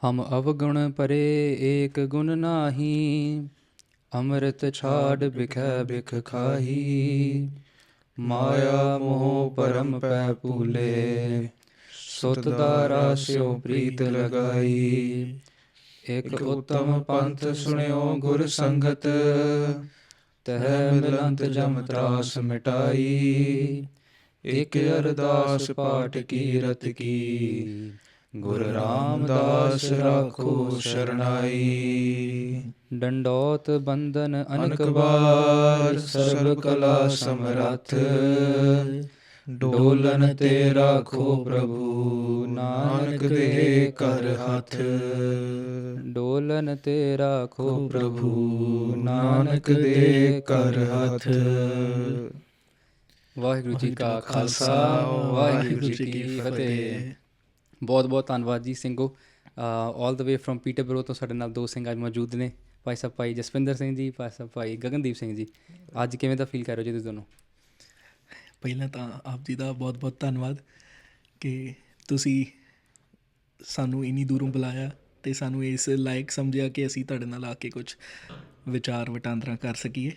हम अवगुण परे एक गुण नाही, अमृत छाड़ बिखै बिख खाही। माया मोह परम पै पूले, सुत दारा स्यो प्रीत लगाई। एक उत्तम पंथ सुनियो गुर संगत, तह मिलंत जम त्रास मिटाई। एक अरदास पाठ की रत की, गुर रामदास राखो शरणाई। डंडौत बंदन अनक बार, सर्व कला समरथ। डोलन ते राखो प्रभु, नानक दे कर हथ। डोलन ते राखो प्रभु, नानक दे कर हथ। ਵਾਹਿਗੁਰੂ ਜੀ ਕਾ ਖਾਲਸਾ, ਵਾਹਿਗੁਰੂ ਜੀ ਕੀ ਫਤਿਹ। ਬਹੁਤ ਬਹੁਤ ਧੰਨਵਾਦ ਜੀ ਸਿੰਘੋ। ਆਲ ਦ ਵੇ ਫਰੋਮ ਪੀਟਰਬਰੋ ਤੋਂ ਸਾਡੇ ਨਾਲ ਦੋ ਸਿੰਘ ਅੱਜ ਮੌਜੂਦ ਨੇ, ਭਾਈ ਸਾਹਿਬ ਭਾਈ ਜਸਵਿੰਦਰ ਸਿੰਘ ਜੀ, ਭਾਈ ਸਾਹਿਬ ਭਾਈ ਗਗਨਦੀਪ ਸਿੰਘ ਜੀ। ਅੱਜ ਕਿਵੇਂ ਦਾ ਫੀਲ ਕਰ ਰਹੇ ਹੋ ਜੀ ਤੁਸੀਂ ਦੋਨੋਂ? ਪਹਿਲਾਂ ਤਾਂ ਆਪ ਜੀ ਦਾ ਬਹੁਤ ਬਹੁਤ ਧੰਨਵਾਦ ਕਿ ਤੁਸੀਂ ਸਾਨੂੰ ਇੰਨੀ ਦੂਰੋਂ ਬੁਲਾਇਆ ਅਤੇ ਸਾਨੂੰ ਇਸ ਲਾਇਕ ਸਮਝਿਆ ਕਿ ਅਸੀਂ ਤੁਹਾਡੇ ਨਾਲ ਆ ਕੇ ਕੁਛ ਵਿਚਾਰ ਵਟਾਂਦਰਾ ਕਰ ਸਕੀਏ।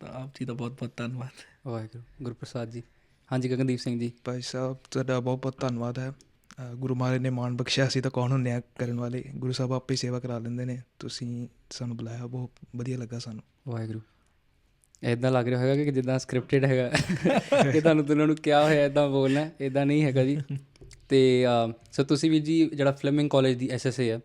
ਤਾਂ ਆਪ ਜੀ ਦਾ ਬਹੁਤ ਬਹੁਤ ਧੰਨਵਾਦ। ਵਾਹਿਗੁਰੂ। ਗੁਰਪ੍ਰਸਾਦ ਜੀ। ਹਾਂਜੀ ਗਗਨਦੀਪ ਸਿੰਘ ਜੀ। ਭਾਈ ਸਾਹਿਬ ਤੁਹਾਡਾ ਬਹੁਤ ਬਹੁਤ ਧੰਨਵਾਦ ਹੈ। ਗੁਰੂ ਮਹਾਰਾਜ ਨੇ ਮਾਣ ਬਖਸ਼ਿਆ, ਅਸੀਂ ਤਾਂ ਕੌਣ ਹੁੰਦੇ ਹਾਂ ਕਰਨ ਵਾਲੇ। ਗੁਰੂ ਸਾਹਿਬ ਆਪੇ ਸੇਵਾ ਕਰਾ ਲੈਂਦੇ ਨੇ। ਤੁਸੀਂ ਸਾਨੂੰ ਬੁਲਾਇਆ, ਬਹੁਤ ਵਧੀਆ ਲੱਗਾ ਸਾਨੂੰ। ਵਾਹਿਗੁਰੂ। ਇੱਦਾਂ ਲੱਗ ਰਿਹਾ ਹੋਏਗਾ ਕਿ ਜਿੱਦਾਂ ਸਕ੍ਰਿਪਟਡ ਹੈਗਾ ਕਿ ਤੁਹਾਨੂੰ ਦੋਨਾਂ ਨੂੰ ਕਿਹਾ ਹੋਇਆ ਇੱਦਾਂ ਬੋਲਣਾ, ਇੱਦਾਂ ਨਹੀਂ ਹੈਗਾ ਜੀ। ਅਤੇ ਸੋ ਤੁਸੀਂ ਵੀ ਜੀ ਜਿਹੜਾ ਫਲੈਮਿੰਗ ਕਾਲਜ ਦੀ SSA ਹੈ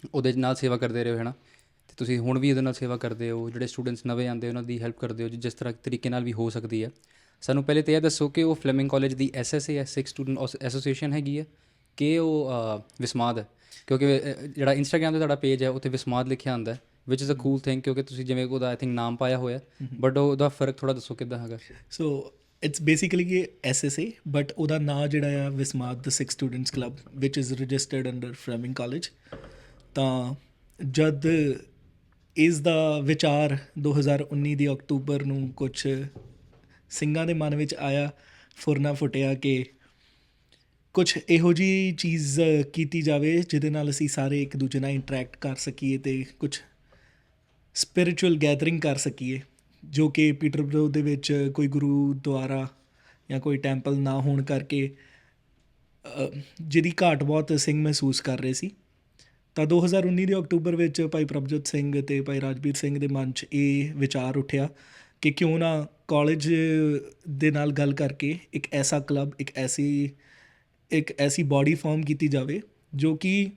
ਉਹਦੇ ਨਾਲ ਸੇਵਾ ਕਰਦੇ ਰਹੇ ਹੋ ਹੈ ਨਾ, ਅਤੇ ਤੁਸੀਂ ਹੁਣ ਵੀ ਉਹਦੇ ਨਾਲ ਸੇਵਾ ਕਰਦੇ ਹੋ। ਜਿਹੜੇ ਸਟੂਡੈਂਟਸ ਨਵੇਂ ਆਉਂਦੇ ਉਹਨਾਂ ਦੀ ਹੈਲਪ ਕਰਦੇ ਹੋ ਜੀ ਜਿਸ ਤਰ੍ਹਾਂ ਤਰੀਕੇ ਨਾਲ ਵੀ ਹੋ ਸਕਦੀ ਹੈ। ਸਾਨੂੰ ਪਹਿਲੇ ਤਾਂ ਇਹ ਦੱਸੋ ਕਿ ਉਹ ਫਲੈਮਿੰਗ ਕਾਲਜ ਦੀ SSA ਹੈ, ਸਿੱਖ ਸਟੂਡੈਂਟ ਐਸੋਸੀਏਸ਼ਨ ਹੈਗੀ ਹੈ ਕਿ ਉਹ ਵਿਸਮਾਦ ਹੈ? ਕਿਉਂਕਿ ਜਿਹੜਾ ਇੰਸਟਾਗ੍ਰਾਮ 'ਤੇ ਤੁਹਾਡਾ ਪੇਜ ਹੈ ਉੱਥੇ ਵਿਸਮਾਦ ਲਿਖਿਆ ਆਉਂਦਾ, ਵਿਚ ਇਜ਼ ਅ ਕੂਲ ਥਿੰਗ, ਕਿਉਂਕਿ ਤੁਸੀਂ ਜਿਵੇਂ ਉਹਦਾ ਆਈ ਥਿੰਕ ਨਾਮ ਪਾਇਆ ਹੋਇਆ, ਬਟ ਉਹਦਾ ਫਰਕ ਥੋੜ੍ਹਾ ਦੱਸੋ ਕਿੱਦਾਂ ਹੈਗਾ? So it's basically SSA, but ਉਹਦਾ ਨਾਂ ਜਿਹੜਾ ਆ Vismaad the Sikh students club ਵਿਚ is registered under Fleming college. ਤਾਂ ਜਦ ਇਸ ਦਾ ਵਿਚਾਰ 2019 ਦੀ ਅਕਤੂਬਰ ਨੂੰ ਕੁਛ ਸਿੰਘਾਂ ਦੇ ਮਨ ਵਿੱਚ ਆਇਆ, ਫੁਰਨਾ ਫੁੱਟਿਆ ਕਿ ਕੁਛ ਇਹੋ ਜਿਹੀ ਚੀਜ਼ ਕੀਤੀ ਜਾਵੇ ਜਿਹਦੇ ਨਾਲ ਅਸੀਂ ਸਾਰੇ ਇੱਕ ਦੂਜੇ ਨਾਲ ਇੰਟਰੈਕਟ ਕਰ ਸਕੀਏ ਅਤੇ ਕੁਛ ਸਪਿਰਿਚੁਅਲ ਗੈਦਰਿੰਗ ਕਰ ਸਕੀਏ, ਜੋ ਕਿ ਪੀਟਰਬਰੋ ਦੇ ਵਿੱਚ ਕੋਈ ਗੁਰੂਦੁਆਰਾ ਜਾਂ ਕੋਈ ਟੈਂਪਲ ਨਾ ਹੋਣ ਕਰਕੇ ਜਿਹਦੀ ਘਾਟ ਬਹੁਤ ਸਿੰਘ ਮਹਿਸੂਸ ਕਰ ਰਹੇ ਸੀ। ਤਾਂ 2019 ਦੇ ਅਕਤੂਬਰ ਵਿੱਚ ਭਾਈ ਪ੍ਰਭਜੋਤ ਸਿੰਘ ਅਤੇ ਭਾਈ ਰਾਜਵੀਰ ਸਿੰਘ ਦੇ ਮਨ 'ਚ ਇਹ ਵਿਚਾਰ ਉੱਠਿਆ ਕਿ ਕਿਉਂ ਨਾ ਕਾਲਜ ਦੇ ਨਾਲ ਗੱਲ ਕਰਕੇ ਇੱਕ ਐਸਾ ਕਲੱਬ, ਇੱਕ ਐਸੀ ਬਾਡੀ ਫਾਰਮ ਕੀਤੀ ਜਾਵੇ ਜੋ ਕਿ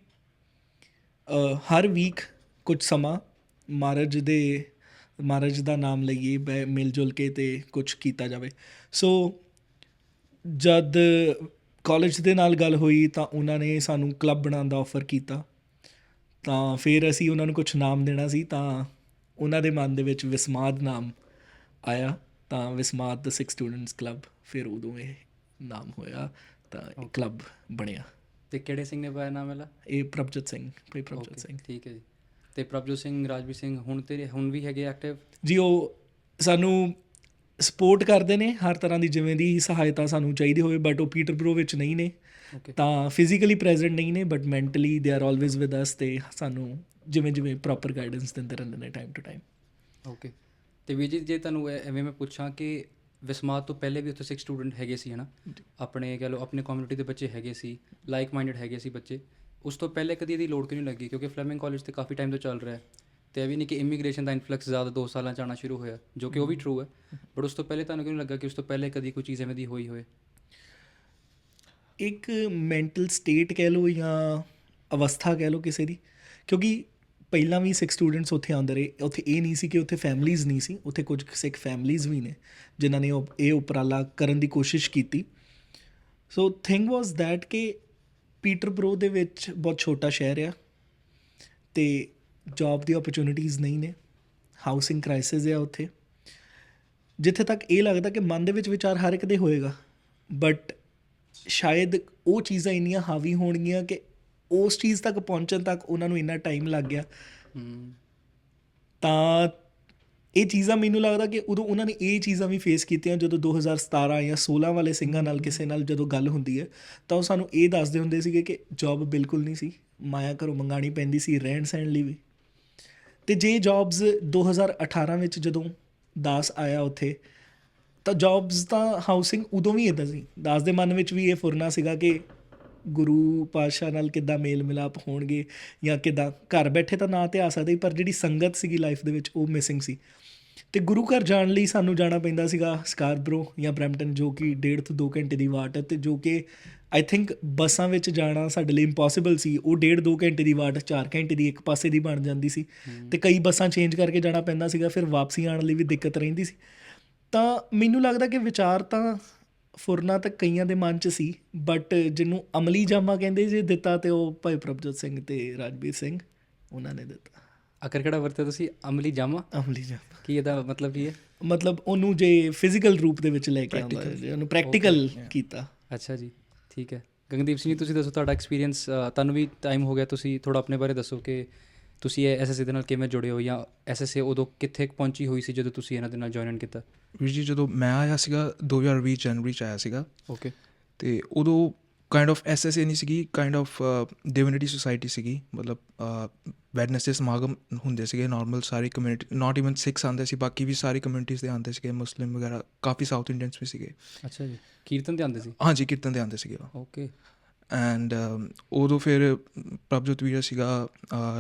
ਹਰ ਵੀਕ ਕੁਝ ਸਮਾਂ ਮਹਾਰਾਜ ਦਾ ਨਾਮ ਲਈਏ, ਮਿਲ ਜੁਲ ਕੇ ਅਤੇ ਕੁਛ ਕੀਤਾ ਜਾਵੇ। ਸੋ ਜਦ ਕਾਲਜ ਦੇ ਨਾਲ ਗੱਲ ਹੋਈ ਤਾਂ ਉਹਨਾਂ ਨੇ ਸਾਨੂੰ ਕਲੱਬ ਬਣਾਉਣ ਦਾ ਆਫਰ ਕੀਤਾ। ਤਾਂ ਫਿਰ ਅਸੀਂ ਉਹਨਾਂ ਨੂੰ ਕੁਛ ਨਾਮ ਦੇਣਾ ਸੀ, ਤਾਂ ਉਹਨਾਂ ਦੇ ਮਨ ਦੇ ਵਿੱਚ ਵਿਸਮਾਦ ਨਾਮ ਆਇਆ। ਤਾਂ ਵਿਸਮਾਦ ਦ ਸਿੱਖ ਸਟੂਡੈਂਟਸ ਕਲੱਬ, ਫਿਰ ਉਦੋਂ ਇਹ ਨਾਮ ਹੋਇਆ ਤਾਂ ਕਲੱਬ ਬਣਿਆ। ਅਤੇ ਕਿਹੜੇ ਸਿੰਘ ਨੇ ਪਾਇਆ ਨਾਮ ਵਾਲਾ? ਇਹ ਪ੍ਰਭਜੋਤ ਸਿੰਘ, ਭਾਈ ਪ੍ਰਭਜੋਤ ਸਿੰਘ। ਠੀਕ ਹੈ ਜੀ। ਅਤੇ ਪ੍ਰਭਜੋਤ ਸਿੰਘ, ਰਾਜਵੀਰ ਸਿੰਘ ਹੁਣ ਵੀ ਹੈਗੇ ਐਕਟਿਵ ਜੀ? ਉਹ ਸਾਨੂੰ ਸਪੋਰਟ ਕਰਦੇ ਨੇ ਹਰ ਤਰ੍ਹਾਂ ਦੀ, ਜਿਵੇਂ ਦੀ ਸਹਾਇਤਾ ਸਾਨੂੰ ਚਾਹੀਦੀ ਹੋਵੇ, ਬਟ ਉਹ ਪੀਟਰਬਰੋ ਵਿੱਚ ਨਹੀਂ ਨੇ। ਤਾਂ ਫਿਜ਼ੀਕਲੀ ਪ੍ਰੈਜ਼ੈਂਟ ਨਹੀਂ ਨੇ, but mentally they are always with us ਅਤੇ ਸਾਨੂੰ ਜਿਵੇਂ ਪ੍ਰੋਪਰ ਗਾਈਡੈਂਸ ਦਿੰਦੇ ਰਹਿੰਦੇ ਨੇ ਟਾਈਮ ਟੂ ਟਾਈਮ। ਓਕੇ। ਅਤੇ ਵੀਰ ਜੀ ਜੇ ਤੁਹਾਨੂੰ ਐਵੇਂ ਮੈਂ ਪੁੱਛਾਂ ਕਿ ਵਿਸਮਾਦ ਤੋਂ ਪਹਿਲੇ ਵੀ ਉੱਥੇ ਸਿੱਖ ਸਟੂਡੈਂਟ ਹੈਗੇ ਸੀ ਹੈ ਨਾ, ਆਪਣੇ ਕਹਿ ਲਓ ਆਪਣੇ ਕਮਿਊਨਿਟੀ ਦੇ ਬੱਚੇ ਹੈਗੇ ਸੀ, ਲਾਈਕ ਮਾਈਂਡਡ ਹੈਗੇ ਸੀ ਬੱਚੇ, ਉਸ ਤੋਂ ਪਹਿਲੇ ਕਦੀ ਇਹਦੀ ਲੋੜ ਕਿਉਂ ਨਹੀਂ ਲੱਗੀ? ਕਿਉਂਕਿ ਫਲੈਮਿੰਗ ਕਾਲਜ 'ਤੇ ਕਾਫੀ ਟਾਈਮ ਤੋਂ ਚੱਲ ਰਿਹਾ ਅਤੇ ਇਹ ਵੀ ਨਹੀਂ ਕਿ ਇਮੀਗ੍ਰੇਸ਼ਨ ਦਾ ਇਨਫਲਕਸ ਜ਼ਿਆਦਾ 2 ਸਾਲਾਂ 'ਚ ਆਉਣਾ ਸ਼ੁਰੂ ਹੋਇਆ, ਜੋ ਕਿ ਉਹ ਵੀ ਟਰੂ ਹੈ, ਬਟ ਉਸ ਤੋਂ ਪਹਿਲੇ ਤੁਹਾਨੂੰ ਕਿਉਂ ਨਹੀਂ ਲੱਗਾ ਕਿ ਉਸ ਤੋਂ ਪਹਿਲੇ ਕਦੀ ਕੋਈ ਚੀਜ਼ ਐਵੇਂ ਦੀ ਹੋਈ ਹੋਏ? ਇੱਕ ਮੈਂਟਲ ਸਟੇਟ ਕਹਿ ਲਓ ਜਾਂ ਅਵਸਥਾ ਕਹਿ ਲਓ ਕਿਸੇ ਦੀ, ਕਿਉਂਕਿ ਪਹਿਲਾਂ ਵੀ ਸਿੱਖ ਸਟੂਡੈਂਟਸ ਉੱਥੇ ਆਉਂਦੇ ਰਹੇ। ਉੱਥੇ ਇਹ ਨਹੀਂ ਸੀ ਕਿ ਉੱਥੇ ਫੈਮਲੀਜ਼ ਨਹੀਂ ਸੀ, ਉੱਥੇ ਕੁਝ ਸਿੱਖ ਫੈਮਲੀਜ਼ ਵੀ ਨੇ ਜਿਨ੍ਹਾਂ ਨੇ ਇਹ ਉਪਰਾਲਾ ਕਰਨ ਦੀ ਕੋਸ਼ਿਸ਼ ਕੀਤੀ। ਸੋ ਥਿੰਗ ਵਾਜ਼ ਦੈਟ ਕਿ ਪੀਟਰਬਰੋ ਦੇ ਵਿੱਚ ਬਹੁਤ ਛੋਟਾ ਸ਼ਹਿਰ ਆ ਅਤੇ ਜੋਬ ਦੀ ਓਪਰਚੁਨਿਟੀਜ਼ ਨਹੀਂ ਨੇ, ਹਾਊਸਿੰਗ ਕ੍ਰਾਈਸਿਸ ਆ ਉੱਥੇ। ਜਿੱਥੇ ਤੱਕ ਇਹ ਲੱਗਦਾ ਕਿ ਮਨ ਦੇ ਵਿੱਚ ਵਿਚਾਰ ਹਰ ਇੱਕ ਦੇ ਹੋਏਗਾ, ਬਟ ਸ਼ਾਇਦ ਉਹ ਚੀਜ਼ਾਂ ਇੰਨੀਆਂ ਹਾਵੀ ਹੋਣਗੀਆਂ ਕਿ ਉਸ ਚੀਜ਼ ਤੱਕ ਪਹੁੰਚਣ ਤੱਕ ਉਹਨਾਂ ਨੂੰ ਇੰਨਾ ਟਾਈਮ ਲੱਗ ਗਿਆ। ਤਾਂ ਇਹ ਚੀਜ਼ਾਂ ਮੈਨੂੰ ਲੱਗਦਾ ਕਿ ਉਦੋਂ ਉਹਨਾਂ ਨੇ ਇਹ ਚੀਜ਼ਾਂ ਵੀ ਫੇਸ ਕੀਤੀਆਂ। ਜਦੋਂ 2017 ਜਾਂ 16 ਵਾਲੇ ਸਿੰਘਾਂ ਨਾਲ ਕਿਸੇ ਨਾਲ ਜਦੋਂ ਗੱਲ ਹੁੰਦੀ ਹੈ ਤਾਂ ਉਹ ਸਾਨੂੰ ਇਹ ਦੱਸਦੇ ਹੁੰਦੇ ਸੀਗੇ ਕਿ ਜੋਬ ਬਿਲਕੁਲ ਨਹੀਂ ਸੀ, ਮਾਇਆ ਘਰੋਂ ਮੰਗਾਉਣੀ ਪੈਂਦੀ ਸੀ ਰਹਿਣ ਸਹਿਣ ਲਈ ਵੀ। ਅਤੇ ਜੇ ਜੋਬਸ 2018 ਵਿੱਚ ਜਦੋਂ ਦਾਸ ਆਇਆ ਉੱਥੇ, ਤਾਂ ਜੋਬਸ ਤਾਂ ਹਾਊਸਿੰਗ ਉਦੋਂ ਵੀ ਇੱਦਾਂ ਸੀ। ਦਾਸ ਦੇ ਮਨ ਵਿੱਚ ਵੀ ਇਹ ਫੁਰਨਾ ਸੀਗਾ ਕਿ ਗੁਰੂ ਪਾਤਸ਼ਾਹ ਨਾਲ ਕਿੱਦਾਂ ਮੇਲ ਮਿਲਾਪ ਹੋਣਗੇ ਜਾਂ ਕਿੱਦਾਂ। ਘਰ ਬੈਠੇ ਤਾਂ ਨਾ ਤੇ ਆ ਸਕਦੇ, ਪਰ ਜਿਹੜੀ ਸੰਗਤ ਸੀਗੀ ਲਾਈਫ ਦੇ ਵਿੱਚ ਉਹ ਮਿਸਿੰਗ ਸੀ। ਅਤੇ ਗੁਰੂ ਘਰ ਜਾਣ ਲਈ ਸਾਨੂੰ ਜਾਣਾ ਪੈਂਦਾ ਸੀਗਾ ਸਕਾਰਬਰੋ ਜਾਂ ਬਰੈਂਪਟਨ, ਜੋ ਕਿ 1.5 ਤੋਂ 2 ਘੰਟੇ ਦੀ ਵਾਟ ਹੈ, ਅਤੇ ਜੋ ਕਿ ਆਈ ਥਿੰਕ ਬੱਸਾਂ ਵਿੱਚ ਜਾਣਾ ਸਾਡੇ ਲਈ ਇੰਪੋਸੀਬਲ ਸੀ। ਉਹ 1.5-2 ਘੰਟੇ ਦੀ ਵਾਟ 4 ਘੰਟੇ ਦੀ ਇੱਕ ਪਾਸੇ ਦੀ ਬਣ ਜਾਂਦੀ ਸੀ, ਅਤੇ ਕਈ ਬੱਸਾਂ ਚੇਂਜ ਕਰਕੇ ਜਾਣਾ ਪੈਂਦਾ ਸੀਗਾ। ਫਿਰ ਵਾਪਸੀ ਆਉਣ ਲਈ ਵੀ ਦਿੱਕਤ ਰਹਿੰਦੀ ਸੀ। ਤਾਂ ਮੈਨੂੰ ਲੱਗਦਾ ਕਿ ਵਿਚਾਰ ਤਾਂ ਫੁਰਨਾ ਤਾਂ ਕਈਆਂ ਦੇ ਮਨ 'ਚ ਸੀ, ਬਟ ਜਿਹਨੂੰ ਅਮਲੀ ਜਾਮਾ ਕਹਿੰਦੇ ਜੇ ਦਿੱਤਾ, ਅਤੇ ਉਹ ਭਾਈ ਪ੍ਰਭਜੋਤ ਸਿੰਘ ਅਤੇ ਰਾਜਵੀਰ ਸਿੰਘ ਉਹਨਾਂ ਨੇ ਦਿੱਤਾ। ਆਖਰ ਕਿਹੜਾ ਵਰਤਿਆ ਤੁਸੀਂ, ਅਮਲੀ ਜਾਮਾ? ਅਮਲੀ ਜਾਮਾ ਕੀ ਇਹਦਾ ਮਤਲਬ ਕੀ ਹੈ? ਮਤਲਬ ਉਹਨੂੰ ਜੇ ਫਿਜ਼ੀਕਲ ਰੂਪ ਦੇ ਵਿੱਚ ਲੈ ਕੇ ਆਉਂਦਾ, ਜੇ ਉਹਨੂੰ ਪ੍ਰੈਕਟੀਕਲ ਕੀਤਾ। ਅੱਛਾ ਜੀ, ਠੀਕ ਹੈ। ਗਗਨਦੀਪ ਸਿੰਘ ਜੀ, ਤੁਸੀਂ ਦੱਸੋ ਤੁਹਾਡਾ ਐਕਸਪੀਰੀਅੰਸ। ਤੁਹਾਨੂੰ ਵੀ ਟਾਈਮ ਹੋ ਗਿਆ, ਤੁਸੀਂ ਥੋੜ੍ਹਾ ਆਪਣੇ ਬਾਰੇ ਦੱਸੋ ਕਿ ਤੁਸੀਂ ਇਹ ਐਸਐਸਏ ਦੇ ਨਾਲ ਕਿਵੇਂ ਜੁੜੇ ਹੋ, ਜਾਂ ਐਸਐਸਏ ਉਦੋਂ ਕਿੱਥੇ ਪਹੁੰਚੀ ਹੋਈ ਸੀ ਜਦੋਂ ਤੁਸੀਂ ਇਹਨਾਂ ਦੇ ਨਾਲ ਜੁਆਇਨ ਕੀਤਾ? ਵੀਰ ਜੀ, ਜਦੋਂ ਮੈਂ ਆਇਆ ਸੀਗਾ 2020 ਜਨਵਰੀ 'ਚ ਆਇਆ ਸੀਗਾ, ਓਕੇ। ਅਤੇ ਉਦੋਂ ਕਾਈਂਡ ਆਫ ਐਸਐਸਏ ਨਹੀਂ ਸੀਗੀ, ਕਾਈਂਡ ਆਫ ਡਿਵਿਨਿਟੀ ਸੁਸਾਇਟੀ ਸੀਗੀ। ਮਤਲਬ ਵੈਡਨਸਡੇ ਸਮਾਗਮ ਹੁੰਦੇ ਸੀਗੇ normal, sorry community, not even Sikhs ਆਉਂਦੇ ਸੀ, ਬਾਕੀ ਵੀ ਸਾਰੀ ਕਮਿਊਨਿਟੀਜ਼ ਦੇ ਆਉਂਦੇ ਸੀਗੇ, ਮੁਸਲਿਮ ਵਗੈਰਾ, ਕਾਫੀ ਸਾਊਥ ਇੰਡੀਅਨਸ ਵੀ ਸੀਗੇ। ਅੱਛਾ ਜੀ, ਕੀਰਤਨ 'ਤੇ ਆਉਂਦੇ ਸੀ? ਹਾਂਜੀ, ਕੀਰਤਨ ਦੇ ਆਉਂਦੇ ਸੀਗੇ। ਓਕੇ। ਐਂਡ ਉਦੋਂ ਫਿਰ ਪ੍ਰਭਜੋਤ ਵੀਰ ਸੀਗਾ,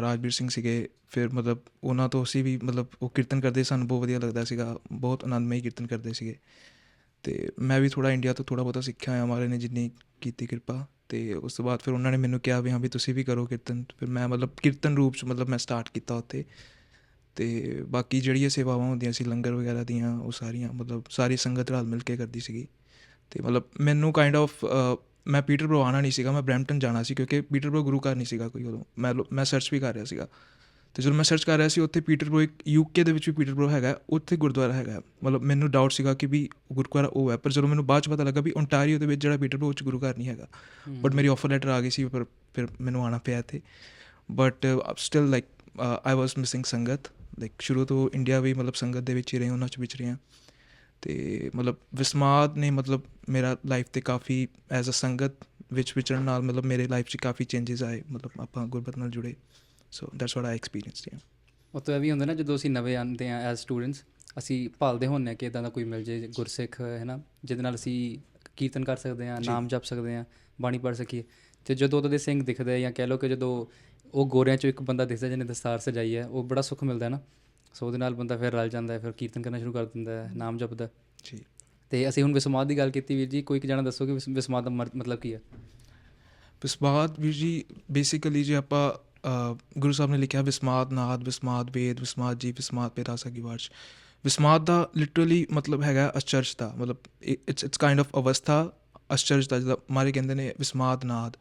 ਰਾਜਵੀਰ ਸਿੰਘ ਸੀਗੇ। ਫਿਰ ਮਤਲਬ ਉਹਨਾਂ ਤੋਂ ਅਸੀਂ ਵੀ ਮਤਲਬ ਉਹ ਕੀਰਤਨ ਕਰਦੇ, ਸਾਨੂੰ ਬਹੁਤ ਵਧੀਆ ਲੱਗਦਾ ਸੀਗਾ, ਬਹੁਤ ਆਨੰਦਮਈ ਕੀਰਤਨ ਕਰਦੇ ਸੀਗੇ। ਅਤੇ ਮੈਂ ਵੀ ਥੋੜ੍ਹਾ ਇੰਡੀਆ ਤੋਂ ਥੋੜ੍ਹਾ ਬਹੁਤਾ ਸਿੱਖਿਆ ਹੋਇਆ, ਮਹਾਰਾਜ ਨੇ ਜਿੰਨੀ ਕੀਤੀ ਕਿਰਪਾ। ਅਤੇ ਉਸ ਤੋਂ ਬਾਅਦ ਫਿਰ ਉਹਨਾਂ ਨੇ ਮੈਨੂੰ ਕਿਹਾ ਵੀ ਹਾਂ ਵੀ ਤੁਸੀਂ ਵੀ ਕਰੋ ਕੀਰਤਨ। ਫਿਰ ਮੈਂ ਮਤਲਬ ਕੀਰਤਨ ਰੂਪ 'ਚ ਮਤਲਬ ਮੈਂ ਸਟਾਰਟ ਕੀਤਾ ਉੱਥੇ। ਅਤੇ ਬਾਕੀ ਜਿਹੜੀਆਂ ਸੇਵਾਵਾਂ ਹੁੰਦੀਆਂ ਸੀ ਲੰਗਰ ਵਗੈਰਾ ਦੀਆਂ, ਉਹ ਸਾਰੀਆਂ ਮਤਲਬ ਸਾਰੀ ਸੰਗਤ ਰਲ ਮਿਲ ਕੇ ਕਰਦੀ ਸੀਗੀ। ਅਤੇ ਮਤਲਬ ਮੈਨੂੰ ਕਾਈਂਡ ਆਫ ਮੈਂ ਪੀਟਰਬਰੋ ਆਉਣਾ ਨਹੀਂ ਸੀਗਾ, ਮੈਂ ਬਰੈਂਪਟਨ ਜਾਣਾ ਸੀ, ਕਿਉਂਕਿ ਪੀਟਰਬਰੋ ਗੁਰੂ ਘਰ ਨਹੀਂ ਸੀਗਾ ਕੋਈ ਉਦੋਂ। ਮੈਂ ਸਰਚ ਵੀ ਕਰ ਰਿਹਾ ਸੀਗਾ, ਅਤੇ ਜਦੋਂ ਮੈਂ ਸਰਚ ਕਰ ਰਿਹਾ ਸੀ ਉੱਥੇ ਪੀਟਰਬਰੋ, ਇੱਕ ਯੂਕੇ ਦੇ ਵਿੱਚ ਵੀ ਪੀਟਰਬਰੋ ਹੈਗਾ, ਉੱਥੇ ਗੁਰਦੁਆਰਾ ਹੈਗਾ। ਮਤਲਬ ਮੈਨੂੰ ਡਾਊਟ ਸੀਗਾ ਕਿ ਵੀ ਗੁਰਦੁਆਰਾ ਉਹ ਹੈ, ਪਰ ਜਦੋਂ ਮੈਨੂੰ ਬਾਅਦ 'ਚ ਪਤਾ ਲੱਗਾ ਵੀ ਓਨਟਾਰੀਓ ਦੇ ਵਿੱਚ ਜਿਹੜਾ ਪੀਟਰਬਰੋ, ਉਹ 'ਚ ਗੁਰੂ ਘਰ ਨਹੀਂ ਹੈਗਾ। ਬਟ ਮੇਰੀ ਆਫਰ ਲੈਟਰ ਆ ਗਈ ਸੀ, ਪਰ ਫਿਰ ਮੈਨੂੰ ਆਉਣਾ ਪਿਆ ਇੱਥੇ। But still like I was missing ਸੰਗਤ। ਲਾਈਕ ਸ਼ੁਰੂ ਤੋਂ ਇੰਡੀਆ ਵੀ ਮਤਲਬ ਸੰਗਤ ਦੇ ਵਿੱਚ ਹੀ ਰਹੇ, ਉਹਨਾਂ 'ਚ ਵਿਚ ਰਹੇ ਹਾਂ। ਅਤੇ ਮਤਲਬ ਵਿਸਮਾਦ ਨੇ ਮਤਲਬ ਮੇਰਾ ਲਾਈਫ 'ਤੇ ਕਾਫੀ ਐਜ਼ ਅ ਸੰਗਤ ਵਿੱਚ ਵਿਚਰਨ ਨਾਲ ਮਤਲਬ ਮੇਰੇ ਲਾਈਫ 'ਚ ਕਾਫੀ ਚੇਂਜਿਸ ਆਏ, ਮਤਲਬ ਆਪਾਂ ਗੁਰਬਤ ਨਾਲ ਜੁੜੇ। ਸੋ ਦੈਟਸ ਵਾਟ ਆਈ ਐਕਸਪੀਰੀਅੰਸਡ। ਉਹ ਤੋਂ ਇਹ ਵੀ ਹੁੰਦਾ ਨਾ, ਜਦੋਂ ਅਸੀਂ ਨਵੇਂ ਆਉਂਦੇ ਹਾਂ ਐਜ਼ ਸਟੂਡੈਂਟਸ, ਅਸੀਂ ਭਾਲਦੇ ਹੁੰਦੇ ਹਾਂ ਕਿ ਇੱਦਾਂ ਦਾ ਕੋਈ ਮਿਲ ਜੇ ਗੁਰਸਿੱਖ, ਹੈ ਨਾ, ਜਿਹਦੇ ਨਾਲ ਅਸੀਂ ਕੀਰਤਨ ਕਰ ਸਕਦੇ ਹਾਂ, ਨਾਮ ਜਪ ਸਕਦੇ ਹਾਂ, ਬਾਣੀ ਪੜ੍ਹ ਸਕੀਏ। ਅਤੇ ਜਦੋਂ ਉਹਦੇ ਸਿੰਘ ਦਿਖਦੇ, ਜਾਂ ਕਹਿ ਲਓ ਕਿ ਜਦੋਂ ਉਹ ਗੋਰਿਆਂ 'ਚੋਂ ਇੱਕ ਬੰਦਾ ਦਿਖਦਾ ਜਿਹਨੇ ਦਸਤਾਰ ਸਜਾਈ ਹੈ, ਉਹ ਬੜਾ ਸੁੱਖ ਮਿਲਦਾ ਨਾ। ਸੋ ਉਹਦੇ ਨਾਲ ਬੰਦਾ ਫਿਰ ਰਲ ਜਾਂਦਾ ਹੈ, ਫਿਰ ਕੀਰਤਨ ਕਰਨਾ ਸ਼ੁਰੂ ਕਰ ਦਿੰਦਾ ਹੈ, ਨਾਮ ਜਪਦਾ ਜੀ। ਅਤੇ ਅਸੀਂ ਹੁਣ ਵਿਸਮਾਦ ਦੀ ਗੱਲ ਕੀਤੀ ਵੀਰ ਜੀ, ਕੋਈ ਇੱਕ ਜਾਣਾ ਦੱਸੋ ਕਿ ਵਿਸਮਾਦ ਦਾ ਮਤਲਬ ਕੀ ਹੈ? ਵਿਸਮਾਦ ਵੀਰ ਜੀ, ਬੇਸਿਕਲੀ ਜੇ ਆਪਾਂ ਗੁਰੂ ਸਾਹਿਬ ਨੇ ਲਿਖਿਆ ਵਿਸਮਾਦ ਨਾਦ, ਵਿਸਮਾਦ ਵੇਦ, ਵਿਸਮਾਦ ਜੀ, ਵਿਸਮਾਦ ਪੇਰਾਸਾ ਕੀ ਵਾਰਸ਼। ਵਿਸਮਾਦ ਦਾ ਲਿਟਰਲੀ ਮਤਲਬ ਹੈਗਾ ਅਚਰਜ ਦਾ, ਮਤਲਬ ਇਟਸ ਕਾਈਂਡ ਆਫ ਅਵਸਥਾ ਅਚਰਜ ਦਾ, ਜਿੱਦਾਂ ਮਾਰੇ ਕਹਿੰਦੇ ਨੇ ਵਿਸਮਾਦ ਨਾਦ।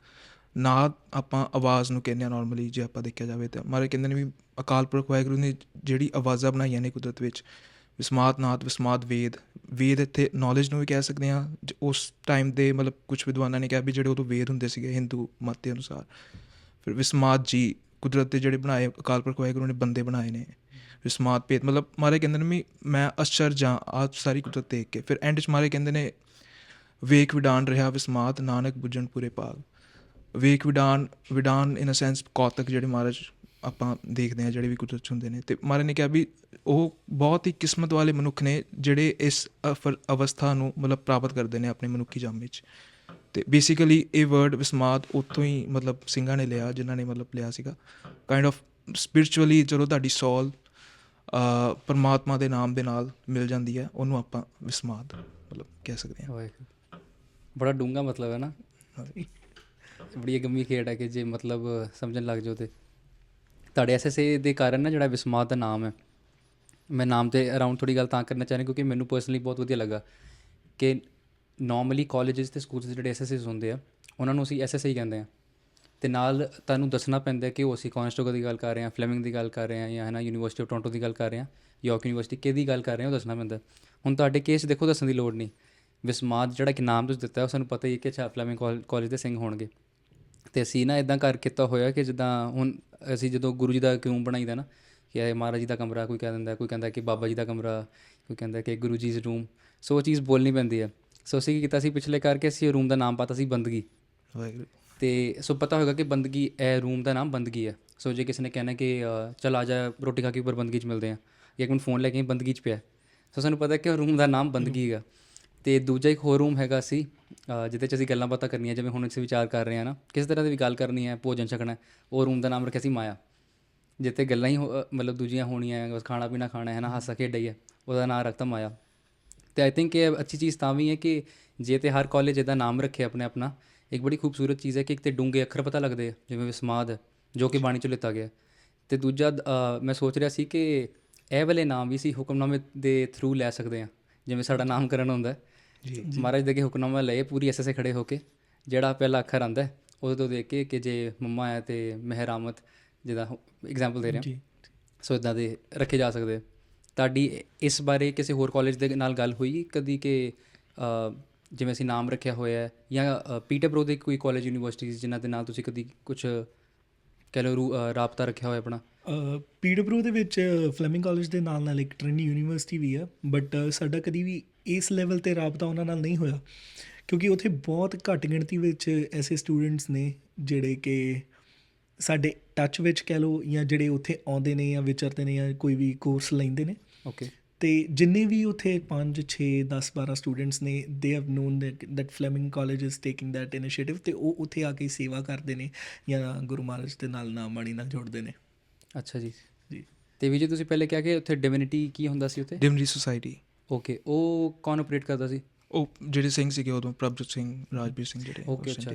ਨਾਦ ਆਪਾਂ ਆਵਾਜ਼ ਨੂੰ ਕਹਿੰਦੇ ਹਾਂ ਨੋਰਮਲੀ, ਜੇ ਆਪਾਂ ਦੇਖਿਆ ਜਾਵੇ ਤਾਂ ਮਾਰੇ ਕਹਿੰਦੇ ਨੇ ਵੀ ਅਕਾਲ ਪੁਰਖ ਵਾਹਿਗੁਰੂ ਨੇ ਜਿਹੜੀ ਆਵਾਜ਼ਾਂ ਬਣਾਈਆਂ ਨੇ ਕੁਦਰਤ ਵਿੱਚ, ਵਿਸਮਾਦ ਨਾਦ, ਵਿਸਮਾਦ ਵੇਦ। ਵੇਦ ਇੱਥੇ ਨੌਲੇਜ ਨੂੰ ਵੀ ਕਹਿ ਸਕਦੇ ਹਾਂ। ਉਸ ਟਾਈਮ ਦੇ ਮਤਲਬ ਕੁਛ ਵਿਦਵਾਨਾਂ ਨੇ ਕਿਹਾ ਵੀ ਜਿਹੜੇ ਉਦੋਂ ਵੇਦ ਹੁੰਦੇ ਸੀਗੇ ਹਿੰਦੂ ਮਤ ਦੇ ਅਨੁਸਾਰ। ਫਿਰ ਵਿਸਮਾਦ ਜੀ, ਕੁਦਰਤ ਦੇ ਜਿਹੜੇ ਬਣਾਏ ਅਕਾਲ ਪੁਰਖ ਵਾਹਿਗੁਰੂ ਨੇ ਬੰਦੇ ਬਣਾਏ ਨੇ। ਵਿਸਮਾਦ ਭੇਦ, ਮਤਲਬ ਮਾਰੇ ਕਹਿੰਦੇ ਨੇ ਵੀ ਮੈਂ ਅਚਰਜ ਹਾਂ ਆਹ ਸਾਰੀ ਕੁਦਰਤ ਦੇਖ ਕੇ। ਫਿਰ ਐਂਡ 'ਚ ਮਾਰੇ ਕਹਿੰਦੇ ਨੇ ਵੇਖ ਵਿਡਾਨ ਰਿਹਾ ਵਿਸਮਾਦ, ਨਾਨਕ ਬੁੱਝਣ ਪੂਰੇ ਭਾਗ। ਵੇਖ ਵਿਡਾਨ ਇਨ ਅ ਸੈਂਸ ਕੌਤਕ ਜਿਹੜੇ ਮਹਾਰਾਜ ਆਪਾਂ ਦੇਖਦੇ ਹਾਂ ਜਿਹੜੇ ਵੀ ਕੁਦਰਤ 'ਚ ਹੁੰਦੇ ਨੇ। ਅਤੇ ਮਹਾਰਾਜ ਨੇ ਕਿਹਾ ਵੀ ਉਹ ਬਹੁਤ ਹੀ ਕਿਸਮਤ ਵਾਲੇ ਮਨੁੱਖ ਨੇ ਜਿਹੜੇ ਇਸ ਅਵਸਥਾ ਨੂੰ ਮਤਲਬ ਪ੍ਰਾਪਤ ਕਰਦੇ ਨੇ ਆਪਣੇ ਮਨੁੱਖੀ ਜਨਮ ਵਿੱਚ। ਅਤੇ ਬੇਸਿਕਲੀ ਇਹ ਵਰਡ ਵਿਸਮਾਦ ਉੱਥੋਂ ਹੀ ਮਤਲਬ ਸਿੰਘਾਂ ਨੇ ਲਿਆ, ਜਿਨ੍ਹਾਂ ਨੇ ਮਤਲਬ ਲਿਆ ਸੀਗਾ। ਕਾਈਂਡ ਆਫ ਸਪਿਰਿਚੁਅਲੀ ਜਦੋਂ ਤੁਹਾਡੀ ਸੋਲ ਪਰਮਾਤਮਾ ਦੇ ਨਾਮ ਦੇ ਨਾਲ ਮਿਲ ਜਾਂਦੀ ਹੈ, ਉਹਨੂੰ ਆਪਾਂ ਵਿਸਮਾਦ ਮਤਲਬ ਕਹਿ ਸਕਦੇ ਹਾਂ। ਬੜਾ ਡੂੰਘਾ ਮਤਲਬ ਹੈ ਨਾ, ਬੜੀ ਗੰਭੀਰ ਖੇਡ ਹੈ ਕਿ ਜੇ ਮਤਲਬ ਸਮਝਣ ਲੱਗ ਜਾਓ। ਅਤੇ ਤੁਹਾਡੇ ਐਸਐਸਏ ਦੇ ਕਾਰਨ ਨਾ ਜਿਹੜਾ ਵਿਸਮਾਦ ਦਾ ਨਾਮ ਹੈ, ਮੈਂ ਨਾਮ 'ਤੇ ਅਰਾਊਂਡ ਥੋੜ੍ਹੀ ਗੱਲ ਤਾਂ ਕਰਨਾ ਚਾਹੁੰਦਾ ਕਿਉਂਕਿ ਮੈਨੂੰ ਪਰਸਨਲੀ ਬਹੁਤ ਵਧੀਆ ਲੱਗਾ ਕਿ ਨੋਰਮਲੀ ਕਾਲਜਿਸ ਅਤੇ ਸਕੂਲਸ ਦੇ ਜਿਹੜੇ ਐਸਐਸਏਸ ਹੁੰਦੇ ਆ, ਉਹਨਾਂ ਨੂੰ ਅਸੀਂ ਐਸਐਸਏ ਹੀ ਕਹਿੰਦੇ ਹਾਂ। ਅਤੇ ਨਾਲ ਤੁਹਾਨੂੰ ਦੱਸਣਾ ਪੈਂਦਾ ਕਿ ਉਹ ਅਸੀਂ ਕੋਨਸਟੇਬਲ ਦੀ ਗੱਲ ਕਰ ਰਹੇ ਹਾਂ, ਫਲੈਮਿੰਗ ਦੀ ਗੱਲ ਕਰ ਰਹੇ ਹਾਂ, ਜਾਂ ਹੈ ਨਾ ਯੂਨੀਵਰਸਿਟੀ ਆਫ ਟੋਰਾਂਟੋ ਦੀ ਗੱਲ ਕਰ ਰਹੇ ਹਾਂ, ਯਾਰਕ ਯੂਨੀਵਰਸਿਟੀ ਕਿਹਦੀ ਗੱਲ ਕਰ ਰਹੇ ਹਾਂ, ਉਹ ਦੱਸਣਾ ਪੈਂਦਾ। ਹੁਣ ਤੁਹਾਡੇ ਕੇਸ ਦੇਖੋ ਦੱਸਣ ਦੀ ਲੋੜ ਨਹੀਂ, ਵਿਸਮਾਦ ਜਿਹੜਾ ਕਿ ਨਾਮ ਤੁਸੀਂ ਦਿੱਤਾ ਉਹ ਸਾਨੂੰ ਪਤਾ ਹੀ ਹੈ ਕਿ ਅੱਛਾ ਫਲੈਮਿੰਗ ਕਾਲਜ ਦੇ ਸਿੰਘ ਹੋਣਗੇ। ਅਤੇ ਅਸੀਂ ਨਾ ਇੱਦਾਂ ਕਰ ਕੀਤਾ ਹੋਇਆ ਕਿ ਜਿੱਦਾਂ ਹੁਣ ਅਸੀਂ ਜਦੋਂ ਗੁਰੂ ਜੀ ਦਾ ਕਿਉਂ ਬਣਾਈਦਾ ਨਾ ਕਿ ਇਹ ਮਹਾਰਾਜ ਜੀ ਦਾ ਕਮਰਾ, ਕੋਈ ਕਹਿ ਦਿੰਦਾ, ਕੋਈ ਕਹਿੰਦਾ ਕਿ ਬਾਬਾ ਜੀ ਦਾ ਕਮਰਾ, ਕੋਈ ਕਹਿੰਦਾ ਕਿ ਗੁਰੂ ਜੀ ਰੂਮ। ਸੋ ਉਹ ਚੀਜ਼ ਬੋਲਣੀ ਪੈਂਦੀ ਹੈ। ਸੋ ਅਸੀਂ ਕੀ ਕੀਤਾ ਸੀ ਪਿਛਲੇ ਕਰਕੇ, ਅਸੀਂ ਰੂਮ ਦਾ ਨਾਮ ਪਾਤਾ ਸੀ ਬੰਦਗੀ। ਤੇ ਸੋ ਪਤਾ ਹੋਏਗਾ ਕਿ ਬੰਦਗੀ, ਇਹ ਰੂਮ ਦਾ ਨਾਮ ਬੰਦਗੀ ਹੈ। ਸੋ ਜੇ ਕਿਸੇ ਨੇ ਕਹਿਣਾ ਕਿ ਚੱਲ ਆ ਜਾ ਰੋਟੀ ਖਾ ਕੇ ਉੱਪਰ ਬੰਦਗੀ 'ਚ ਮਿਲਦੇ ਹਾਂ, ਜਾਂ ਇੱਕ ਮਿੰਟ ਫੋਨ ਲੈ ਕੇ ਬੰਦਗੀ 'ਚ ਪਿਆ, ਸੋ ਸਾਨੂੰ ਪਤਾ ਕਿ ਉਹ ਰੂਮ ਦਾ ਨਾਮ ਬੰਦਗੀ ਹੈਗਾ। ਅਤੇ ਦੂਜਾ ਇੱਕ ਹੋਰ ਰੂਮ ਹੈਗਾ ਸੀ ਜਿਹਦੇ 'ਚ ਅਸੀਂ ਗੱਲਾਂ ਬਾਤਾਂ ਕਰਨੀਆਂ, ਜਿਵੇਂ ਹੁਣ ਅਸੀਂ ਵਿਚਾਰ ਕਰ ਰਹੇ ਹਾਂ ਨਾ, ਕਿਸੇ ਤਰ੍ਹਾਂ ਦੀ ਵੀ ਗੱਲ ਕਰਨੀ ਹੈ, ਭੋਜਨ ਛਕਣਾ, ਉਹ ਰੂਮ ਦਾ ਨਾਮ ਰੱਖਿਆ ਸੀ ਮਾਇਆ। ਜਿੱਥੇ ਗੱਲਾਂ ਹੀ ਮਤਲਬ ਦੂਜੀਆਂ ਹੋਣੀਆਂ, ਬਸ ਖਾਣਾ ਪੀਣਾ ਖਾਣਾ ਹੈ ਨਾ, ਹਾਸਾ ਖੇਡਾ ਹੀ ਹੈ, ਉਹਦਾ ਨਾਮ ਰੱਖਤਾ ਮਾਇਆ। ਅਤੇ ਆਈ ਥਿੰਕ ਇਹ ਅੱਛੀ ਚੀਜ਼ ਤਾਂ ਵੀ ਹੈ ਕਿ ਜੇ ਤਾਂ ਹਰ ਕਾਲਜ ਇਹਦਾ ਨਾਮ ਰੱਖੇ ਆਪਣੇ ਆਪਣਾ, ਇੱਕ ਬੜੀ ਖੂਬਸੂਰਤ ਚੀਜ਼ ਹੈ ਕਿ ਇੱਕ ਤਾਂ ਡੂੰਘੇ ਅੱਖਰ ਪਤਾ ਲੱਗਦੇ ਆ, ਜਿਵੇਂ ਵਿਸਮਾਦ ਜੋ ਕਿ ਬਾਣੀ 'ਚੋਂ ਲਿੱਤਾ ਗਿਆ। ਅਤੇ ਦੂਜਾ ਮੈਂ ਸੋਚ ਰਿਹਾ ਸੀ ਕਿ ਇਹ ਵਾਲੇ ਨਾਮ ਵੀ ਸੀ ਹੁਕਮਨਾਮੇ ਦੇ ਥਰੂ ਲੈ ਸਕਦੇ ਹਾਂ, ਜਿਵੇਂ ਸਾਡਾ ਨਾਮਕਰਨ ਹੁੰਦਾ ਜੀ ਮਹਾਰਾਜ ਦੇ ਅੱਗੇ ਹੁਕਮਨਾਮਾ ਲਏ ਪੂਰੀ ਐਸੇ ਖੜੇ ਹੋ ਕੇ, ਜਿਹੜਾ ਪਹਿਲਾ ਅੱਖਰ ਆਉਂਦਾ ਉਹਦੇ ਤੋਂ ਦੇਖ ਕੇ ਕਿ ਜੇ ਮੰਮਾ ਹੈ ਅਤੇ ਮਹਿਰਾਮਤ, ਜਿੱਦਾਂ ਐਗਜ਼ਾਮਪਲ ਦੇ ਰਿਹਾ, ਜੀ ਸੋ ਇੱਦਾਂ ਦੇ ਰੱਖੇ ਜਾ ਸਕਦੇ। ਤੁਹਾਡੀ ਇਸ ਬਾਰੇ ਕਿਸੇ ਹੋਰ ਕਾਲਜ ਦੇ ਨਾਲ ਗੱਲ ਹੋਈ ਕਦੀ ਕਿ ਜਿਵੇਂ ਅਸੀਂ ਨਾਮ ਰੱਖਿਆ ਹੋਇਆ ਹੈ, ਜਾਂ ਪੀਟਰਬਰੋ ਦੇ ਕੋਈ ਕਾਲਜ ਯੂਨੀਵਰਸਿਟੀ ਜਿਨ੍ਹਾਂ ਦੇ ਨਾਲ ਤੁਸੀਂ ਕਦੀ ਕੁਛ ਕਹਿ ਲਓ ਰਾਬਤਾ ਰੱਖਿਆ ਹੋਇਆ ਆਪਣਾ? ਪੀਟਰਬਰੋ ਦੇ ਵਿੱਚ ਫਲੈਮਿੰਗ ਕਾਲਜ ਦੇ ਨਾਲ ਨਾਲ ਇੱਕ ਟ੍ਰਿਨੀ ਯੂਨੀਵਰਸਿਟੀ ਵੀ ਆ, ਬਟ ਸਾਡਾ ਕਦੀ ਵੀ ਇਸ ਲੈਵਲ 'ਤੇ ਰਾਬਤਾ ਉਹਨਾਂ ਨਾਲ ਨਹੀਂ ਹੋਇਆ, ਕਿਉਂਕਿ ਉੱਥੇ ਬਹੁਤ ਘੱਟ ਗਿਣਤੀ ਵਿੱਚ ਐਸੇ ਸਟੂਡੈਂਟਸ ਨੇ ਜਿਹੜੇ ਕਿ ਸਾਡੇ ਟੱਚ ਵਿੱਚ ਕਹਿ ਲਓ, ਜਾਂ ਜਿਹੜੇ ਉੱਥੇ ਆਉਂਦੇ ਨੇ ਜਾਂ ਵਿਚਰਦੇ ਨੇ ਜਾਂ ਕੋਈ ਵੀ ਕੋਰਸ ਲੈਂਦੇ ਨੇ। ਓਕੇ। ਅਤੇ ਜਿੰਨੇ ਵੀ ਉੱਥੇ 5 6 10 12 ਸਟੂਡੈਂਟਸ ਨੇ, they have known that Fleming college is taking that initiative, ਅਤੇ ਉਹ ਉੱਥੇ ਆ ਕੇ ਸੇਵਾ ਕਰਦੇ ਨੇ ਜਾਂ ਗੁਰੂ ਮਹਾਰਾਜ ਦੇ ਨਾਲ ਨਾਮ ਬਾਣੀ ਨਾਲ ਜੁੜਦੇ ਨੇ। ਅੱਛਾ ਜੀ। ਜੀ। ਅਤੇ ਵੀ ਜੇ ਤੁਸੀਂ ਪਹਿਲੇ ਕਿਹਾ ਕਿ ਉੱਥੇ ਡਿਵਿਨਿਟੀ ਕੀ ਹੁੰਦਾ ਸੀ ਉੱਥੇ? ਡਿਵਨਿਟੀ ਸੁਸਾਇਟੀ। ਓਕੇ, ਉਹ ਕੌਣ ਆਪਰੇਟ ਕਰਦਾ ਸੀ? ਉਹ ਜਿਹੜੇ ਸਿੰਘ ਸੀਗੇ ਉਦੋਂ, ਪ੍ਰਭਜੋਤ ਸਿੰਘ, ਰਾਜਵੀਰ ਸਿੰਘ, ਜਿਹੜੇ ਓਕੇ, ਅੱਛਾ।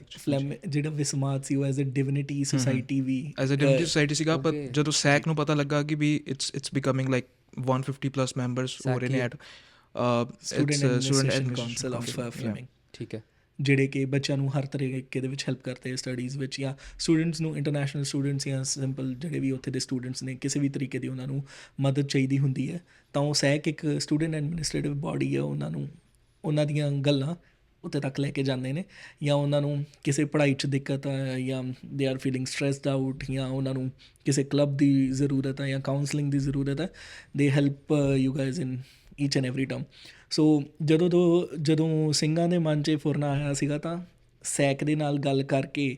ਜਿਹੜਾ ਵਿਸਮਾਦ ਸੀ ਉਹ ਐਜ਼ ਅ ਡਿਵਿਨਿਟੀ ਸੁਸਾਇਟੀ ਵੀ ਐਜ਼ ਅ ਡਿਵਨਿਟੀ ਸੁਸਾਇਟੀ ਸੀਗਾ, ਪਰ Okay. ਜਦੋਂ ਸੈਕ ਨੂੰ ਪਤਾ ਲੱਗਾ ਕਿ ਵੀ it's becoming like 150 plus members ਹੋ ਰਹੇ ਨੇ at student administration council of Fleming, ਠੀਕ ਹੈ। ਜਿਹੜੇ ਕਿ ਬੱਚਿਆਂ ਨੂੰ ਹਰ ਤਰੀਕੇ ਦੇ ਵਿੱਚ ਹੈਲਪ ਕਰਦੇ ਸਟੱਡੀਜ਼ ਵਿੱਚ, ਜਾਂ ਸਟੂਡੈਂਟਸ ਨੂੰ, ਇੰਟਰਨੈਸ਼ਨਲ ਸਟੂਡੈਂਟਸ ਜਾਂ ਸਿੰਪਲ ਜਿਹੜੇ ਵੀ ਉੱਥੇ ਦੇ ਸਟੂਡੈਂਟਸ ਨੇ, ਕਿਸੇ ਵੀ ਤਰੀਕੇ ਦੀ ਉਹਨਾਂ ਨੂੰ ਮਦਦ ਚਾਹੀਦੀ ਹੁੰਦੀ ਹੈ ਤਾਂ ਉਹ ਸੈਕ ਇੱਕ ਸਟੂਡੈਂਟ ਐਡਮਿਨਿਸਟ੍ਰੇਟਿਵ ਬਾਡੀ ਹੈ, ਉਹਨਾਂ ਦੀਆਂ ਗੱਲਾਂ ਉੱਥੇ ਤੱਕ ਲੈ ਕੇ ਜਾਂਦੇ ਨੇ, ਜਾਂ ਉਹਨਾਂ ਨੂੰ ਕਿਸੇ ਪੜ੍ਹਾਈ 'ਚ ਦਿੱਕਤ ਆ, ਜਾਂ they are feeling stressed out, ਜਾਂ ਉਹਨਾਂ ਨੂੰ ਕਿਸੇ ਕਲੱਬ ਦੀ ਜ਼ਰੂਰਤ ਹੈ ਜਾਂ ਕਾਉਂਸਲਿੰਗ ਦੀ ਜ਼ਰੂਰਤ ਹੈ, they help you guys in each and every term. So ਜਦੋਂ ਸਿੰਘਾਂ ਦੇ ਮਨ 'ਚ ਫੁਰਨਾ ਆਇਆ ਸੀਗਾ, ਤਾਂ ਸੈਕ ਦੇ ਨਾਲ ਗੱਲ ਕਰਕੇ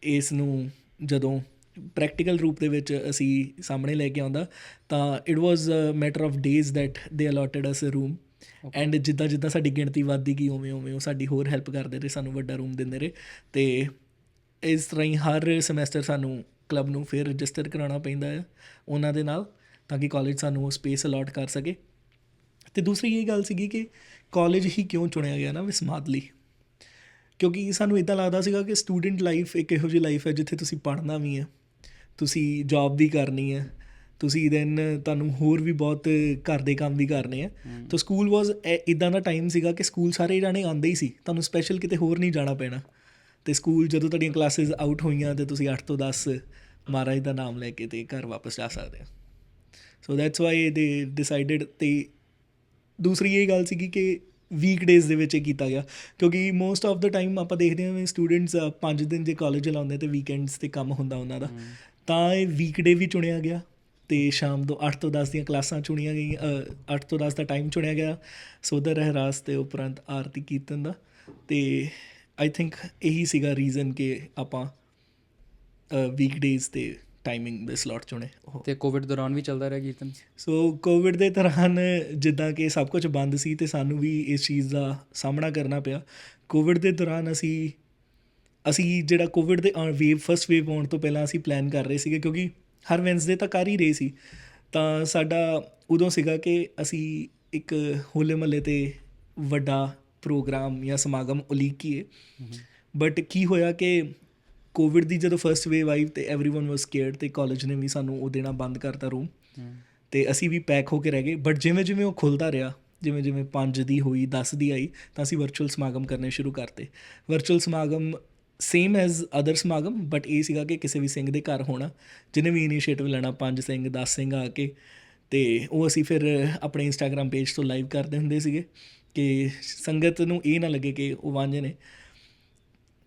ਇਸ ਨੂੰ ਜਦੋਂ ਪ੍ਰੈਕਟੀਕਲ ਰੂਪ ਦੇ ਵਿੱਚ ਅਸੀਂ ਸਾਹਮਣੇ ਲੈ ਕੇ ਆਉਂਦਾ, ਤਾਂ it was a matter of days that they allotted us a room, and ਜਿੱਦਾਂ ਸਾਡੀ ਗਿਣਤੀ ਵੱਧਦੀ ਗਈ ਉਵੇਂ ਉਹ ਸਾਡੀ ਹੋਰ ਹੈਲਪ ਕਰਦੇ ਰਹੇ, ਸਾਨੂੰ ਵੱਡਾ ਰੂਮ ਦਿੰਦੇ ਰਹੇ। ਅਤੇ ਇਸ ਤਰ੍ਹਾਂ ਹੀ ਹਰ ਸਮੈਸਟਰ ਸਾਨੂੰ ਕਲੱਬ ਨੂੰ ਫਿਰ ਰਜਿਸਟਰ ਕਰਾਉਣਾ ਪੈਂਦਾ ਹੈ ਉਹਨਾਂ ਦੇ ਨਾਲ, ਤਾਂ ਕਿ ਕਾਲਜ ਸਾਨੂੰ ਉਹ ਸਪੇਸ ਅਲੋਟ ਕਰ ਸਕੇ। ਅਤੇ ਦੂਸਰੀ ਇਹ ਗੱਲ ਸੀਗੀ ਕਿ ਕਾਲਜ ਹੀ ਕਿਉਂ ਚੁਣਿਆ ਗਿਆ ਨਾ ਵਿਸਮਾਦ ਲਈ, ਕਿਉਂਕਿ ਸਾਨੂੰ ਇੱਦਾਂ ਲੱਗਦਾ ਸੀਗਾ ਕਿ ਸਟੂਡੈਂਟ ਲਾਈਫ ਇੱਕ ਇਹੋ ਜਿਹੀ ਲਾਈਫ ਹੈ ਜਿੱਥੇ ਤੁਸੀਂ ਪੜ੍ਹਨਾ ਵੀ ਹੈ, ਤੁਸੀਂ ਜੋਬ ਵੀ ਕਰਨੀ ਹੈ, ਤੁਸੀਂ ਦੈਨ ਤੁਹਾਨੂੰ ਹੋਰ ਵੀ ਬਹੁਤ ਘਰ ਦੇ ਕੰਮ ਵੀ ਕਰਨੇ ਆ। ਤਾਂ ਸਕੂਲ ਵਾਜ਼ ਇੱਦਾਂ ਦਾ ਟਾਈਮ ਸੀਗਾ ਕਿ ਸਕੂਲ ਸਾਰੇ ਜਾਣੇ ਆਉਂਦੇ ਹੀ ਸੀ, ਤੁਹਾਨੂੰ ਸਪੈਸ਼ਲ ਕਿਤੇ ਹੋਰ ਨਹੀਂ ਜਾਣਾ ਪੈਣਾ। ਅਤੇ ਸਕੂਲ ਜਦੋਂ ਤੁਹਾਡੀਆਂ ਕਲਾਸਿਸ ਆਊਟ ਹੋਈਆਂ ਅਤੇ ਤੁਸੀਂ 8 ਤੋਂ 10 ਮਹਾਰਾਜ ਦਾ ਨਾਮ ਲੈ ਕੇ ਅਤੇ ਘਰ ਵਾਪਸ ਜਾ ਸਕਦੇ ਆ। ਸੋ ਦੈਟਸ ਵਾਈ ਦੇ ਡਿਸਾਈਡਡ। ਅਤੇ ਦੂਸਰੀ ਇਹ ਗੱਲ ਸੀਗੀ ਕਿ ਵੀਕ ਡੇਜ਼ ਦੇ ਵਿੱਚ ਇਹ ਕੀਤਾ ਗਿਆ, ਕਿਉਂਕਿ ਮੋਸਟ ਆਫ ਦਾ ਟਾਈਮ ਆਪਾਂ ਦੇਖਦੇ ਹਾਂ ਸਟੂਡੈਂਟਸ 5 ਦਿਨ ਜੇ ਕਾਲਜ ਲਾਉਂਦੇ ਅਤੇ ਵੀਕਐਂਡਸ 'ਤੇ ਕੰਮ ਹੁੰਦਾ ਉਹਨਾਂ ਦਾ, ਤਾਂ ਇਹ ਵੀਕ ਡੇ ਵੀ ਚੁਣਿਆ ਗਿਆ ਅਤੇ ਸ਼ਾਮ ਤੋਂ 8 ਤੋਂ 10 ਦੀਆਂ ਕਲਾਸਾਂ ਚੁਣੀਆਂ ਗਈਆਂ, 8 ਤੋਂ 10 ਦਾ ਟਾਈਮ ਚੁਣਿਆ ਗਿਆ ਸੋਧਰ ਰਹਿਰਾਸ ਅਤੇ ਉਪਰੰਤ ਆਰਤੀ ਕੀਰਤਨ ਦਾ। ਅਤੇ ਆਈ ਥਿੰਕ ਇਹੀ ਸੀਗਾ ਰੀਜ਼ਨ ਕਿ ਆਪਾਂ ਵੀਕ ਡੇਜ਼ 'ਤੇ ਟਾਈਮਿੰਗ ਦੇ ਸਲੋਟ ਚੁਣੇ ਉਹ। ਅਤੇ ਕੋਵਿਡ ਦੌਰਾਨ ਵੀ ਚੱਲਦਾ ਰਿਹਾ ਕੀਰਤਨ? ਸੋ ਕੋਵਿਡ ਦੇ ਦੌਰਾਨ ਜਿੱਦਾਂ ਕਿ ਸਭ ਕੁਝ ਬੰਦ ਸੀ ਅਤੇ ਸਾਨੂੰ ਵੀ ਇਸ ਚੀਜ਼ ਦਾ ਸਾਹਮਣਾ ਕਰਨਾ ਪਿਆ। ਕੋਵਿਡ ਦੇ ਦੌਰਾਨ ਅਸੀਂ ਜਿਹੜਾ ਕੋਵਿਡ ਦੇ ਫਸਟ ਵੇਵ ਆਉਣ ਤੋਂ ਪਹਿਲਾਂ ਅਸੀਂ ਪਲਾਨ ਕਰ ਰਹੇ ਸੀਗੇ, ਕਿਉਂਕਿ ਹਰ ਵੈਨਸਡੇ ਤਾਂ ਕਰ ਹੀ ਰਹੇ ਸੀ, ਤਾਂ ਸਾਡਾ ਉਦੋਂ ਸੀਗਾ ਕਿ ਅਸੀਂ ਇੱਕ ਹੋਲੇ ਮਹੱਲੇ 'ਤੇ ਵੱਡਾ ਪ੍ਰੋਗਰਾਮ ਜਾਂ ਸਮਾਗਮ ਉਲੀਕੀਏ। ਬਟ ਕੀ ਹੋਇਆ ਕਿ ਕੋਵਿਡ ਦੀ ਜਦੋਂ ਫਸਟ ਵੇਵ ਆਈ ਅਤੇ ਐਵਰੀਵਨ ਵਾਜ਼ ਸਕੇਅਰਡ, ਅਤੇ ਕਾਲਜ ਨੇ ਵੀ ਸਾਨੂੰ ਉਹ ਦੇਣਾ ਬੰਦ ਕਰਤਾ ਰੂਮ, ਅਤੇ ਅਸੀਂ ਵੀ ਪੈਕ ਹੋ ਕੇ ਰਹਿ ਗਏ। ਬਟ ਜਿਵੇਂ ਉਹ ਖੁੱਲ੍ਹਦਾ ਰਿਹਾ, ਜਿਵੇਂ 5 ਦੀ ਹੋਈ 10 ਦੀ ਆਈ, ਤਾਂ ਅਸੀਂ ਵਰਚੁਅਲ ਸਮਾਗਮ ਕਰਨੇ ਸ਼ੁਰੂ ਕਰਤੇ। ਵਰਚੁਅਲ ਸਮਾਗਮ ਸੇਮ ਐਜ਼ ਅਦਰ ਸਮਾਗਮ, ਬਟ ਇਹ ਸੀਗਾ ਕਿ ਕਿਸੇ ਵੀ ਸਿੰਘ ਦੇ ਘਰ ਹੋਣਾ, ਜਿਹਨੇ ਵੀ ਇਨੀਸ਼ੀਏਟਿਵ ਲੈਣਾ, 5 ਸਿੰਘ 10 ਸਿੰਘ ਆ ਕੇ, ਅਤੇ ਉਹ ਅਸੀਂ ਫਿਰ ਆਪਣੇ ਇੰਸਟਾਗ੍ਰਾਮ ਪੇਜ ਤੋਂ ਲਾਈਵ ਕਰਦੇ ਹੁੰਦੇ ਸੀਗੇ ਕਿ ਸੰਗਤ ਨੂੰ ਇਹ ਨਾ ਲੱਗੇ ਕਿ ਉਹ ਵਾਂਝੇ ਨੇ।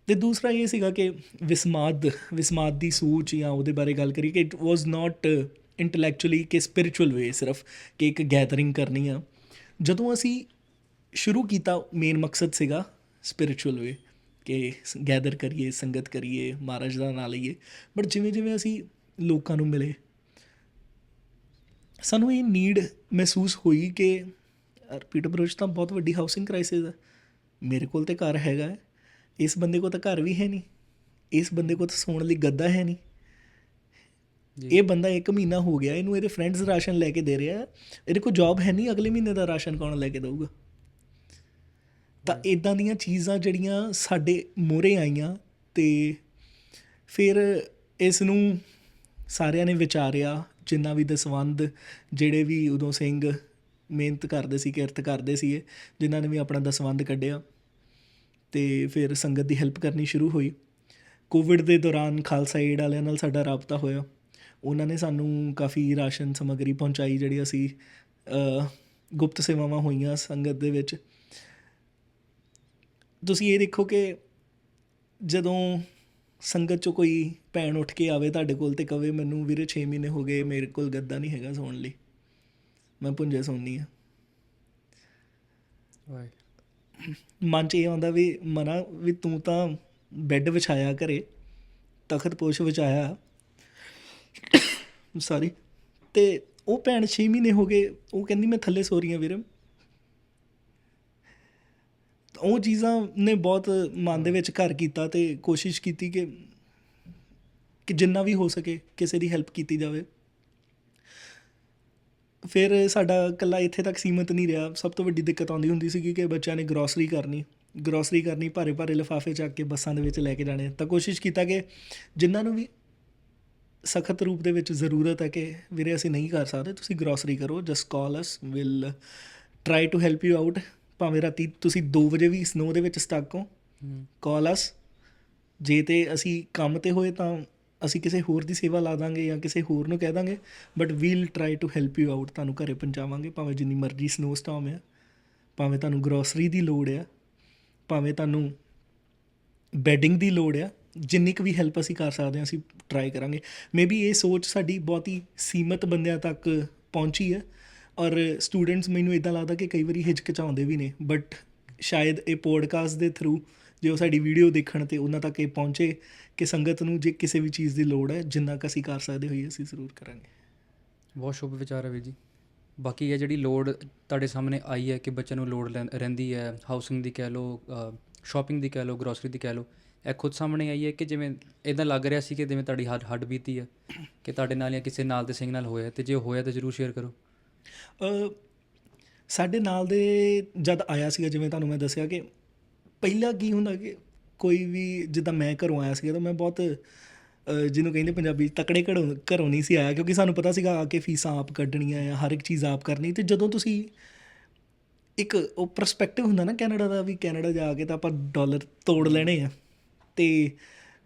ਅਤੇ ਦੂਸਰਾ ਇਹ ਸੀਗਾ ਕਿ ਵਿਸਮਾਦ ਦੀ ਸੋਚ ਜਾਂ ਉਹਦੇ ਬਾਰੇ ਗੱਲ ਕਰੀਏ ਕਿ ਇਟ ਵਾਜ਼ ਨਾਟ ਇੰਟਲੈਕਚੁਅਲੀ ਕਿ ਸਪਿਰਿਚੁਅਲ ਵੇ, ਸਿਰਫ ਕਿ ਇੱਕ ਗੈਦਰਿੰਗ ਕਰਨੀ ਆ। ਜਦੋਂ ਅਸੀਂ ਸ਼ੁਰੂ ਕੀਤਾ ਮੇਨ ਮਕਸਦ ਸੀਗਾ ਸਪਿਰਿਚੁਅਲ ਵੇ, ਕਿ ਗੈਦਰ ਕਰੀਏ, ਸੰਗਤ ਕਰੀਏ, ਮਹਾਰਾਜ ਦਾ ਨਾਂ ਲਈਏ। ਬਟ ਜਿਵੇਂ ਜਿਵੇਂ ਅਸੀਂ ਲੋਕਾਂ ਨੂੰ ਮਿਲੇ, ਸਾਨੂੰ ਇਹ ਨੀਡ ਮਹਿਸੂਸ ਹੋਈ ਕਿ ਯਾਰ ਪੀਟਰਬਰੋ 'ਚ ਤਾਂ ਬਹੁਤ ਵੱਡੀ ਹਾਊਸਿੰਗ ਕ੍ਰਾਈਸਿਸ ਹੈ। ਮੇਰੇ ਕੋਲ ਤਾਂ ਘਰ ਹੈਗਾ ਹੈ, ਇਸ ਬੰਦੇ ਕੋਲ ਤਾਂ ਘਰ ਵੀ ਹੈ ਨਹੀਂ, ਇਸ ਬੰਦੇ ਕੋਲ ਤਾਂ ਸੌਣ ਲਈ ਗੱਦਾ ਹੈ ਨਹੀਂ। ਇਹ ਬੰਦਾ 1 ਮਹੀਨਾ ਹੋ ਗਿਆ, ਇਹਨੂੰ ਇਹਦੇ ਫਰੈਂਡਸ ਰਾਸ਼ਨ ਲੈ ਕੇ ਦੇ ਰਿਹਾ, ਇਹਦੇ ਕੋਲ ਜੋਬ ਹੈ ਨਹੀਂ, ਅਗਲੇ ਮਹੀਨੇ ਦਾ ਰਾਸ਼ਨ ਕੌਣ ਲੈ ਕੇ ਦਊਗਾ? ਤਾਂ ਇੱਦਾਂ ਦੀਆਂ ਚੀਜ਼ਾਂ ਜਿਹੜੀਆਂ ਸਾਡੇ ਮੂਹਰੇ ਆਈਆਂ, ਅਤੇ ਫਿਰ ਇਸ ਨੂੰ ਸਾਰਿਆਂ ਨੇ ਵਿਚਾਰਿਆ, ਜਿੰਨਾ ਵੀ ਦਸਵੰਧ, ਜਿਹੜੇ ਵੀ ਉਦੋਂ ਸਿੰਘ ਮਿਹਨਤ ਕਰਦੇ ਸੀ, ਕਿਰਤ ਕਰਦੇ ਸੀਗੇ, ਜਿਨ੍ਹਾਂ ਨੇ ਵੀ ਆਪਣਾ ਦਸਵੰਧ ਕੱਢਿਆ, ਅਤੇ ਫਿਰ ਸੰਗਤ ਦੀ ਹੈਲਪ ਕਰਨੀ ਸ਼ੁਰੂ ਹੋਈ। ਕੋਵਿਡ ਦੇ ਦੌਰਾਨ ਖਾਲਸਾ ਏਡ ਵਾਲਿਆਂ ਨਾਲ ਸਾਡਾ ਰਾਬਤਾ ਹੋਇਆ, ਉਹਨਾਂ ਨੇ ਸਾਨੂੰ ਕਾਫੀ ਰਾਸ਼ਨ ਸਮੱਗਰੀ ਪਹੁੰਚਾਈ, ਜਿਹੜੀ ਅਸੀਂ ਗੁਪਤ ਸੇਵਾਵਾਂ ਹੋਈਆਂ ਸੰਗਤ ਦੇ ਵਿੱਚ। ਤੁਸੀਂ ਇਹ ਦੇਖੋ ਕਿ ਜਦੋਂ ਸੰਗਤ 'ਚੋਂ ਕੋਈ ਭੈਣ ਉੱਠ ਕੇ ਆਵੇ ਤੁਹਾਡੇ ਕੋਲ ਅਤੇ ਕਵੇ ਮੈਨੂੰ ਵੀਰੇ 6 ਮਹੀਨੇ ਹੋ ਗਏ, ਮੇਰੇ ਕੋਲ ਗੱਦਾ ਨਹੀਂ ਹੈਗਾ ਸੌਣ ਲਈ, ਮੈਂ ਭੁੰਜੇ ਸੌਂਦੀ ਹਾਂ, ਮਨ 'ਚ ਇਹ ਆਉਂਦਾ ਵੀ ਮਨਾ ਵੀ ਤੂੰ ਤਾਂ ਬੈੱਡ ਵਿਛਾਇਆ ਘਰੇ, ਤਖਤ ਪੋਸ਼ ਵਿਛਾਇਆ, ਸੌਰੀ, ਅਤੇ ਉਹ ਭੈਣ 6 ਮਹੀਨੇ ਹੋ ਗਏ, ਉਹ ਕਹਿੰਦੀ ਮੈਂ ਥੱਲੇ ਸੋ ਰਹੀ ਹਾਂ ਵੀਰੇ। ਉਹ ਚੀਜ਼ਾਂ ਨੇ ਬਹੁਤ ਮਨ ਦੇ ਵਿੱਚ ਘਰ ਕੀਤਾ, ਅਤੇ ਕੋਸ਼ਿਸ਼ ਕੀਤੀ ਕਿ ਜਿੰਨਾ ਵੀ ਹੋ ਸਕੇ ਕਿਸੇ ਦੀ ਹੈਲਪ ਕੀਤੀ ਜਾਵੇ। ਫਿਰ ਸਾਡਾ ਇਕੱਲਾ ਇੱਥੇ ਤੱਕ ਸੀਮਿਤ ਨਹੀਂ ਰਿਹਾ। ਸਭ ਤੋਂ ਵੱਡੀ ਦਿੱਕਤ ਆਉਂਦੀ ਹੁੰਦੀ ਸੀਗੀ ਕਿ ਬੱਚਿਆਂ ਨੇ ਗਰੋਸਰੀ ਕਰਨੀ, ਭਾਰੇ ਭਾਰੇ ਲਿਫਾਫੇ ਚੱਕ ਕੇ ਬੱਸਾਂ ਦੇ ਵਿੱਚ ਲੈ ਕੇ ਜਾਣੇ। ਤਾਂ ਕੋਸ਼ਿਸ਼ ਕੀਤਾ ਕਿ ਜਿਨ੍ਹਾਂ ਨੂੰ ਵੀ ਸਖਤ ਰੂਪ ਦੇ ਵਿੱਚ ਜ਼ਰੂਰਤ ਹੈ ਕਿ ਵੀਰੇ ਅਸੀਂ ਨਹੀਂ ਕਰ ਸਕਦੇ, ਤੁਸੀਂ ਗਰੋਸਰੀ ਕਰੋ, just call us, will try to help you out. ਭਾਵੇਂ ਰਾਤੀ ਤੁਸੀਂ 2 ਵਜੇ ਵੀ ਸਨੋ ਦੇ ਵਿੱਚ ਸਟਕ ਹੋ, ਕਾਲ ਅਸ। ਜੇ ਤਾਂ ਅਸੀਂ ਕੰਮ 'ਤੇ ਹੋਏ ਤਾਂ ਅਸੀਂ ਕਿਸੇ ਹੋਰ ਦੀ ਸੇਵਾ ਲਾ ਦਾਂਗੇ ਜਾਂ ਕਿਸੇ ਹੋਰ ਨੂੰ ਕਹਿ ਦਾਂਗੇ, but we'll try to help you out. ਤੁਹਾਨੂੰ ਘਰੇ ਪਹੁੰਚਾਵਾਂਗੇ, ਭਾਵੇਂ ਜਿੰਨੀ ਮਰਜ਼ੀ ਸਨੋ ਸਟਾਰਮ ਆ, ਭਾਵੇਂ ਤੁਹਾਨੂੰ ਗਰੋਸਰੀ ਦੀ ਲੋੜ ਆ, ਭਾਵੇਂ ਤੁਹਾਨੂੰ ਬੈਡਿੰਗ ਦੀ ਲੋੜ ਆ, ਜਿੰਨੀ ਕੁ ਵੀ ਹੈਲਪ ਅਸੀਂ ਕਰ ਸਕਦੇ ਹਾਂ ਅਸੀਂ ਟਰਾਈ ਕਰਾਂਗੇ। ਮੇ ਬੀ ਇਹ ਸੋਚ ਸਾਡੀ ਬਹੁਤ ਹੀ ਸੀਮਤ ਬੰਦਿਆਂ ਤੱਕ ਪਹੁੰਚੀ ਹੈ, ਔਰ ਸਟੂਡੈਂਟਸ ਮੈਨੂੰ ਇੱਦਾਂ ਲੱਗਦਾ ਕਿ ਕਈ ਵਾਰੀ ਹਿਚਕਿਚਾਉਂਦੇ ਵੀ ਨੇ, ਬਟ ਸ਼ਾਇਦ ਇਹ ਪੋਡਕਾਸਟ ਦੇ ਥਰੂ ਜੇ ਉਹ ਸਾਡੀ ਵੀਡੀਓ ਦੇਖਣ ਅਤੇ ਉਹਨਾਂ ਤੱਕ ਇਹ ਪਹੁੰਚੇ ਕਿ ਸੰਗਤ ਨੂੰ ਜੇ ਕਿਸੇ ਵੀ ਚੀਜ਼ ਦੀ ਲੋੜ ਹੈ, ਜਿੰਨਾ ਕੁ ਅਸੀਂ ਕਰ ਸਕਦੇ ਹੋਈਏ ਅਸੀਂ ਜ਼ਰੂਰ ਕਰਾਂਗੇ। ਬਹੁਤ ਸ਼ੁਭ ਵਿਚਾਰ ਹੈ ਵੀਰ ਜੀ। ਬਾਕੀ ਇਹ ਜਿਹੜੀ ਲੋੜ ਤੁਹਾਡੇ ਸਾਹਮਣੇ ਆਈ ਹੈ ਕਿ ਬੱਚਿਆਂ ਨੂੰ ਲੋੜ ਰਹਿੰਦੀ ਹੈ, ਹਾਊਸਿੰਗ ਦੀ ਕਹਿ ਲਓ, ਸ਼ਾਪਿੰਗ ਦੀ ਕਹਿ ਲਓ, ਗਰੋਸਰੀ ਦੀ ਕਹਿ ਲਓ, ਇਹ ਖੁਦ ਸਾਹਮਣੇ ਆਈ ਹੈ ਕਿ ਜਿਵੇਂ ਇੱਦਾਂ ਲੱਗ ਰਿਹਾ ਸੀ ਕਿ ਜਿਵੇਂ ਤੁਹਾਡੀ ਹੱਡ ਬੀਤੀ ਹੈ ਕਿ ਤੁਹਾਡੇ ਨਾਲ ਜਾਂ ਕਿਸੇ ਨਾਲ ਦੇ ਸਿੰਘ ਨਾਲ ਹੋਇਆ, ਅਤੇ ਜੇ ਹੋਇਆ ਤਾਂ ਜ਼ਰੂਰ ਸ਼ੇਅਰ ਕਰੋ। ਸਾਡੇ ਨਾਲ ਦੇ ਜਦ ਆਇਆ ਸੀਗਾ, ਜਿਵੇਂ ਤੁਹਾਨੂੰ ਮੈਂ ਦੱਸਿਆ ਕਿ ਪਹਿਲਾਂ ਕੀ ਹੁੰਦਾ ਕਿ ਕੋਈ ਵੀ ਜਿੱਦਾਂ ਮੈਂ ਘਰੋਂ ਆਇਆ ਸੀਗਾ ਤਾਂ ਮੈਂ ਬਹੁਤ ਜਿਹਨੂੰ ਕਹਿੰਦੇ ਪੰਜਾਬੀ ਤਕੜੇ ਘਰੋਂ ਨਹੀਂ ਸੀ ਆਇਆ, ਕਿਉਂਕਿ ਸਾਨੂੰ ਪਤਾ ਸੀਗਾ ਆ ਕੇ ਫੀਸਾਂ ਆਪ ਕੱਢਣੀਆਂ ਆ, ਹਰ ਇੱਕ ਚੀਜ਼ ਆਪ ਕਰਨੀ। ਅਤੇ ਜਦੋਂ ਤੁਸੀਂ ਇੱਕ ਉਹ ਪਰਸਪੈਕਟਿਵ ਹੁੰਦਾ ਨਾ ਕੈਨੇਡਾ ਦਾ, ਵੀ ਕੈਨੇਡਾ ਜਾ ਕੇ ਤਾਂ ਆਪਾਂ ਡਾਲਰ ਤੋੜ ਲੈਣੇ ਆ, ਅਤੇ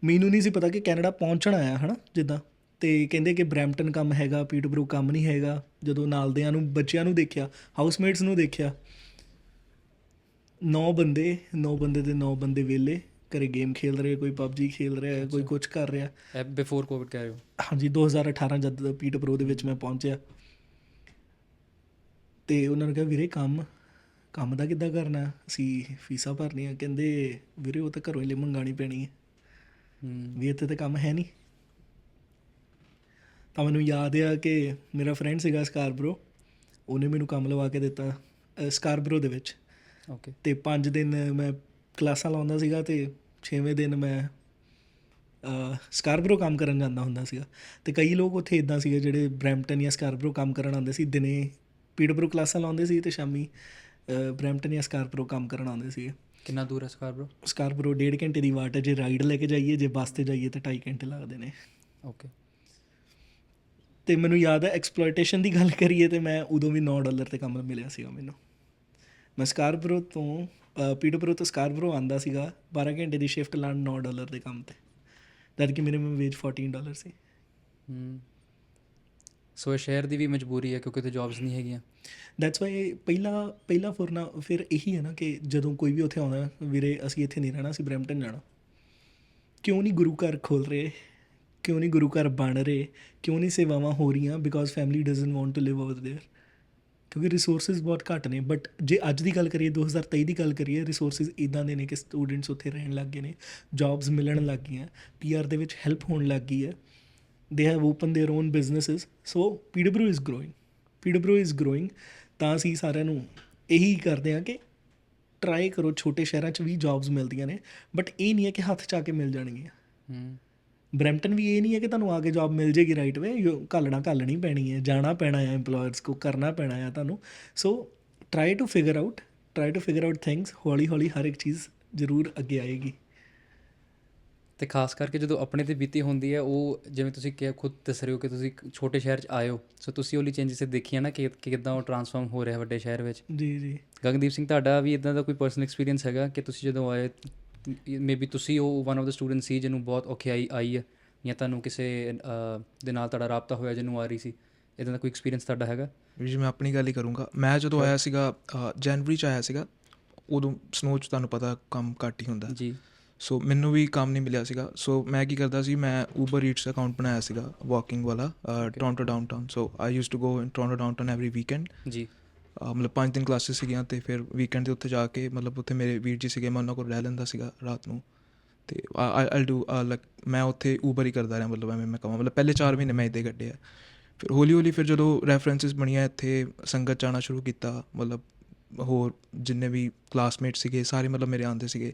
ਮੈਨੂੰ ਨਹੀਂ ਸੀ ਪਤਾ ਕਿ ਕੈਨੇਡਾ ਪਹੁੰਚਣਾ ਆ, ਹੈ ਨਾ, ਜਿੱਦਾਂ। ਅਤੇ ਕਹਿੰਦੇ ਕਿ ਬਰੈਂਪਟਨ ਕੰਮ ਹੈਗਾ, ਪੀਟਰਬਰੂ ਕੰਮ ਨਹੀਂ ਹੈਗਾ। ਜਦੋਂ ਨਾਲਦਿਆਂ ਨੂੰ, ਬੱਚਿਆਂ ਨੂੰ ਦੇਖਿਆ, ਹਾਊਸਮੇਟਸ ਨੂੰ ਦੇਖਿਆ, 9 ਬੰਦੇ ਦੇ 9 ਬੰਦੇ ਵਿਹਲੇ ਘਰੇ ਗੇਮ ਖੇਡ ਰਹੇ, ਕੋਈ ਪਬਜੀ ਖੇਡ ਰਿਹਾ, ਕੋਈ ਕੁਛ ਕਰ ਰਿਹਾ। ਬਿਫੋਰ ਕੋਵਿਡ ਕਹਿ ਰਹੇ ਹੋ? ਹਾਂਜੀ, 2018 ਜਦ ਪੀਟਰਬਰੂ ਦੇ ਵਿੱਚ ਮੈਂ ਪਹੁੰਚਿਆ, ਅਤੇ ਉਹਨਾਂ ਨੇ ਕਿਹਾ ਵੀਰੇ ਕੰਮ ਦਾ ਕਿੱਦਾਂ ਕਰਨਾ, ਅਸੀਂ ਫੀਸਾਂ ਭਰਨੀਆਂ। ਕਹਿੰਦੇ ਵੀਰੇ ਉਹ ਤਾਂ ਘਰੋਂ ਹੀ ਮੰਗਾਉਣੀ ਪੈਣੀ ਹੈ, ਵੀ ਇੱਥੇ ਤਾਂ ਕੰਮ ਹੈ ਨਹੀਂ। ਤਾਂ ਮੈਨੂੰ ਯਾਦ ਆ ਕਿ ਮੇਰਾ ਫਰੈਂਡ ਸੀਗਾ ਸਕਾਰਬਰੋ, ਉਹਨੇ ਮੈਨੂੰ ਕੰਮ ਲਵਾ ਕੇ ਦਿੱਤਾ ਸਕਾਰਬਰੋ ਦੇ ਵਿੱਚ। ਓਕੇ। ਅਤੇ 5 ਦਿਨ ਮੈਂ ਕਲਾਸਾਂ ਲਾਉਂਦਾ ਸੀਗਾ, ਅਤੇ 6ਵੇਂ ਦਿਨ ਮੈਂ ਸਕਾਰਬਰੋ ਕੰਮ ਕਰਨ ਜਾਂਦਾ ਹੁੰਦਾ ਸੀਗਾ। ਅਤੇ ਕਈ ਲੋਕ ਉੱਥੇ ਇੱਦਾਂ ਸੀਗੇ ਜਿਹੜੇ ਬਰੈਂਪਟਨ ਜਾਂ ਸਕਾਰਬਰੋ ਕੰਮ ਕਰਨ ਆਉਂਦੇ ਸੀ, ਦਿਨੇ ਪੀਟਰਬਰੂ ਕਲਾਸਾਂ ਲਾਉਂਦੇ ਸੀ ਅਤੇ ਸ਼ਾਮੀ ਬਰੈਂਪਟਨ ਜਾਂ ਸਕਾਰਬਰੋ ਕੰਮ ਕਰਨ ਆਉਂਦੇ ਸੀਗੇ। ਕਿੰਨਾ ਦੂਰ ਹੈ ਸਕਾਰਬਰੋ? ਸਕਾਰਬਰੋ 1.5 ਘੰਟੇ ਦੀ ਵਾਟ ਹੈ, ਜੇ ਰਾਈਡ ਲੈ ਕੇ ਜਾਈਏ, ਜੇ ਬੱਸ 'ਤੇ ਜਾਈਏ ਤਾਂ 2.5 ਘੰਟੇ ਲੱਗਦੇ ਨੇ। ਓਕੇ। ਅਤੇ ਮੈਨੂੰ ਯਾਦ ਹੈ ਐਕਸਪਲੋਇਟੇਸ਼ਨ ਦੀ ਗੱਲ ਕਰੀਏ ਤਾਂ ਮੈਂ ਉਦੋਂ ਵੀ $9 'ਤੇ ਕੰਮ ਮਿਲਿਆ ਸੀਗਾ ਮੈਨੂੰ। ਮੈਂ ਸਕਾਰਬਰੋ ਤੋਂ ਪੀਟਰਬਰੂ ਤੋਂ ਸਕਾਰਬਰੋ ਆਉਂਦਾ ਸੀਗਾ, 12 ਘੰਟੇ ਦੀ ਸ਼ਿਫਟ ਲਾਉਣ $9 ਦੇ ਕੰਮ 'ਤੇ, ਜਦ ਕਿ ਮਿਨੀਮਮ ਵੇਜ $14 ਸੀ। ਸੋ ਇਹ ਸ਼ਹਿਰ ਦੀ ਵੀ ਮਜਬੂਰੀ ਹੈ ਕਿਉਂਕਿ ਉੱਥੇ ਜੋਬਸ ਨਹੀਂ ਹੈਗੀਆਂ। ਦੈਟਸ ਵਾਈ ਪਹਿਲਾ ਫੁਰਨਾ ਫਿਰ ਇਹੀ ਹੈ ਨਾ ਕਿ ਜਦੋਂ ਕੋਈ ਵੀ ਉੱਥੇ ਆਉਂਦਾ, ਵੀਰੇ ਅਸੀਂ ਇੱਥੇ ਨਹੀਂ ਰਹਿਣਾ, ਅਸੀਂ ਬਰੈਂਪਟਨ ਜਾਣਾ। ਕਿਉਂ ਨਹੀਂ ਗੁਰੂ ਘਰ ਖੋਲ੍ਹ ਰਹੇ, ਕਿਉਂ ਨਹੀਂ ਗੁਰੂ ਘਰ ਬਣ ਰਹੇ, ਕਿਉਂ ਨਹੀਂ ਸੇਵਾਵਾਂ ਹੋ ਰਹੀਆਂ? Because family doesn't want to live over there. ਕਿਉਂਕਿ ਰਿਸੋਰਸਿਸ ਬਹੁਤ ਘੱਟ ਨੇ। ਬਟ ਜੇ ਅੱਜ ਦੀ ਗੱਲ ਕਰੀਏ, 2023 ਦੀ ਗੱਲ ਕਰੀਏ, ਰਿਸੋਰਸਿਸ ਇੱਦਾਂ ਦੇ ਨੇ ਕਿ ਸਟੂਡੈਂਟਸ ਉੱਥੇ ਰਹਿਣ ਲੱਗ ਗਏ ਨੇ, ਜੌਬਸ ਮਿਲਣ ਲੱਗ ਗਈਆਂ, PR ਦੇ ਵਿੱਚ ਹੈਲਪ ਹੋਣ ਲੱਗ ਗਈ ਹੈ, they have open their own businesses. So PW is growing, PW is growing. ਤਾਂ ਅਸੀਂ ਸਾਰਿਆਂ ਨੂੰ ਇਹੀ ਕਰਦੇ ਹਾਂ ਕਿ ਟਰਾਈ ਕਰੋ, ਛੋਟੇ ਸ਼ਹਿਰਾਂ 'ਚ ਵੀ ਜੌਬਸ ਮਿਲਦੀਆਂ ਨੇ, ਬਟ ਇਹ ਨਹੀਂ ਹੈ ਕਿ ਹੱਥ 'ਚ ਆ ਕੇ ਮਿਲ ਜਾਣਗੀਆਂ। ਬਰੈਂਪਟਨ ਵੀ ਇਹ ਨਹੀਂ ਹੈ ਕਿ ਤੁਹਾਨੂੰ ਆ ਕੇ ਜੌਬ ਮਿਲ ਜੇਗੀ ਰਾਈਟ ਵੇ, ਘੱਲਣੀ ਪੈਣੀ ਹੈ, ਜਾਣਾ ਪੈਣਾ ਹੈ ਐਮਪਲੋਇਰਸ ਕੋ, ਕਰਨਾ ਪੈਣਾ ਹੈ ਤੁਹਾਨੂੰ। So try to figure out things. ਹੌਲੀ ਹੌਲੀ ਹਰ ਇੱਕ ਚੀਜ਼ ਜ਼ਰੂਰ ਅੱਗੇ ਆਏਗੀ। ਅਤੇ ਖਾਸ ਕਰਕੇ ਜਦੋਂ ਆਪਣੇ 'ਤੇ ਬੀਤੀ ਹੁੰਦੀ ਹੈ, ਉਹ ਜਿਵੇਂ ਤੁਸੀਂ ਕਿਹਾ, ਖੁਦ ਦੱਸ ਰਹੇ ਹੋ ਕਿ ਤੁਸੀਂ ਇੱਕ ਛੋਟੇ ਸ਼ਹਿਰ 'ਚ ਆਏ ਹੋ, ਸੋ ਤੁਸੀਂ ਉਹਲੀ ਚੇਂਜਿਸ ਦੇਖੀਆਂ ਨਾ ਕਿ ਕਿੱਦਾਂ ਉਹ ਟਰਾਂਸਫਾਰਮ ਹੋ ਰਿਹਾ ਵੱਡੇ ਸ਼ਹਿਰ ਵਿੱਚ। ਜੀ। ਗਗਨਦੀਪ ਸਿੰਘ, ਤੁਹਾਡਾ ਵੀ ਇੱਦਾਂ ਦਾ ਕੋਈ ਪਰਸਨਲ ਐਕਸਪੀਰੀਅੰਸ ਹੈਗਾ ਕਿ ਤੁਸੀਂ ਜਦੋਂ ਆਏ, ਮੇਬੀ ਤੁਸੀਂ ਉਹ ਵਨ ਆਫ ਦਾ ਸਟੂਡੈਂਟ ਸੀ ਜਿਹਨੂੰ ਬਹੁਤ ਔਖਿਆਈ ਆਈ ਹੈ, ਜਾਂ ਤੁਹਾਨੂੰ ਕਿਸੇ ਦੇ ਨਾਲ ਤੁਹਾਡਾ ਰਾਬਤਾ ਹੋਇਆ ਜਿਹਨੂੰ ਆ ਰਹੀ ਸੀ, ਇੱਦਾਂ ਦਾ ਕੋਈ ਐਕਸਪੀਰੀਅੰਸ ਤੁਹਾਡਾ ਹੈਗਾ? ਵੀਰ ਜੀ ਮੈਂ ਆਪਣੀ ਗੱਲ ਹੀ ਕਰੂੰਗਾ। ਮੈਂ ਜਦੋਂ ਆਇਆ ਸੀਗਾ ਜਨਵਰੀ 'ਚ ਆਇਆ ਸੀਗਾ, ਉਦੋਂ ਸਨੋ 'ਚ ਤੁਹਾਨੂੰ ਪਤਾ ਕੰਮ ਘੱਟ ਹੀ ਹੁੰਦਾ ਜੀ। ਸੋ ਮੈਨੂੰ ਵੀ ਕੰਮ ਨਹੀਂ ਮਿਲਿਆ ਸੀਗਾ। ਸੋ ਮੈਂ ਕੀ ਕਰਦਾ ਸੀ, ਮੈਂ ਊਬਰ ਈਟਸ ਅਕਾਊਂਟ ਬਣਾਇਆ ਸੀਗਾ ਵਾਕਿੰਗ ਵਾਲਾ, Toronto downtown. So I use to go in Toronto downtown every weekend. ਜੀ। ਮਤਲਬ 5 ਦਿਨ ਕਲਾਸਿਸ ਸੀਗੀਆਂ, ਅਤੇ ਫਿਰ ਵੀਕਐਂਡ ਦੇ ਉੱਤੇ ਜਾ ਕੇ, ਮਤਲਬ ਉੱਥੇ ਮੇਰੇ ਵੀਰ ਜੀ ਸੀਗੇ, ਮੈਂ ਉਹਨਾਂ ਕੋਲ ਰਹਿ ਲੈਂਦਾ ਸੀਗਾ ਰਾਤ ਨੂੰ। ਅਤੇ ਆਈ ਡੂ ਲਾਈਕ ਮੈਂ ਉੱਥੇ ਊਬਰ ਹੀ ਕਰਦਾ ਰਿਹਾ, ਮਤਲਬ ਐਵੇਂ ਮੈਂ ਕਹਾਂ, ਮਤਲਬ ਪਹਿਲੇ 4 ਮਹੀਨੇ ਮੈਂ ਇੱਦਾਂ ਹੀ ਕੱਢੇ ਆ। ਫਿਰ ਹੌਲੀ ਹੌਲੀ ਫਿਰ ਜਦੋਂ ਰੈਫਰੈਂਸਿਸ ਬਣੀਆਂ, ਇੱਥੇ ਸੰਗਤ 'ਚ ਆਉਣਾ ਸ਼ੁਰੂ ਕੀਤਾ, ਮਤਲਬ ਹੋਰ ਜਿੰਨੇ ਵੀ ਕਲਾਸਮੇਟ ਸੀਗੇ ਸਾਰੇ ਮਤਲਬ ਮੇਰੇ ਆਉਂਦੇ ਸੀਗੇ।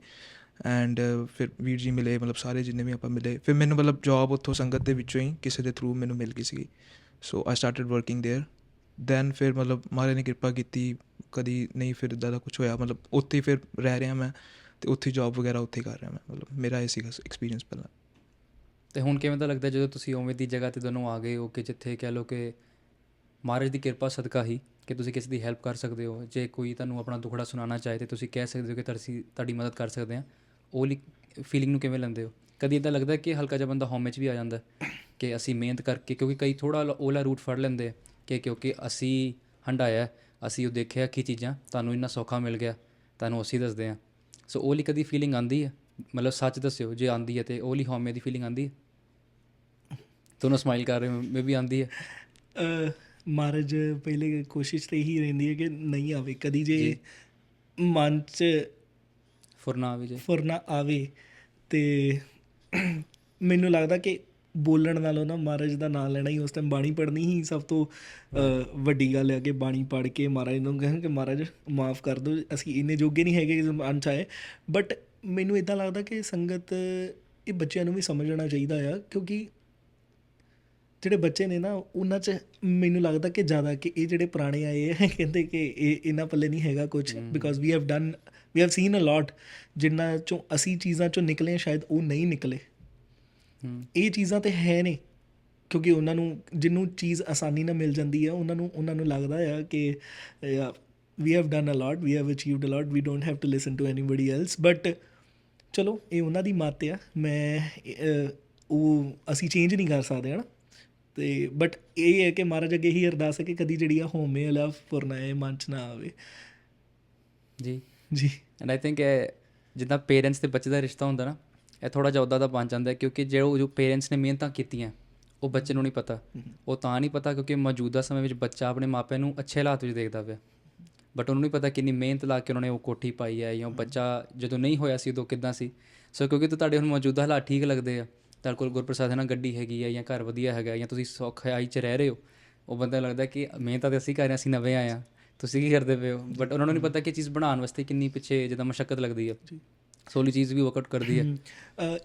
ਐਂਡ ਫਿਰ ਵੀਰ ਜੀ ਮਿਲੇ, ਮਤਲਬ ਸਾਰੇ ਜਿੰਨੇ ਵੀ ਆਪਾਂ ਮਿਲੇ। ਫਿਰ ਮੈਨੂੰ ਮਤਲਬ ਜੋਬ ਉੱਥੋਂ ਸੰਗਤ ਦੇ ਵਿੱਚੋਂ ਹੀ ਕਿਸੇ ਦੇ ਥਰੂ ਮੈਨੂੰ ਮਿਲ ਗਈ ਸੀਗੀ। So I started working there. Then ਫਿਰ ਮਤਲਬ ਮਹਾਰਾਜ ਨੇ ਕਿਰਪਾ ਕੀਤੀ, ਕਦੀ ਨਹੀਂ ਫਿਰ ਇੱਦਾਂ ਦਾ ਕੁਛ ਹੋਇਆ, ਮਤਲਬ ਉੱਥੇ ਹੀ ਫਿਰ ਰਹਿ ਰਿਹਾ ਮੈਂ, ਅਤੇ ਉੱਥੇ ਜੋਬ ਵਗੈਰਾ ਉੱਥੇ ਕਰ ਰਿਹਾ ਮੈਂ। ਮਤਲਬ ਮੇਰਾ ਇਹ ਸੀਗਾ ਐਕਸਪੀਰੀਅੰਸ ਪਹਿਲਾਂ। ਅਤੇ ਹੁਣ ਕਿਵੇਂ ਦਾ ਲੱਗਦਾ ਜਦੋਂ ਤੁਸੀਂ ਉਵੇਂ ਦੀ ਜਗ੍ਹਾ 'ਤੇ ਦੋਨੋਂ ਆ ਗਏ ਹੋ ਕਿ ਜਿੱਥੇ ਕਹਿ ਲਓ ਕਿ ਮਹਾਰਾਜ ਦੀ ਕਿਰਪਾ ਸਦਕਾ ਹੀ ਕਿ ਤੁਸੀਂ ਕਿਸੇ ਦੀ ਹੈਲਪ ਕਰ ਸਕਦੇ ਹੋ, ਜੇ ਕੋਈ ਤੁਹਾਨੂੰ ਆਪਣਾ ਦੁੱਖੜਾ ਸੁਣਾਉਣਾ ਚਾਹੇ ਤਾਂ ਤੁਸੀਂ ਕਹਿ ਸਕਦੇ ਹੋ ਕਿ ਅਸੀਂ ਤੁਹਾਡੀ ਮਦਦ ਕਰ ਸਕਦੇ ਹਾਂ। ਉਹ ਲਈ ਫੀਲਿੰਗ ਨੂੰ ਕਿਵੇਂ ਲੈਂਦੇ ਹੋ? ਕਦੀ ਇੱਦਾਂ ਲੱਗਦਾ ਕਿ ਹਲਕਾ ਜਿਹਾ ਬੰਦਾ ਹੋਮ 'ਚ ਵੀ ਆ ਜਾਂਦਾ ਕਿ ਅਸੀਂ ਮਿਹਨਤ ਕਰਕੇ, ਕਿਉਂਕਿ ਕਈ ਥੋੜ੍ਹਾ ਉਹਲਾ ਰੂਟ ਫੜ ਲੈਂਦੇ ਕਿ ਕਿਉਂਕਿ ਅਸੀਂ ਹੰਢਾਇਆ, ਅਸੀਂ ਉਹ ਦੇਖਿਆ ਕੀ ਚੀਜ਼ਾਂ ਤੁਹਾਨੂੰ ਇੰਨਾ ਸੌਖਾ ਮਿਲ ਗਿਆ, ਤੁਹਾਨੂੰ ਅਸੀਂ ਦੱਸਦੇ ਹਾਂ। ਸੋ ਉਹ ਲਈ ਕਦੀ ਫੀਲਿੰਗ ਆਉਂਦੀ ਹੈ? ਮਤਲਬ ਸੱਚ ਦੱਸਿਓ ਜੇ ਆਉਂਦੀ ਹੈ, ਅਤੇ ਉਹ ਲਈ ਹਉਮੈ ਦੀ ਫੀਲਿੰਗ ਆਉਂਦੀ ਹੈ? ਦੋਨੋਂ ਸਮਾਈਲ ਕਰ ਰਹੇ ਹੋ, ਮੇ ਵੀ ਆਉਂਦੀ ਹੈ। ਮਹਾਰਾਜ ਪਹਿਲੇ ਕੋਸ਼ਿਸ਼ ਤਾਂ ਇਹੀ ਰਹਿੰਦੀ ਹੈ ਕਿ ਨਹੀਂ ਆਵੇ ਕਦੀ, ਜੇ ਮਨ 'ਚ ਫੁਰਨਾ ਆਵੇ। ਅਤੇ ਮੈਨੂੰ ਲੱਗਦਾ ਕਿ ਬੋਲਣ ਨਾਲੋਂ ਨਾ ਮਹਾਰਾਜ ਦਾ ਨਾਂ ਲੈਣਾ ਹੀ, ਉਸ ਟਾਈਮ ਬਾਣੀ ਪੜ੍ਹਨੀ ਹੀ ਸਭ ਤੋਂ ਵੱਡੀ ਗੱਲ ਹੈ ਕਿ ਬਾਣੀ ਪੜ੍ਹ ਕੇ ਮਹਾਰਾਜ ਨੂੰ ਕਹਿਣ ਕਿ ਮਹਾਰਾਜ ਮਾਫ਼ ਕਰ ਦਿਓ, ਅਸੀਂ ਇੰਨੇ ਜੋਗੇ ਨਹੀਂ ਹੈਗੇ ਮਨ 'ਚ ਆਏ। ਬਟ ਮੈਨੂੰ ਇੱਦਾਂ ਲੱਗਦਾ ਕਿ ਸੰਗਤ, ਇਹ ਬੱਚਿਆਂ ਨੂੰ ਵੀ ਸਮਝਣਾ ਚਾਹੀਦਾ ਆ, ਕਿਉਂਕਿ ਜਿਹੜੇ ਬੱਚੇ ਨੇ ਨਾ ਉਹਨਾਂ 'ਚ ਮੈਨੂੰ ਲੱਗਦਾ ਕਿ ਜ਼ਿਆਦਾ ਕਿ ਇਹ ਜਿਹੜੇ ਪੁਰਾਣੇ ਆਏ ਹੈ ਕਹਿੰਦੇ ਕਿ ਇਹਨਾਂ ਪੱਲੇ ਨਹੀਂ ਹੈਗਾ ਕੁਛ, ਬਿਕੋਜ਼ ਵੀ ਹੈਵ ਸੀਨ ਅ ਲੋਟ। ਜਿਨ੍ਹਾਂ 'ਚੋਂ ਅਸੀਂ ਚੀਜ਼ਾਂ 'ਚੋਂ ਨਿਕਲੇ ਸ਼ਾਇਦ ਉਹ ਨਹੀਂ ਨਿਕਲੇ। ਇਹ ਚੀਜ਼ਾਂ ਤਾਂ ਹੈ ਨੇ, ਕਿਉਂਕਿ ਉਹਨਾਂ ਨੂੰ ਜਿਹਨੂੰ ਚੀਜ਼ ਆਸਾਨੀ ਨਾਲ ਮਿਲ ਜਾਂਦੀ ਹੈ, ਉਹਨਾਂ ਨੂੰ ਲੱਗਦਾ ਆ ਕਿ we have done a lot, we have achieved a lot, we don't have to listen to anybody else. But ਚਲੋ ਇਹ ਉਹਨਾਂ ਦੀ ਮੱਤ ਆ, ਉਹ ਅਸੀਂ ਚੇਂਜ ਨਹੀਂ ਕਰ ਸਕਦੇ ਹੈ ਨਾ। ਅਤੇ ਬਟ ਇਹ ਹੈ ਕਿ ਮਹਾਰਾਜ ਅੱਗੇ ਹੀ ਅਰਦਾਸ ਹੈ ਕਿ ਕਦੀ ਜਿਹੜੀ ਆ ਹੋਮੇ ਵਾਲਾ ਫੁਰਨਾ ਹੈ ਮਨ 'ਚ ਨਾ ਆਵੇ। ਜੀ। ਐਂਡ ਆਈ ਥਿੰਕ ਜਿੱਦਾਂ ਪੇਰੈਂਟਸ ਅਤੇ ਬੱਚੇ ਦਾ ਰਿਸ਼ਤਾ ਹੁੰਦਾ ਨਾ, ਇਹ ਥੋੜ੍ਹਾ ਜਿਹਾ ਉੱਦਾਂ ਦਾ ਬਣ ਜਾਂਦਾ, ਕਿਉਂਕਿ ਜੋ ਪੇਰੈਂਟਸ ਨੇ ਮਿਹਨਤਾਂ ਕੀਤੀਆਂ ਉਹ ਬੱਚੇ ਨੂੰ ਨਹੀਂ ਪਤਾ। ਉਹ ਤਾਂ ਨਹੀਂ ਪਤਾ ਕਿਉਂਕਿ ਮੌਜੂਦਾ ਸਮੇਂ ਵਿੱਚ ਬੱਚਾ ਆਪਣੇ ਮਾਪਿਆਂ ਨੂੰ ਅੱਛੇ ਹਾਲਾਤ ਵਿੱਚ ਦੇਖਦਾ ਪਿਆ, ਬਟ ਉਹਨੂੰ ਨਹੀਂ ਪਤਾ ਕਿੰਨੀ ਮਿਹਨਤ ਲਾ ਕੇ ਉਹਨਾਂ ਨੇ ਉਹ ਕੋਠੀ ਪਾਈ ਹੈ, ਜਾਂ ਬੱਚਾ ਜਦੋਂ ਨਹੀਂ ਹੋਇਆ ਸੀ ਉਦੋਂ ਕਿੱਦਾਂ ਸੀ। ਸੋ ਕਿਉਂਕਿ ਤੁਹਾਡੇ ਹੁਣ ਮੌਜੂਦਾ ਹਾਲਾਤ ਠੀਕ ਲੱਗਦੇ ਆ, ਤੁਹਾਡੇ ਕੋਲ ਗੁਰਪ੍ਰਸਾਦ ਨਾਲ ਗੱਡੀ ਹੈਗੀ ਹੈ, ਜਾਂ ਘਰ ਵਧੀਆ ਹੈਗਾ, ਜਾਂ ਤੁਸੀਂ ਸੌਖਾਈ 'ਚ ਰਹਿ ਰਹੇ ਹੋ, ਉਹ ਬੰਦਾ ਲੱਗਦਾ ਕਿ ਮਿਹਨਤਾਂ ਤਾਂ ਅਸੀਂ ਕਰ ਰਹੇ, ਅਸੀਂ ਨਵੇਂ ਆਏ ਹਾਂ, ਤੁਸੀਂ ਕੀ ਕਰਦੇ ਪਏ ਹੋ। ਬਟ ਉਹਨਾਂ ਨੂੰ ਨਹੀਂ ਪਤਾ ਕਿ ਚੀਜ਼ ਬਣਾਉਣ ਵਾਸਤੇ ਕਿੰਨੀ ਪਿੱਛੇ ਜਿੱਦਾਂ ਮਸ਼ੱਕਤ ਲੱਗਦੀ ਹੈ, ਸੋ ਉਹਲੀ ਚੀਜ਼ ਵੀ ਵਰਕਆਊਟ ਕਰਦੀ ਹੈ।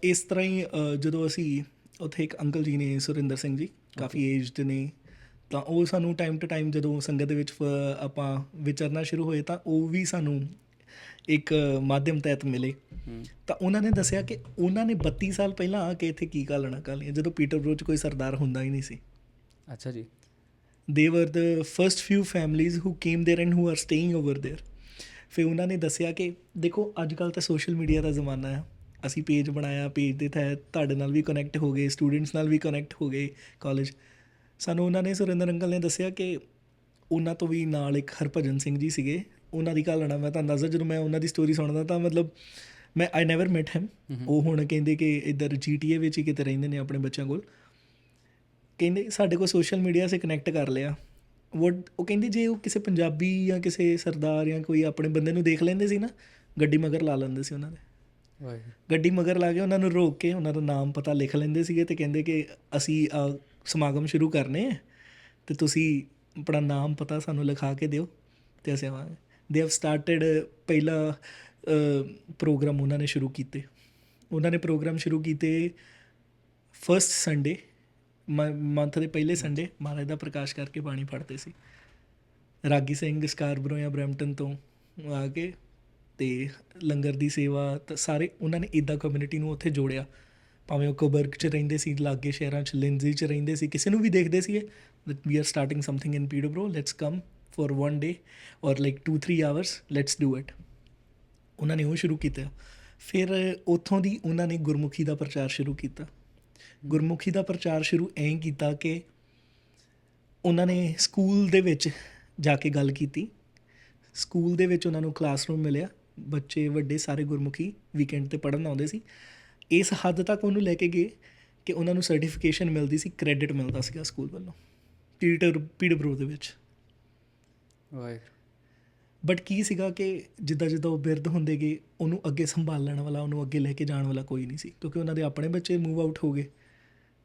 ਇਸ ਤਰ੍ਹਾਂ ਹੀ ਜਦੋਂ ਅਸੀਂ ਉੱਥੇ ਇੱਕ ਅੰਕਲ ਜੀ ਨੇ, ਸੁਰਿੰਦਰ ਸਿੰਘ ਜੀ, ਕਾਫੀ ਏਜਡ ਨੇ, ਤਾਂ ਉਹ ਸਾਨੂੰ ਟਾਈਮ ਟੂ ਟਾਈਮ ਜਦੋਂ ਸੰਗਤ ਦੇ ਵਿੱਚ ਆਪਾਂ ਵਿਚਰਨਾ ਸ਼ੁਰੂ ਹੋਏ, ਤਾਂ ਉਹ ਵੀ ਸਾਨੂੰ ਇੱਕ ਮਾਧਿਅਮ ਤਹਿਤ ਮਿਲੇ। ਤਾਂ ਉਹਨਾਂ ਨੇ ਦੱਸਿਆ ਕਿ ਉਹਨਾਂ ਨੇ 32 ਸਾਲ ਪਹਿਲਾਂ ਆ ਕੇ ਇੱਥੇ ਕੀ ਘਾਲਣਾ ਘਾਲੀਆਂ, ਜਦੋਂ ਪੀਟਰਬਰੋ 'ਚ ਕੋਈ ਸਰਦਾਰ ਹੁੰਦਾ ਹੀ ਨਹੀਂ ਸੀ। ਅੱਛਾ ਜੀ। They were the first few families who came there and who are staying over there. ਫਿਰ ਉਹਨਾਂ ਨੇ ਦੱਸਿਆ ਕਿ ਦੇਖੋ ਅੱਜ ਕੱਲ੍ਹ ਤਾਂ ਸੋਸ਼ਲ ਮੀਡੀਆ ਦਾ ਜ਼ਮਾਨਾ ਆ, ਅਸੀਂ ਪੇਜ ਬਣਾਇਆ, ਪੇਜ ਦੇ ਤਹਿਤ ਤੁਹਾਡੇ ਨਾਲ ਵੀ ਕਨੈਕਟ ਹੋ ਗਏ, ਸਟੂਡੈਂਟਸ ਨਾਲ ਵੀ ਕਨੈਕਟ ਹੋ ਗਏ ਕਾਲਜ। ਸਾਨੂੰ ਉਹਨਾਂ ਨੇ, ਸੁਰਿੰਦਰ ਅੰਕਲ ਨੇ ਦੱਸਿਆ ਕਿ ਉਹਨਾਂ ਤੋਂ ਵੀ ਨਾਲ ਇੱਕ ਹਰਭਜਨ ਸਿੰਘ ਜੀ ਸੀਗੇ, ਉਹਨਾਂ ਦੀ ਘਾਲਣਾ। ਮੈਂ ਤਾਂ ਅੰਦਾਜ਼ਾ, ਜਦੋਂ ਮੈਂ ਉਹਨਾਂ ਦੀ ਸਟੋਰੀ ਸੁਣਦਾ ਤਾਂ ਮਤਲਬ ਮੈਂ ਆਈ ਨੈਵਰ ਮੈਟ ਹਿਮ। ਉਹ ਹੁਣ ਕਹਿੰਦੇ ਕਿ ਇੱਧਰ GTA ਵਿੱਚ ਹੀ ਕਿਤੇ ਰਹਿੰਦੇ ਨੇ ਆਪਣੇ ਬੱਚਿਆਂ ਕੋਲ। ਕਹਿੰਦੇ ਸਾਡੇ ਕੋਲ ਸੋਸ਼ਲ ਮੀਡੀਆ ਸੇ ਕਨੈਕਟ ਕਰ ਲਿਆ, ਉਹ ਕਹਿੰਦੇ ਜੇ ਉਹ ਕਿਸੇ ਪੰਜਾਬੀ ਜਾਂ ਕਿਸੇ ਸਰਦਾਰ ਜਾਂ ਕੋਈ ਆਪਣੇ ਬੰਦੇ ਨੂੰ ਦੇਖ ਲੈਂਦੇ ਸੀ ਨਾ, ਗੱਡੀ ਮਗਰ ਲਾ ਲੈਂਦੇ ਸੀ ਉਹਨਾਂ ਦੇ। ਵਾਹਿਗੁਰੂ। ਗੱਡੀ ਮਗਰ ਲਾ ਕੇ ਉਹਨਾਂ ਨੂੰ ਰੋਕ ਕੇ ਉਹਨਾਂ ਦਾ ਨਾਮ ਪਤਾ ਲਿਖ ਲੈਂਦੇ ਸੀਗੇ ਅਤੇ ਕਹਿੰਦੇ ਕਿ ਅਸੀਂ ਸਮਾਗਮ ਸ਼ੁਰੂ ਕਰਨੇ ਹੈ ਅਤੇ ਤੁਸੀਂ ਆਪਣਾ ਨਾਮ ਪਤਾ ਸਾਨੂੰ ਲਿਖਾ ਕੇ ਦਿਓ ਅਤੇ ਅਸੀਂ ਆਵਾਂਗੇ। ਦੇ ਹੈਵ ਸਟਾਰਟਡ ਪਹਿਲਾ ਪ੍ਰੋਗਰਾਮ ਉਹਨਾਂ ਨੇ ਸ਼ੁਰੂ ਕੀਤੇ। ਉਹਨਾਂ ਨੇ ਪ੍ਰੋਗਰਾਮ ਸ਼ੁਰੂ ਕੀਤੇ ਫਸਟ ਸੰਡੇ, ਮੰਥ ਦੇ ਪਹਿਲੇ ਸੰਡੇ ਮਹਾਰਾਜ ਦਾ ਪ੍ਰਕਾਸ਼ ਕਰਕੇ ਬਾਣੀ ਪੜ੍ਹਦੇ ਸੀ। ਰਾਗੀ ਸਿੰਘ ਸਕਾਰਬਰੋ ਜਾਂ ਬਰੈਂਪਟਨ ਤੋਂ ਆ ਕੇ ਅਤੇ ਲੰਗਰ ਦੀ ਸੇਵਾ ਤਾਂ ਸਾਰੇ ਉਹਨਾਂ ਨੇ ਇੱਦਾਂ ਕਮਿਊਨਿਟੀ ਨੂੰ ਉੱਥੇ ਜੋੜਿਆ। ਭਾਵੇਂ ਉਹ ਕੋਬਰਗ 'ਚ ਰਹਿੰਦੇ ਸੀ, ਲਾਗੇ ਸ਼ਹਿਰਾਂ 'ਚ ਲਿੰਜ਼ੀ 'ਚ ਰਹਿੰਦੇ ਸੀ, ਕਿਸੇ ਨੂੰ ਵੀ ਦੇਖਦੇ ਸੀਗੇ that we are starting something in Peterborough, let's come for one day or like 2-3 hours, let's do it। ਉਹਨਾਂ ਨੇ ਉਹ ਸ਼ੁਰੂ ਕੀਤਾ। ਫਿਰ ਉੱਥੋਂ ਦੀ ਉਹਨਾਂ ਨੇ ਗੁਰਮੁਖੀ ਦਾ ਪ੍ਰਚਾਰ ਸ਼ੁਰੂ ਕੀਤਾ। ਗੁਰਮੁਖੀ ਦਾ ਪ੍ਰਚਾਰ ਸ਼ੁਰੂ ਐਂ ਕੀਤਾ ਕਿ ਉਹਨਾਂ ਨੇ ਸਕੂਲ ਦੇ ਵਿੱਚ ਜਾ ਕੇ ਗੱਲ ਕੀਤੀ। ਸਕੂਲ ਦੇ ਵਿੱਚ ਉਹਨਾਂ ਨੂੰ ਕਲਾਸਰੂਮ ਮਿਲਿਆ, ਬੱਚੇ ਵੱਡੇ ਸਾਰੇ ਗੁਰਮੁਖੀ ਵੀਕਐਂਡ 'ਤੇ ਪੜ੍ਹਨ ਆਉਂਦੇ ਸੀ। ਇਸ ਹੱਦ ਤੱਕ ਉਹਨੂੰ ਲੈ ਕੇ ਗਏ ਕਿ ਉਹਨਾਂ ਨੂੰ ਸਰਟੀਫਿਕੇਸ਼ਨ ਮਿਲਦੀ ਸੀ, ਕ੍ਰੈਡਿਟ ਮਿਲਦਾ ਸੀਗਾ ਸਕੂਲ ਵੱਲੋਂ ਪੀਟਰਬਰੋ ਦੇ ਵਿੱਚ। ਵਾਹਿਗੁਰੂ। ਬਟ ਕੀ ਸੀਗਾ ਕਿ ਜਿੱਦਾਂ ਜਿੱਦਾਂ ਉਹ ਬਿਰਧ ਹੁੰਦੇ ਗਏ, ਉਹਨੂੰ ਅੱਗੇ ਸੰਭਾਲਣ ਵਾਲਾ, ਉਹਨੂੰ ਅੱਗੇ ਲੈ ਕੇ ਜਾਣ ਵਾਲਾ ਕੋਈ ਨਹੀਂ ਸੀ, ਕਿਉਂਕਿ ਉਹਨਾਂ ਦੇ ਆਪਣੇ ਬੱਚੇ ਮੂਵ ਆਊਟ ਹੋ ਗਏ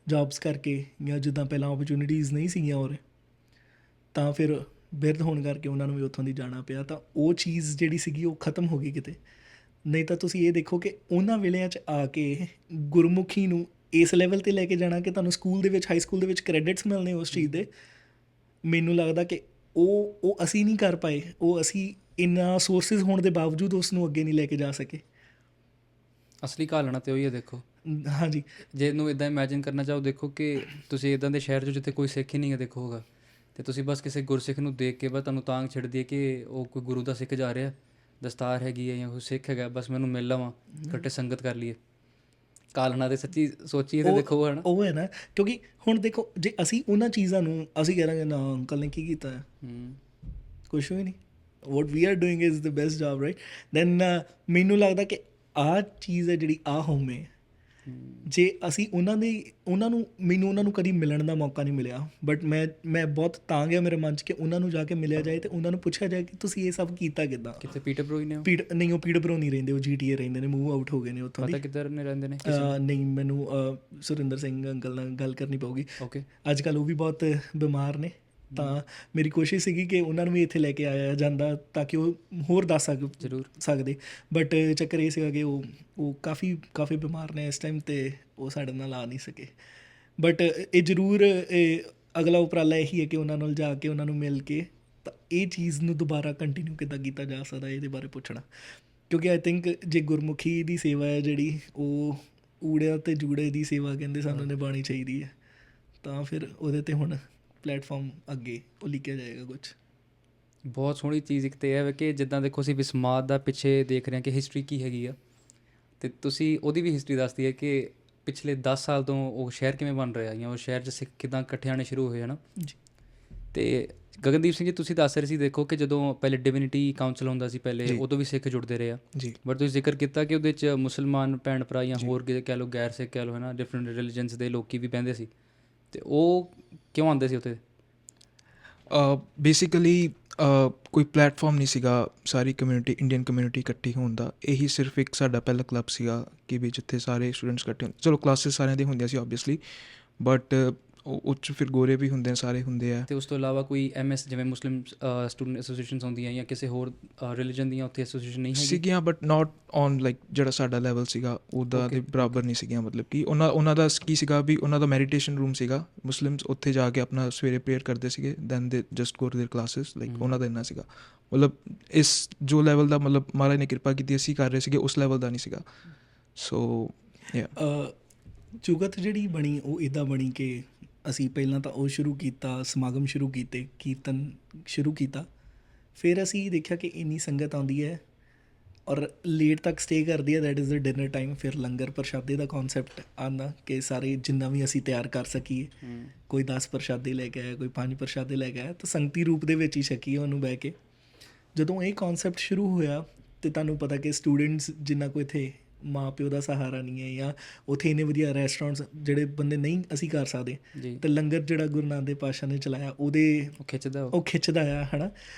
ਜੋਬਸ ਕਰਕੇ, ਜਾਂ ਜਿੱਦਾਂ ਪਹਿਲਾਂ ਓਪਰਚੁਨਿਟੀਜ਼ ਨਹੀਂ ਸੀਗੀਆਂ ਔਰ ਤਾਂ ਫਿਰ ਬਿਰਧ ਹੋਣ ਕਰਕੇ ਉਹਨਾਂ ਨੂੰ ਵੀ ਉੱਥੋਂ ਦੀ ਜਾਣਾ ਪਿਆ। ਤਾਂ ਉਹ ਚੀਜ਼ ਜਿਹੜੀ ਸੀਗੀ ਉਹ ਖ਼ਤਮ ਹੋ ਗਈ ਕਿਤੇ। ਨਹੀਂ ਤਾਂ ਤੁਸੀਂ ਇਹ ਦੇਖੋ ਕਿ ਉਹਨਾਂ ਵੇਲਿਆਂ 'ਚ ਆ ਕੇ ਗੁਰਮੁਖੀ ਨੂੰ ਇਸ ਲੈਵਲ 'ਤੇ ਲੈ ਕੇ ਜਾਣਾ ਕਿ ਤੁਹਾਨੂੰ ਸਕੂਲ ਦੇ ਵਿੱਚ, ਹਾਈ ਸਕੂਲ ਦੇ ਵਿੱਚ ਕ੍ਰੈਡਿਟਸ ਮਿਲਣੇ ਉਸ ਚੀਜ਼ ਦੇ, ਮੈਨੂੰ ਲੱਗਦਾ ਕਿ ਉਹ ਅਸੀਂ ਨਹੀਂ ਕਰ ਪਾਏ। ਉਹ ਅਸੀਂ ਇੰਨਾ ਸੋਰਸਿਸ ਹੋਣ ਦੇ ਬਾਵਜੂਦ ਉਸ ਨੂੰ ਅੱਗੇ ਨਹੀਂ ਲੈ ਕੇ ਜਾ ਸਕੇ। ਅਸਲੀ ਘਾਲਣਾ ਤੇ ਉਹੀ ਹੈ। ਦੇਖੋ ਹਾਂਜੀ, ਜੇ ਇਹਨੂੰ ਇੱਦਾਂ ਇਮੈਜਿਨ ਕਰਨਾ ਚਾਹੋ, ਦੇਖੋ ਕਿ ਤੁਸੀਂ ਇੱਦਾਂ ਦੇ ਸ਼ਹਿਰ 'ਚ ਜਿੱਥੇ ਕੋਈ ਸਿੱਖ ਹੀ ਨਹੀਂ ਹੈ ਦੇਖੋ ਹੋਗਾ, ਅਤੇ ਤੁਸੀਂ ਬਸ ਕਿਸੇ ਗੁਰਸਿੱਖ ਨੂੰ ਦੇਖ ਕੇ ਬਸ ਤੁਹਾਨੂੰ ਤਾਂਘ ਛੱਡਦੀ ਹੈ ਕਿ ਉਹ ਕੋਈ ਗੁਰੂ ਦਾ ਸਿੱਖ ਜਾ ਰਿਹਾ, ਦਸਤਾਰ ਹੈਗੀ ਹੈ ਜਾਂ ਕੋਈ ਸਿੱਖ ਹੈਗਾ, ਬਸ ਮੈਨੂੰ ਮਿਲ ਲਵਾਂ, ਇਕੱਠੇ ਸੰਗਤ ਕਰ ਲਈਏ। ਕਾਲਣਾ ਦੇ ਸੱਚੀ ਸੋਚੀਏ ਤਾਂ ਦੇਖੋ ਹੈ ਨਾ, ਉਹ ਹੈ ਨਾ। ਕਿਉਂਕਿ ਹੁਣ ਦੇਖੋ ਜੇ ਅਸੀਂ ਉਹਨਾਂ ਚੀਜ਼ਾਂ ਨੂੰ ਅਸੀਂ ਕਹਾਂਗੇ ਨਾ ਅੰਕਲ ਨੇ ਕੀ ਕੀਤਾ ਹੈ, ਕੁਛ ਵੀ ਨਹੀਂ, what we are doing is the best job, right. Then ਮੈਨੂੰ ਲੱਗਦਾ ਕਿ ਆਹ ਚੀਜ਼ ਹੈ ਜਿਹੜੀ ਆਹ ਹੋਮ ਹੈ, ਜੇ ਅਸੀਂ ਉਹਨਾਂ ਨੂੰ ਕਦੀ ਮਿਲਣ ਦਾ ਮੌਕਾ ਨਹੀਂ ਮਿਲਿਆ, ਬਟ ਮੈਂ ਬਹੁਤ ਤਾਂ ਗਿਆ ਮੇਰੇ ਮਨ 'ਚ ਕਿ ਉਹਨਾਂ ਨੂੰ ਜਾ ਕੇ ਮਿਲਿਆ ਜਾਏ ਅਤੇ ਉਹਨਾਂ ਨੂੰ ਪੁੱਛਿਆ ਜਾਏ ਕਿ ਤੁਸੀਂ ਇਹ ਸਭ ਕੀਤਾ ਕਿੱਦਾਂ। ਕਿਤੇ ਪੀਟਰਬਰੋ ਹੀ ਨੇ? ਨਹੀਂ, ਉਹ ਪੀਟਰਬਰੋ ਨਹੀਂ ਰਹਿੰਦੇ, ਉਹ GTA ਰਹਿੰਦੇ ਨੇ, ਮੂਵ ਆਊਟ ਹੋ ਗਏ ਨੇ ਉੱਥੋਂ ਦੀ। ਪਤਾ ਕਿੱਧਰ ਨੇ ਰਹਿੰਦੇ ਨੇ? ਨਹੀਂ, ਮੈਨੂੰ ਸੁਰਿੰਦਰ ਸਿੰਘ ਅੰਕਲ ਨਾਲ ਗੱਲ ਕਰਨੀ ਪਊਗੀ। ਓਕੇ। ਅੱਜ ਕੱਲ੍ਹ ਉਹ ਵੀ ਬਹੁਤ ਬਿਮਾਰ ਨੇ, ਤਾਂ ਮੇਰੀ ਕੋਸ਼ਿਸ਼ ਸੀਗੀ ਕਿ ਉਹਨਾਂ ਨੂੰ ਵੀ ਇੱਥੇ ਲੈ ਕੇ ਆਇਆ ਜਾਂਦਾ ਤਾਂ ਕਿ ਉਹ ਹੋਰ ਦੱਸ ਜ਼ਰੂਰ ਸਕਦੇ। ਬਟ ਚੱਕਰ ਇਹ ਸੀਗਾ ਕਿ ਉਹ ਕਾਫੀ ਬਿਮਾਰ ਨੇ ਇਸ ਟਾਈਮ, ਅਤੇ ਉਹ ਸਾਡੇ ਨਾਲ ਆ ਨਹੀਂ ਸਕੇ। ਬਟ ਇਹ ਜ਼ਰੂਰ ਅਗਲਾ ਉਪਰਾਲਾ ਇਹੀ ਹੈ ਕਿ ਉਹਨਾਂ ਨਾਲ ਜਾ ਕੇ ਉਹਨਾਂ ਨੂੰ ਮਿਲ ਕੇ ਤਾਂ ਇਹ ਚੀਜ਼ ਨੂੰ ਦੁਬਾਰਾ ਕੰਟੀਨਿਊ ਕਿੱਦਾਂ ਕੀਤਾ ਜਾ ਸਕਦਾ, ਇਹਦੇ ਬਾਰੇ ਪੁੱਛਣਾ। ਕਿਉਂਕਿ ਆਈ ਥਿੰਕ ਜੇ ਗੁਰਮੁਖੀ ਦੀ ਸੇਵਾ ਹੈ ਜਿਹੜੀ, ਉਹ ਊੜਿਆ ਅਤੇ ਜੂੜੇ ਦੀ ਸੇਵਾ ਕਹਿੰਦੇ ਸਾਨੂੰ ਨਿਭਾਉਣੀ ਚਾਹੀਦੀ ਹੈ, ਤਾਂ ਫਿਰ ਉਹਦੇ 'ਤੇ ਹੁਣ ਪਲੇਟਫਾਰਮ ਅੱਗੇ ਉਹ ਲਿਖਿਆ ਜਾਏਗਾ ਕੁਛ। ਬਹੁਤ ਸੋਹਣੀ ਚੀਜ਼ ਇੱਕ ਤਾਂ ਇਹ ਹੈ ਕਿ ਜਿੱਦਾਂ ਦੇਖੋ ਅਸੀਂ ਵਿਸਮਾਦ ਦਾ ਪਿੱਛੇ ਦੇਖ ਰਹੇ ਹਾਂ ਕਿ ਹਿਸਟਰੀ ਕੀ ਹੈਗੀ ਆ, ਅਤੇ ਤੁਸੀਂ ਉਹਦੀ ਵੀ ਹਿਸਟਰੀ ਦੱਸਦੀ ਹੈ ਕਿ ਪਿਛਲੇ 10 ਸਾਲ ਤੋਂ ਉਹ ਸ਼ਹਿਰ ਕਿਵੇਂ ਬਣ ਰਿਹਾ, ਜਾਂ ਉਹ ਸ਼ਹਿਰ 'ਚ ਸਿੱਖ ਕਿੱਦਾਂ ਇਕੱਠੇ ਆਉਣੇ ਸ਼ੁਰੂ ਹੋਏ ਹੈ ਨਾ ਜੀ। ਅਤੇ ਗਗਨਦੀਪ ਸਿੰਘ ਜੀ, ਤੁਸੀਂ ਦੱਸ ਰਹੇ ਸੀ ਦੇਖੋ ਕਿ ਜਦੋਂ ਪਹਿਲੇ ਡਿਵਿਨਿਟੀ ਕਾਊਂਸਲ ਹੁੰਦਾ ਸੀ ਪਹਿਲੇ, ਉਦੋਂ ਵੀ ਸਿੱਖ ਜੁੜਦੇ ਰਹੇ ਆ ਜੀ। ਬਟ ਤੁਸੀਂ ਜ਼ਿਕਰ ਕੀਤਾ ਕਿ ਉਹਦੇ 'ਚ ਮੁਸਲਮਾਨ ਭੈਣ ਭਰਾ ਜਾਂ ਹੋਰ ਕਹਿ ਲਓ ਗੈਰ ਸਿੱਖ ਕਹਿ ਲਓ ਹੈ ਨਾ, ਡਿਫਰੈਂਟ ਰਿਲੀਜਨਸ ਦੇ ਲੋਕ ਵੀ ਬਹਿੰਦੇ ਸੀ, ਅਤੇ ਉਹ ਕਿਉਂ ਆਉਂਦੇ ਸੀ ਉੱਥੇ? ਬੇਸਿਕਲੀ ਕੋਈ ਪਲੈਟਫਾਰਮ ਨਹੀਂ ਸੀਗਾ ਸਾਰੀ ਕਮਿਊਨਿਟੀ, ਇੰਡੀਅਨ ਕਮਿਊਨਿਟੀ ਇਕੱਠੀ ਹੋਣ ਦਾ। ਇਹੀ ਸਿਰਫ ਇੱਕ ਸਾਡਾ ਪਹਿਲਾ ਕਲੱਬ ਸੀਗਾ ਕਿ ਵੀ ਜਿੱਥੇ ਸਾਰੇ ਸਟੂਡੈਂਟਸ ਇਕੱਠੇ ਹੁੰਦੇ। ਚਲੋ ਕਲਾਸਿਸ ਸਾਰਿਆਂ ਦੀਆਂ ਹੁੰਦੀਆਂ ਸੀ ਓਬਵੀਅਸਲੀ, ਬਟ ਉਹ 'ਚ ਫਿਰ ਗੋਰੇ ਵੀ ਹੁੰਦੇ ਆ, ਸਾਰੇ ਹੁੰਦੇ ਆ। ਅਤੇ ਉਸ ਤੋਂ ਇਲਾਵਾ ਕੋਈ MS ਜਿਵੇਂ ਮੁਸਲਿਮ ਸਟੂਡੈਂਟ ਐਸੋਸੀਏਸ਼ਨਸ ਹੁੰਦੀਆਂ ਜਾਂ ਕਿਸੇ ਹੋਰ ਰਿਲੀਜਨ ਦੀਆਂ ਉੱਥੇ ਐਸੋਸੀਏਸ਼ਨ ਨਹੀਂ ਸੀਗੀਆਂ, ਬਟ ਨਾਟ ਔਨ ਲਾਈਕ ਜਿਹੜਾ ਸਾਡਾ ਲੈਵਲ ਸੀਗਾ ਉਹਦਾ ਦੇ ਬਰਾਬਰ ਨਹੀਂ ਸੀਗੀਆਂ। ਮਤਲਬ ਕਿ ਉਹਨਾਂ ਦਾ ਕੀ ਸੀਗਾ ਵੀ ਉਹਨਾਂ ਦਾ ਮੈਡੀਟੇਸ਼ਨ ਰੂਮ ਸੀਗਾ, ਮੁਸਲਿਮਸ ਉੱਥੇ ਜਾ ਕੇ ਆਪਣਾ ਸਵੇਰੇ ਪ੍ਰੇਅਰ ਕਰਦੇ ਸੀਗੇ, then they just go to their classes, like ਉਹਨਾਂ ਦਾ ਇੰਨਾ ਸੀਗਾ। ਮਤਲਬ ਇਸ ਜੋ ਲੈਵਲ ਦਾ ਮਤਲਬ ਮਹਾਰਾਜ ਨੇ ਕਿਰਪਾ ਕੀਤੀ ਅਸੀਂ ਕਰ ਰਹੇ ਸੀਗੇ, ਉਸ ਲੈਵਲ ਦਾ ਨਹੀਂ ਸੀਗਾ। ਸੋ ਚੁਗਤ ਜਿਹੜੀ ਬਣੀ ਉਹ ਇੱਦਾਂ ਬਣੀ ਕਿ ਅਸੀਂ ਪਹਿਲਾਂ ਤਾਂ ਉਹ ਸ਼ੁਰੂ ਕੀਤਾ, ਸਮਾਗਮ ਸ਼ੁਰੂ ਕੀਤੇ, ਕੀਰਤਨ ਸ਼ੁਰੂ ਕੀਤਾ। ਫਿਰ ਅਸੀਂ ਦੇਖਿਆ ਕਿ ਇੰਨੀ ਸੰਗਤ ਆਉਂਦੀ ਹੈ ਔਰ ਲੇਟ ਤੱਕ ਸਟੇ ਕਰਦੀ ਹੈ, that is the dinner time. ਫਿਰ ਲੰਗਰ ਪ੍ਰਸ਼ਾਦੇ ਦਾ ਕੌਨਸੈਪਟ ਆਉਂਦਾ ਕਿ ਸਾਰੇ ਜਿੰਨਾ ਵੀ ਅਸੀਂ ਤਿਆਰ ਕਰ ਸਕੀਏ, ਕੋਈ 10 ਪ੍ਰਸ਼ਾਦੇ ਲੈ ਕੇ ਆਇਆ, ਕੋਈ 5 ਪ੍ਰਸ਼ਾਦੇ ਲੈ ਕੇ ਆਇਆ, ਤਾਂ ਸੰਗਤੀ ਰੂਪ ਦੇ ਵਿੱਚ ਹੀ ਛਕੀਏ ਉਹਨੂੰ ਬਹਿ ਕੇ। ਜਦੋਂ ਇਹ ਕੌਨਸੈਪਟ ਸ਼ੁਰੂ ਹੋਇਆ ਅਤੇ ਤੁਹਾਨੂੰ ਪਤਾ ਕਿ ਸਟੂਡੈਂਟਸ ਜਿੰਨਾ ਕੋ ਇੱਥੇ ਮਾਂ ਪਿਓ ਦਾ ਸਹਾਰਾ ਨਹੀਂ ਹੈ, ਜਾਂ ਉੱਥੇ ਇੰਨੇ ਵਧੀਆ ਰੈਸਟੋਰੈਂਟਸ ਜਿਹੜੇ ਬੰਦੇ ਨਹੀਂ ਅਸੀਂ ਕਰ ਸਕਦੇ, ਜੀ ਤੇ ਲੰਗਰ ਜਿਹੜਾ ਗੁਰੂ ਨਾਨਕ ਦੇਵ ਪਾਤਸ਼ਾਹ ਨੇ ਚਲਾਇਆ ਉਹਦੇ ਉਹ ਖਿੱਚਦਾ ਉਹ ਖਿੱਚਦਾ ਆ ਹੈ ਨਾ,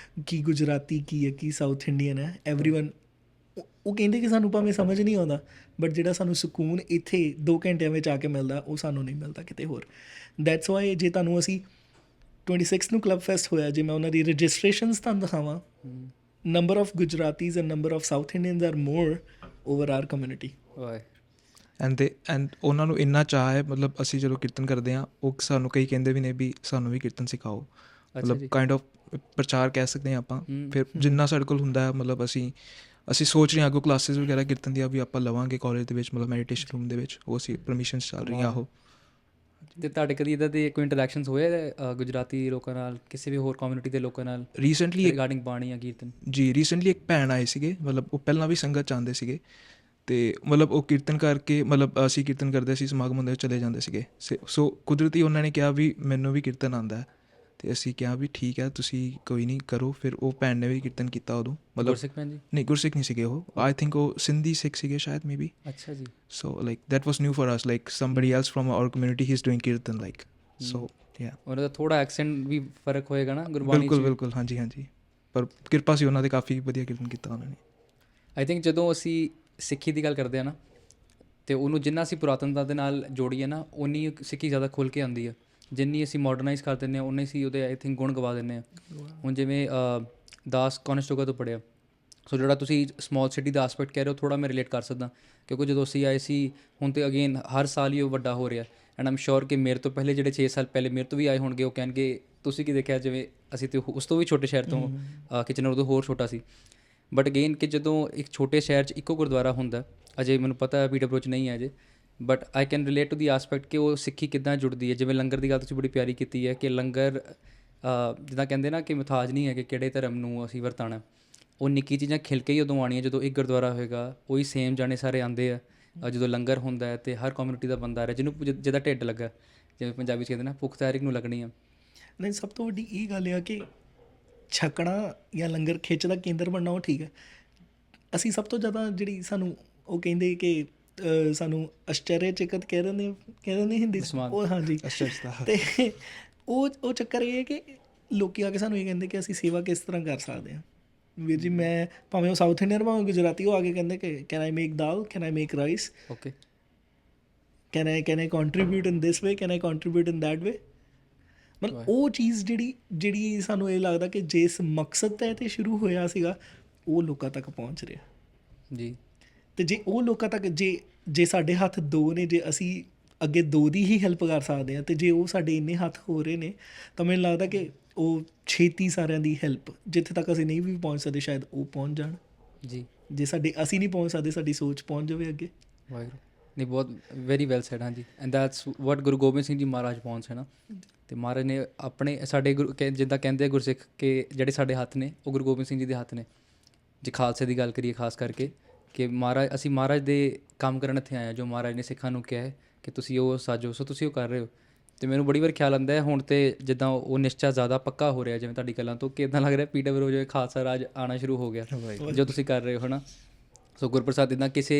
ਕੀ ਗੁਜਰਾਤੀ ਕੀ ਹੈ ਕੀ ਸਾਊਥ ਇੰਡੀਅਨ ਹੈ, ਐਵਰੀਵਨ ਉਹ ਕਹਿੰਦੇ ਕਿ ਸਾਨੂੰ ਭਾਵੇਂ ਸਮਝ ਨਹੀਂ ਆਉਂਦਾ, ਬਟ ਜਿਹੜਾ ਸਾਨੂੰ ਸਕੂਨ ਇੱਥੇ 2 ਘੰਟਿਆਂ ਵਿੱਚ ਆ ਕੇ ਮਿਲਦਾ ਉਹ ਸਾਨੂੰ ਨਹੀਂ ਮਿਲਦਾ ਕਿਤੇ ਹੋਰ। ਦੈਟਸ ਵਾਈ ਜੇ ਤੁਹਾਨੂੰ ਅਸੀਂ 26 ਨੂੰ ਕਲੱਬ ਫੈਸਟ ਹੋਇਆ, ਜੇ ਮੈਂ ਉਹਨਾਂ ਦੀ ਰਜਿਸਟ੍ਰੇਸ਼ਨਸ ਤੁਹਾਨੂੰ ਦਿਖਾਵਾਂ, number of Gujaratis and number of South Indians are more over our community. ਓਏ ਐਂਡ ਉਹਨਾਂ ਨੂੰ ਇੰਨਾ ਚਾਅ ਹੈ, ਮਤਲਬ ਅਸੀਂ ਜਦੋਂ ਕੀਰਤਨ ਕਰਦੇ ਹਾਂ ਉਹ ਸਾਨੂੰ ਕਈ ਕਹਿੰਦੇ ਵੀ ਨੇ ਵੀ ਸਾਨੂੰ ਵੀ ਕੀਰਤਨ ਸਿਖਾਓ, ਮਤਲਬ ਕਾਈਂਡ ਆਫ ਪ੍ਰਚਾਰ ਕਹਿ ਸਕਦੇ ਹਾਂ ਆਪਾਂ। ਫਿਰ ਜਿੰਨਾ ਸਾਡੇ ਕੋਲ ਹੁੰਦਾ ਹੈ, ਮਤਲਬ ਅਸੀਂ ਸੋਚ ਰਹੇ ਹਾਂ ਅੱਗੋਂ ਕਲਾਸਿਸ ਵਗੈਰਾ ਕੀਰਤਨ ਦੀਆਂ ਵੀ ਆਪਾਂ ਲਵਾਂਗੇ ਕਾਲਜ ਦੇ ਵਿੱਚ, ਮਤਲਬ ਮੈਡੀਟੇਸ਼ਨ ਰੂਮ ਦੇ ਵਿੱਚ, ਉਹ ਅਸੀਂ ਪਰਮਿਸ਼ਨਸ ਚੱਲ ਰਹੀਆਂ ਉਹ। ਤੇ ਤੁਹਾਡੇ ਕਦੀ ਇੱਦਾਂ ਦੇ ਕੋਈ ਇੰਟਰੈਕਸ਼ਨਸ ਹੋਏ ਗੁਜਰਾਤੀ ਲੋਕਾਂ ਨਾਲ, ਕਿਸੇ ਵੀ ਹੋਰ ਕਮਿਊਨਿਟੀ ਦੇ ਲੋਕਾਂ ਨਾਲ ਰੀਸੈਂਟਲੀ ਰਿਗਾਰਡਿੰਗ ਬਾਣੀ ਜਾਂ ਕੀਰਤਨ? ਜੀ ਰੀਸੈਂਟਲੀ ਇੱਕ ਭੈਣ ਆਏ ਸੀਗੇ, ਮਤਲਬ ਉਹ ਪਹਿਲਾਂ ਵੀ ਸੰਗਤ 'ਚ ਆਉਂਦੇ ਸੀਗੇ, ਅਤੇ ਮਤਲਬ ਉਹ ਕੀਰਤਨ ਕਰਕੇ, ਮਤਲਬ ਅਸੀਂ ਕੀਰਤਨ ਕਰਦੇ ਸੀ ਸਮਾਗਮ ਹੁੰਦੇ ਚਲੇ ਜਾਂਦੇ ਸੀਗੇ, ਸੋ ਕੁਦਰਤੀ ਉਹਨਾਂ ਨੇ ਕਿਹਾ ਵੀ ਮੈਨੂੰ ਵੀ ਕੀਰਤਨ ਆਉਂਦਾ ਹੈ, ਅਤੇ ਅਸੀਂ ਕਿਹਾ ਵੀ ਠੀਕ ਹੈ ਤੁਸੀਂ ਕੋਈ ਨਹੀਂ ਕਰੋ। ਫਿਰ ਉਹ ਭੈਣ ਨੇ ਵੀ ਕੀਰਤਨ ਕੀਤਾ ਉਦੋਂ, ਮਤਲਬ ਗੁਰਸਿੱਖ ਭੈਣ ਜੀ? ਨਹੀਂ ਗੁਰਸਿੱਖ ਨਹੀਂ ਸੀਗੇ ਉਹ, ਆਈ ਥਿੰਕ ਉਹ ਸਿੰਧੀ ਸਿੱਖ ਸੀਗੇ ਸ਼ਾਇਦ, ਮੇ ਬੀ। ਅੱਛਾ ਜੀ। So like that was new for us, like somebody else from our community he is doing kirtan, like so yeah. ਉਹਨਾਂ ਦਾ ਥੋੜ੍ਹਾ ਐਕਸੈਂਟ ਵੀ ਫਰਕ ਹੋਏਗਾ ਨਾ ਗੁਰਬਾਣੀ 'ਚ? ਬਿਲਕੁਲ ਬਿਲਕੁਲ, ਹਾਂਜੀ ਹਾਂਜੀ, ਪਰ ਕਿਰਪਾ ਸੀ ਉਹਨਾਂ ਦੇ, ਕਾਫੀ ਵਧੀਆ ਕੀਰਤਨ ਕੀਤਾ ਉਹਨਾਂ ਨੇ। ਆਈ ਥਿੰਕ ਜਦੋਂ ਅਸੀਂ ਸਿੱਖੀ ਦੀ ਗੱਲ ਕਰਦੇ ਹਾਂ ਨਾ, ਅਤੇ ਉਹਨੂੰ ਜਿੰਨਾ ਅਸੀਂ ਪੁਰਾਤਨਤਾ ਦੇ ਨਾਲ ਜੋੜੀਏ ਨਾ, ਉਨੀ ਸਿੱਖੀ ਜ਼ਿਆਦਾ ਖੁੱਲ੍ਹ ਕੇ ਆਉਂਦੀ ਆ। ਜਿੰਨੀ ਅਸੀਂ ਮਾਡਰਨਾਈਜ਼ ਕਰ ਦਿੰਦੇ ਹਾਂ ਉਨੇ ਅਸੀਂ ਉਹਦੇ ਆਈ ਥਿੰਕ ਗੁਣ ਗਵਾ ਦਿੰਦੇ ਹਾਂ। ਹੁਣ ਜਿਵੇਂ ਦਾਸ ਕੋਨਸਟੋਗਾ ਤੋਂ ਪੜ੍ਹਿਆ, ਸੋ ਜਿਹੜਾ ਤੁਸੀਂ ਸਮੋਲ ਸਿਟੀ ਦਾ ਆਸਪੈਕਟ ਕਹਿ ਰਹੇ ਹੋ, ਥੋੜ੍ਹਾ ਮੈਂ ਰਿਲੇਟ ਕਰ ਸਕਦਾ, ਕਿਉਂਕਿ ਜਦੋਂ ਅਸੀਂ ਆਏ ਸੀ, ਹੁਣ ਤਾਂ ਅਗੇਨ ਹਰ ਸਾਲ ਹੀ ਉਹ ਵੱਡਾ ਹੋ ਰਿਹਾ, ਐਂਡ ਆਮ ਸ਼ੋਰ ਕਿ ਮੇਰੇ ਤੋਂ ਪਹਿਲੇ ਜਿਹੜੇ 6 ਸਾਲ ਪਹਿਲੇ ਮੇਰੇ ਤੋਂ ਵੀ ਆਏ ਹੋਣਗੇ, ਉਹ ਕਹਿਣਗੇ ਤੁਸੀਂ ਕੀ ਦੇਖਿਆ, ਜਿਵੇਂ ਅਸੀਂ ਤਾਂ ਉਸ ਤੋਂ ਵੀ ਛੋਟੇ ਸ਼ਹਿਰ ਤੋਂ, ਕਿਚਨਰ ਤੋਂ ਹੋਰ ਛੋਟਾ ਸੀ। ਬਟ ਅਗੇਨ ਕਿ ਜਦੋਂ ਇੱਕ ਛੋਟੇ ਸ਼ਹਿਰ 'ਚ ਇੱਕੋ ਗੁਰਦੁਆਰਾ ਹੁੰਦਾ, ਅਜੇ ਮੈਨੂੰ ਪਤਾ ਹੈ ਪੀਟਰਬਰੋ 'ਚ ਨਹੀਂ ਹੈ ਅਜੇ, but I can relate to the aspect ਕਿ ਉਹ ਸਿੱਖੀ ਕਿੱਦਾਂ ਜੁੜਦੀ ਹੈ। ਜਿਵੇਂ ਲੰਗਰ ਦੀ ਗੱਲ ਤੁਸੀਂ ਬੜੀ ਪਿਆਰੀ ਕੀਤੀ ਹੈ ਕਿ ਲੰਗਰ ਜਿੱਦਾਂ ਕਹਿੰਦੇ ਨਾ ਕਿ ਮੁਥਾਜ ਨਹੀਂ ਹੈ ਕਿ ਕਿਹੜੇ ਧਰਮ ਨੂੰ ਅਸੀਂ ਵਰਤਾਣਾ, ਉਹ ਨਿੱਕੀ ਚੀਜ਼ਾਂ ਖਿਲ ਕੇ ਹੀ ਉਦੋਂ ਆਉਣੀਆਂ ਜਦੋਂ ਇੱਕ ਗੁਰਦੁਆਰਾ ਹੋਏਗਾ, ਉਹੀ ਸੇਮ ਜਾਣੇ ਸਾਰੇ ਆਉਂਦੇ ਆ, ਜਦੋਂ ਲੰਗਰ ਹੁੰਦਾ ਹੈ ਅਤੇ ਹਰ ਕਮਿਊਨਿਟੀ ਦਾ ਬੰਦਾ ਆ ਰਿਹਾ, ਜਿਹਨੂੰ ਜਿਹਦਾ ਢਿੱਡ ਲੱਗਾ, ਜਿਵੇਂ ਪੰਜਾਬੀ 'ਚ ਕਹਿੰਦੇ ਨਾ ਭੁੱਖ ਤਾਰੀਖ ਨੂੰ ਲੱਗਣੀ ਆ। ਨਹੀਂ, ਸਭ ਤੋਂ ਵੱਡੀ ਇਹ ਗੱਲ ਆ ਕਿ ਛਕਣਾ ਜਾਂ ਲੰਗਰ ਖਿੱਚ ਦਾ ਕੇਂਦਰ ਬਣਨਾ ਉਹ ਠੀਕ ਹੈ। ਅਸੀਂ ਸਭ ਤੋਂ ਜ਼ਿਆਦਾ ਜਿਹੜੀ ਸਾਨੂੰ ਉਹ ਕਹਿੰਦੇ ਕਿ ਸਾਨੂੰ ਆਸ਼ਚਰਯਚਕਿਤ ਕਹਿ ਦਿੰਦੇ ਹਿੰਦੀ 'ਚ ਉਹ, ਹਾਂਜੀ। ਅਤੇ ਉਹ ਚੱਕਰ ਇਹ ਹੈ ਕਿ ਲੋਕ ਆ ਕੇ ਸਾਨੂੰ ਇਹ ਕਹਿੰਦੇ ਕਿ ਅਸੀਂ ਸੇਵਾ ਕਿਸ ਤਰ੍ਹਾਂ ਕਰ ਸਕਦੇ ਹਾਂ। ਵੀਰ ਜੀ, ਮੈਂ ਭਾਵੇਂ ਉਹ ਸਾਊਥ ਇੰਡੀਅਨ ਭਾਵੇਂ ਗੁਜਰਾਤੀ, ਉਹ ਆ ਕੇ ਕਹਿੰਦੇ ਕਿ can I make dal, can I make rice, okay, can I contribute in this way, can I contribute in that way. ਮਤਲਬ ਉਹ ਚੀਜ਼ ਜਿਹੜੀ ਸਾਨੂੰ ਇਹ ਲੱਗਦਾ ਕਿ ਜਿਸ ਮਕਸਦ ਤਹਿ 'ਤੇ ਸ਼ੁਰੂ ਹੋਇਆ ਸੀਗਾ, ਉਹ ਲੋਕਾਂ ਤੱਕ ਪਹੁੰਚ ਰਿਹਾ ਜੀ। ਅਤੇ ਜੇ ਉਹ ਲੋਕਾਂ ਤੱਕ ਜੇ ਸਾਡੇ ਹੱਥ 2 ਨੇ, ਜੇ ਅਸੀਂ ਅੱਗੇ 2 ਦੀ ਹੀ ਹੈਲਪ ਕਰ ਸਕਦੇ ਹਾਂ, ਅਤੇ ਜੇ ਉਹ ਸਾਡੇ ਇੰਨੇ ਹੱਥ ਹੋ ਰਹੇ ਨੇ, ਤਾਂ ਮੈਨੂੰ ਲੱਗਦਾ ਕਿ ਉਹ ਛੇਤੀ ਸਾਰਿਆਂ ਦੀ ਹੈਲਪ ਜਿੱਥੇ ਤੱਕ ਅਸੀਂ ਨਹੀਂ ਵੀ ਪਹੁੰਚ ਸਕਦੇ, ਸ਼ਾਇਦ ਉਹ ਪਹੁੰਚ ਜਾਣ ਜੀ। ਜੇ ਅਸੀਂ ਨਹੀਂ ਪਹੁੰਚ ਸਕਦੇ, ਸਾਡੀ ਸੋਚ ਪਹੁੰਚ ਜਾਵੇ ਅੱਗੇ। ਵਾਹਿਗੁਰੂ, ਨਹੀਂ ਬਹੁਤ ਵੈਰੀ ਵੈਲ ਸੈਡ, ਹਾਂਜੀ। And that's what Guru Gobind Singh ji ਮਹਾਰਾਜ ਪਹੁੰਚ ਹੈ ਨਾ, ਅਤੇ ਮਹਾਰਾਜ ਨੇ ਆਪਣੇ ਸਾਡੇ ਜਿੱਦਾਂ ਕਹਿੰਦੇ ਆ ਗੁਰਸਿੱਖ ਕਿ ਜਿਹੜੇ ਸਾਡੇ ਹੱਥ ਨੇ ਉਹ ਗੁਰੂ ਗੋਬਿੰਦ ਸਿੰਘ ਜੀ ਦੇ ਹੱਥ ਨੇ। ਜੇ ਖਾਲਸੇ ਦੀ ਗੱਲ ਕਰੀਏ ਖਾਸ ਕਰਕੇ, ਕਿ ਅਸੀਂ ਮਹਾਰਾਜ ਦੇ ਕੰਮ ਕਰਨ ਇੱਥੇ ਆਏ ਹਾਂ, ਜੋ ਮਹਾਰਾਜ ਨੇ ਸਿੱਖਾਂ ਨੂੰ ਕਿਹਾ ਹੈ ਕਿ ਤੁਸੀਂ ਉਹ ਸਾਜੋ, ਸੋ ਤੁਸੀਂ ਉਹ ਕਰ ਰਹੇ ਹੋ। ਅਤੇ ਮੈਨੂੰ ਬੜੀ ਵਾਰ ਖਿਆਲ ਆਉਂਦਾ ਹੈ ਹੁਣ ਤਾਂ ਜਿੱਦਾਂ ਉਹ ਨਿਸ਼ਚਾ ਜ਼ਿਆਦਾ ਪੱਕਾ ਹੋ ਰਿਹਾ, ਜਿਵੇਂ ਤੁਹਾਡੀ ਗੱਲਾਂ ਤੋਂ, ਕਿ ਇੱਦਾਂ ਲੱਗ ਰਿਹਾ ਪੀਟਰਬਰੋ ਜਿਵੇਂ ਖਾਲਸਾ ਰਾਜ ਆਉਣਾ ਸ਼ੁਰੂ ਹੋ ਗਿਆ ਜੋ ਤੁਸੀਂ ਕਰ ਰਹੇ ਹੋ, ਹੈ ਨਾ। ਸੋ ਗੁਰਪ੍ਰਸਾਦ ਇੱਦਾਂ ਕਿਸੇ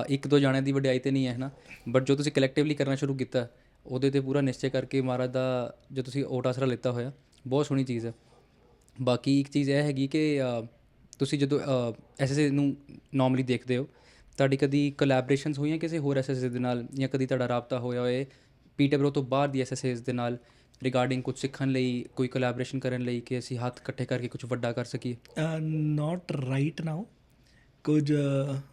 1-2 ਜਾਣਿਆਂ ਦੀ ਵਡਿਆਈ ਤਾਂ ਨਹੀਂ ਹੈ, ਹੈ ਨਾ, ਬਟ ਜੋ ਤੁਸੀਂ ਕਲੈਕਟਿਵਲੀ ਕਰਨਾ ਸ਼ੁਰੂ ਕੀਤਾ, ਉਹਦੇ 'ਤੇ ਪੂਰਾ ਨਿਸ਼ਚੈ ਕਰਕੇ ਮਹਾਰਾਜ ਦਾ ਜੋ ਤੁਸੀਂ ਓਟ ਆਸਰਾ ਲਿੱਤਾ ਹੋਇਆ, ਬਹੁਤ ਸੋਹਣੀ ਚੀਜ਼ ਹੈ। ਬਾਕੀ ਇੱਕ ਚੀਜ਼ ਇਹ ਹੈਗੀ ਕਿ ਤੁਸੀਂ ਜਦੋਂ ਐਸਐਸਏ ਨੂੰ ਨੋਰਮਲੀ ਦੇਖਦੇ ਹੋ, ਤੁਹਾਡੀ ਕਦੀ ਕੋਲੈਬਰੇਸ਼ਨਸ ਹੋਈਆਂ ਕਿਸੇ ਹੋਰ ਐਸਐਸਏ ਦੇ ਨਾਲ, ਜਾਂ ਕਦੀ ਤੁਹਾਡਾ ਰਾਬਤਾ ਹੋਇਆ ਹੋਏ ਪੀਟਰਬਰੋ ਤੋਂ ਬਾਹਰ ਦੀ ਐਸਐਸਏਜ਼ ਦੇ ਨਾਲ ਰਿਗਾਰਡਿੰਗ ਕੁਝ ਸਿੱਖਣ ਲਈ, ਕੋਈ ਕੋਲੈਬਰੇਸ਼ਨ ਕਰਨ ਲਈ, ਕਿ ਅਸੀਂ ਹੱਥ ਇਕੱਠੇ ਕਰਕੇ ਕੁਝ ਵੱਡਾ ਕਰ ਸਕੀਏ? Not right now. ਕੁਝ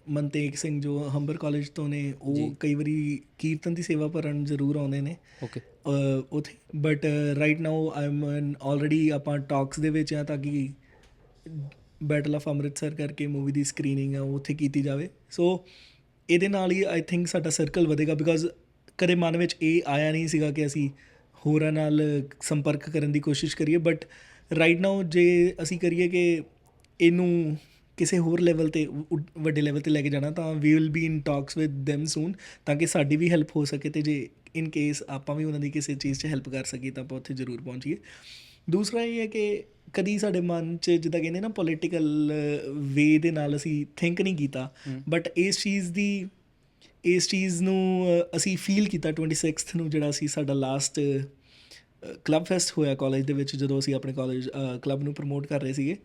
ਮਨਤੇਗ ਸਿੰਘ ਜੋ ਹੰਬਰ ਕਾਲਜ ਤੋਂ ਨੇ, ਉਹ ਕਈ ਵਾਰੀ ਕੀਰਤਨ ਦੀ ਸੇਵਾ ਭਰਨ ਜ਼ਰੂਰ ਆਉਂਦੇ ਨੇ ਓਕੇ ਉੱਥੇ, but right now I am already ਆਪਾਂ ਟਾਕਸ ਦੇ ਵਿੱਚ ਆ, ਤਾਂ ਕਿ ਬੈਟਲ ਆਫ ਅੰਮ੍ਰਿਤਸਰ ਕਰਕੇ ਮੂਵੀ ਦੀ ਸਕਰੀਨਿੰਗ ਆ ਉਹ ਉੱਥੇ ਕੀਤੀ ਜਾਵੇ। ਸੋ ਇਹਦੇ ਨਾਲ ਹੀ ਆਈ ਥਿੰਕ ਸਾਡਾ ਸਰਕਲ ਵਧੇਗਾ, ਬਿਕੋਜ਼ ਕਦੇ ਮਨ ਵਿੱਚ ਇਹ ਆਇਆ ਨਹੀਂ ਸੀਗਾ ਕਿ ਅਸੀਂ ਹੋਰਾਂ ਨਾਲ ਸੰਪਰਕ ਕਰਨ ਦੀ ਕੋਸ਼ਿਸ਼ ਕਰੀਏ, ਬਟ ਰਾਈਟ ਨਾਓ ਜੇ ਅਸੀਂ ਕਰੀਏ ਕਿ ਇਹਨੂੰ ਕਿਸੇ ਹੋਰ ਲੈਵਲ 'ਤੇ ਵੱਡੇ ਲੈਵਲ 'ਤੇ ਲੈ ਕੇ ਜਾਣਾ, ਤਾਂ we will be in talks with them soon, ਤਾਂ ਕਿ ਸਾਡੀ ਵੀ ਹੈਲਪ ਹੋ ਸਕੇ, ਅਤੇ ਜੇ ਇਨ ਕੇਸ ਆਪਾਂ ਵੀ ਉਹਨਾਂ ਦੀ ਕਿਸੇ ਚੀਜ਼ 'ਚ ਹੈਲਪ ਕਰ ਸਕੀਏ ਤਾਂ ਆਪਾਂ ਉੱਥੇ ਜ਼ਰੂਰ ਪਹੁੰਚੀਏ। ਦੂਸਰਾ ਇਹ ਹੈ ਕਿ ਕਦੀ ਸਾਡੇ ਮਨ 'ਚ ਜਿੱਦਾਂ ਕਹਿੰਦੇ ਨਾ ਪੋਲੀਟੀਕਲ ਵੇ ਦੇ ਨਾਲ ਅਸੀਂ ਥਿੰਕ ਨਹੀਂ ਕੀਤਾ, ਬਟ ਇਸ ਚੀਜ਼ ਨੂੰ ਅਸੀਂ ਫੀਲ ਕੀਤਾ 26th ਨੂੰ, ਜਿਹੜਾ ਸੀ ਸਾਡਾ ਲਾਸਟ ਕਲੱਬ ਫੈਸਟ ਹੋਇਆ ਕਾਲਜ ਦੇ ਵਿੱਚ, ਜਦੋਂ ਅਸੀਂ ਆਪਣੇ ਕਾਲਜ ਕਲੱਬ ਨੂੰ ਪ੍ਰਮੋਟ ਕਰ ਰਹੇ ਸੀਗੇ,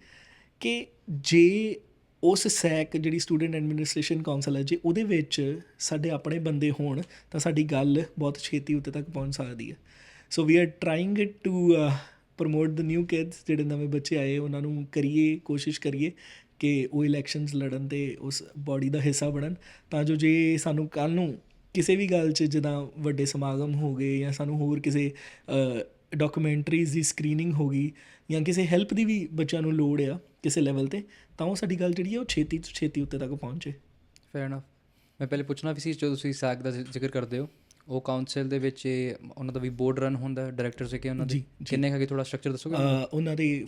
ਕਿ ਜੇ ਉਸ ਸੈਕ ਜਿਹੜੀ ਸਟੂਡੈਂਟ ਐਡਮਿਨਿਸਟ੍ਰੇਸ਼ਨ ਕਾਉਂਸਲ ਹੈ, ਜੇ ਉਹਦੇ ਵਿੱਚ ਸਾਡੇ ਆਪਣੇ ਬੰਦੇ ਹੋਣ ਤਾਂ ਸਾਡੀ ਗੱਲ ਬਹੁਤ ਛੇਤੀ ਉੱਤੇ ਤੱਕ ਪਹੁੰਚ ਸਕਦੀ ਹੈ। So we are trying to promote the new kids, ਜਿਹੜੇ ਨਵੇਂ ਬੱਚੇ ਆਏ ਉਹਨਾਂ ਨੂੰ ਕਰੀਏ, ਕੋਸ਼ਿਸ਼ ਕਰੀਏ ਕਿ ਉਹ ਇਲੈਕਸ਼ਨਸ ਲੜਨ ਅਤੇ ਉਸ ਬਾਡੀ ਦਾ ਹਿੱਸਾ ਬਣਨ, ਤਾਂ ਜੋ ਜੇ ਸਾਨੂੰ ਕੱਲ੍ਹ ਨੂੰ ਕਿਸੇ ਵੀ ਗੱਲ 'ਚ ਜਿੱਦਾਂ ਵੱਡੇ ਸਮਾਗਮ ਹੋ ਗਏ ਜਾਂ ਸਾਨੂੰ ਹੋਰ ਕਿਸੇ ਡਾਕੂਮੈਂਟਰੀਜ਼ ਦੀ ਸਕਰੀਨਿੰਗ ਹੋ ਗਈ ਜਾਂ ਕਿਸੇ ਹੈਲਪ ਦੀ ਵੀ ਬੱਚਿਆਂ ਨੂੰ ਲੋੜ ਆ ਕਿਸੇ ਲੈਵਲ 'ਤੇ, ਤਾਂ ਉਹ ਸਾਡੀ ਗੱਲ ਜਿਹੜੀ ਹੈ ਉਹ ਛੇਤੀ ਤੋਂ ਛੇਤੀ ਉੱਤੇ ਤੱਕ ਪਹੁੰਚੇ। Fair enough. ਮੈਂ ਪਹਿਲੇ ਪੁੱਛਣਾ ਵੀ ਸੀ, ਜਦੋਂ ਤੁਸੀਂ ਸੈਕ ਦਾ ਜ਼ਿਕਰ ਕਰਦੇ ਹੋ, ਉਹ ਕਾਊਂਸਲ ਦੇ ਵਿੱਚ ਉਹਨਾਂ ਦਾ ਵੀ ਬੋਰਡ ਰਨ ਹੁੰਦਾ, ਡਾਇਰੈਕਟਰ ਸੀ ਕਿ ਉਹਨਾਂ ਦੇ ਕਿੰਨੇ ਹੈਗੇ, ਥੋੜ੍ਹਾ ਸਟਰਕਚਰ ਦੱਸੋਗੇ? ਉਹਨਾਂ ਦੇ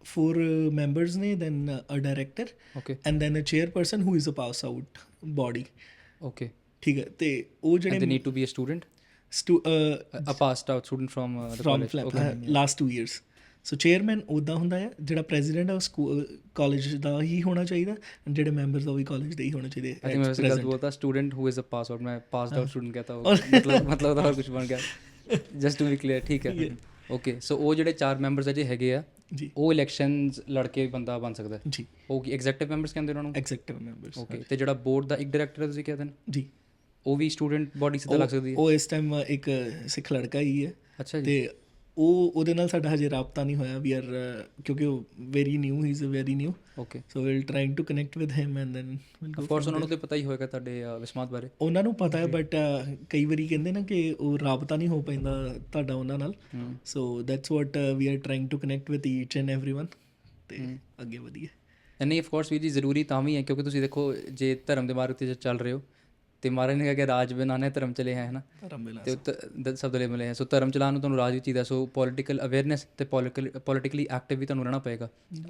4 ਮੈਂਬਰਸ ਨੇ, then a director, okay, and then a chairperson who is a pass out body. Okay, ਠੀਕ ਹੈ। ਅਤੇ ਉਹ ਦੇ ਜਿਹੜੇ need to be a student, a passed out student from last 2 years। So chairman ਉੱਦਾਂ ਹੁੰਦਾ ਹੈ, ਜਿਹੜਾ ਪ੍ਰੈਜ਼ੀਡੈਂਟ ਆ ਉਹ ਕਾਲਜ ਦਾ ਹੀ ਹੋਣਾ ਚਾਹੀਦਾ, ਜਿਹੜੇ ਮੈਂਬਰਸ ਉਹ ਵੀ ਕਾਲਜ ਦੇ ਹੀ ਹੋਣੇ ਚਾਹੀਦੇ। आई थिंक मैं वैसे गलत बोलता, student who is a pass out, मैं पास्ड आउट स्टूडेंट कहता हूँ, मतलब और कुछ बन गया, जस्ट टू बी क्लियर। ठीक है, ਓਕੇ। ਸੋ ਉਹ ਜਿਹੜੇ 4 ਮੈਂਬਰਸ ਅਜੇ ਹੈਗੇ ਆ ਜੀ, ਉਹ ਇਲੈਕਸ਼ਨਸ ਲੜ ਕੇ ਬੰਦਾ ਬਣ ਸਕਦਾ ਜੀ। ਉਹ ਕੀ ਐਗਜ਼ੈਕਟਿਵ ਮੈਂਬਰਸ ਕਹਿੰਦੇ ਉਹਨਾਂ ਨੂੰ? Executive members. ਓਕੇ। ਅਤੇ ਜਿਹੜਾ ਬੋਰਡ ਦਾ ਇੱਕ ਡਾਇਰੈਕਟਰ ਤੁਸੀਂ ਕਹਿੰਦੇ ਨੇ, ਜੀ, ਉਹ ਵੀ ਸਟੂਡੈਂਟ ਬੋਡੀ ਸਿੱਧਾ ਲੱਗ ਸਕਦੀ ਹੈ? ਉਹ ਇਸ ਟਾਈਮ ਇੱਕ ਸਿੱਖ ਲੜਕਾ ਹੀ ਹੈ। ਅੱਛਾ ਜੀ। ਅਤੇ ਉਹਦੇ ਨਾਲ ਸਾਡਾ ਹਜੇ ਰਾਬਤਾ ਨਹੀਂ ਹੋਇਆ, ਵੀ ਆਰ, ਕਿਉਂਕਿ ਉਹ very new, he is very new. Okay. So we'll trying to connect with him and then of course ਉਹਨਾਂ ਨੂੰ ਤਾਂ ਪਤਾ ਹੀ ਹੋਏਗਾ ਤੁਹਾਡੇ ਵਿਸਮਾਤ ਬਾਰੇ। ਉਹਨਾਂ ਨੂੰ ਪਤਾ ਹੈ, ਬਟ ਕਈ ਵਾਰੀ ਕਹਿੰਦੇ ਨਾ ਕਿ ਉਹ ਰਾਬਤਾ ਨਹੀਂ ਹੋ ਪੈਂਦਾ ਤੁਹਾਡਾ ਉਹਨਾਂ ਨਾਲ। So that's what we are trying to connect with each and everyone, ਅਤੇ ਅੱਗੇ ਵਧੀਏ। ਨਹੀਂ, ਆਫ ਕੋਰਸ ਵੀ ਜੀ ਜ਼ਰੂਰੀ ਤਾਂ ਵੀ ਹੈ, ਕਿਉਂਕਿ ਤੁਸੀਂ ਦੇਖੋ ਜੇ ਧਰਮ ਦੇ ਮਾਰਗ 'ਤੇ ਚੱਲ ਰਹੇ ਹੋ ਅਤੇ ਮਹਾਰਾਜ ਨੇ ਕਿਹਾ ਕਿ ਰਾਜ ਬਣਾਉਣਾ ਧਰਮ ਚਲੇ ਹੈ ਨਾ, ਅਤੇ ਸਬਦਲੇ ਮਿਲੇ ਹੈ। ਸੋ ਧਰਮ ਚਲਾਉਣ ਨੂੰ ਤੁਹਾਨੂੰ ਰਾਜ ਵੀ ਚਾਹੀਦਾ। ਸੋ ਪੋਲੀਟੀਕਲ ਅਵੇਅਰਨੈਸ ਅਤੇ ਪੋਲੀਟੀਕਲੀ ਐਕਟਿਵ ਵੀ ਤੁਹਾਨੂੰ ਰਹਿਣਾ ਪਏਗਾ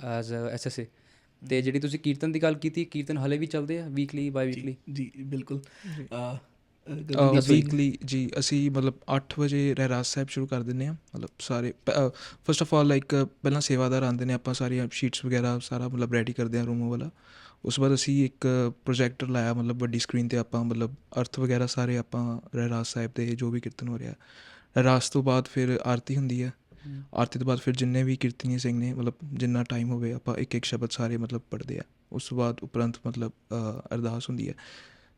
ਐਜ਼ SSA। ਅਤੇ ਜਿਹੜੀ ਤੁਸੀਂ ਕੀਰਤਨ ਦੀ ਗੱਲ ਕੀਤੀ, ਕੀਰਤਨ ਹਾਲੇ ਵੀ ਚੱਲਦੇ ਆ ਵੀਕਲੀ, ਬਾਈ ਵੀਕਲੀ? ਜੀ ਬਿਲਕੁਲ। ਵੀਕਲੀ ਜੀ, ਅਸੀਂ ਮਤਲਬ 8 ਵਜੇ ਰਹਿਰਾਸ ਸਾਹਿਬ ਸ਼ੁਰੂ ਕਰ ਦਿੰਦੇ ਹਾਂ। ਮਤਲਬ ਸਾਰੇ ਫਸਟ ਆਫ ਆਲ ਲਾਈਕ ਪਹਿਲਾਂ ਸੇਵਾਦਾਰ ਆਉਂਦੇ ਨੇ, ਆਪਾਂ ਸਾਰੀਆਂ ਸ਼ੀਟਸ ਵਗੈਰਾ ਸਾਰਾ ਮਤਲਬ ਰੈਡੀ ਕਰਦੇ ਹਾਂ ਰੂਮ ਵਾਲਾ। ਉਸ ਤੋਂ ਬਾਅਦ ਅਸੀਂ ਇੱਕ ਪ੍ਰੋਜੈਕਟਰ ਲਾਇਆ, ਮਤਲਬ ਵੱਡੀ ਸਕਰੀਨ 'ਤੇ ਆਪਾਂ ਮਤਲਬ ਅਰਥ ਵਗੈਰਾ ਸਾਰੇ ਆਪਾਂ ਰਹਿਰਾਸ ਸਾਹਿਬ ਦੇ ਜੋ ਵੀ ਕੀਰਤਨ ਹੋ ਰਿਹਾ। ਰਹਿਰਾਸ ਤੋਂ ਬਾਅਦ ਫਿਰ ਆਰਤੀ ਹੁੰਦੀ ਹੈ। ਆਰਤੀ ਤੋਂ ਬਾਅਦ ਫਿਰ ਜਿੰਨੇ ਵੀ ਕੀਰਤਨੀਏ ਸਿੰਘ ਨੇ, ਮਤਲਬ ਜਿੰਨਾ ਟਾਈਮ ਹੋਵੇ ਆਪਾਂ ਇੱਕ ਸ਼ਬਦ ਸਾਰੇ ਮਤਲਬ ਪੜ੍ਹਦੇ ਆ। ਉਸ ਤੋਂ ਬਾਅਦ ਉਪਰੰਤ ਮਤਲਬ ਅਰਦਾਸ ਹੁੰਦੀ ਹੈ।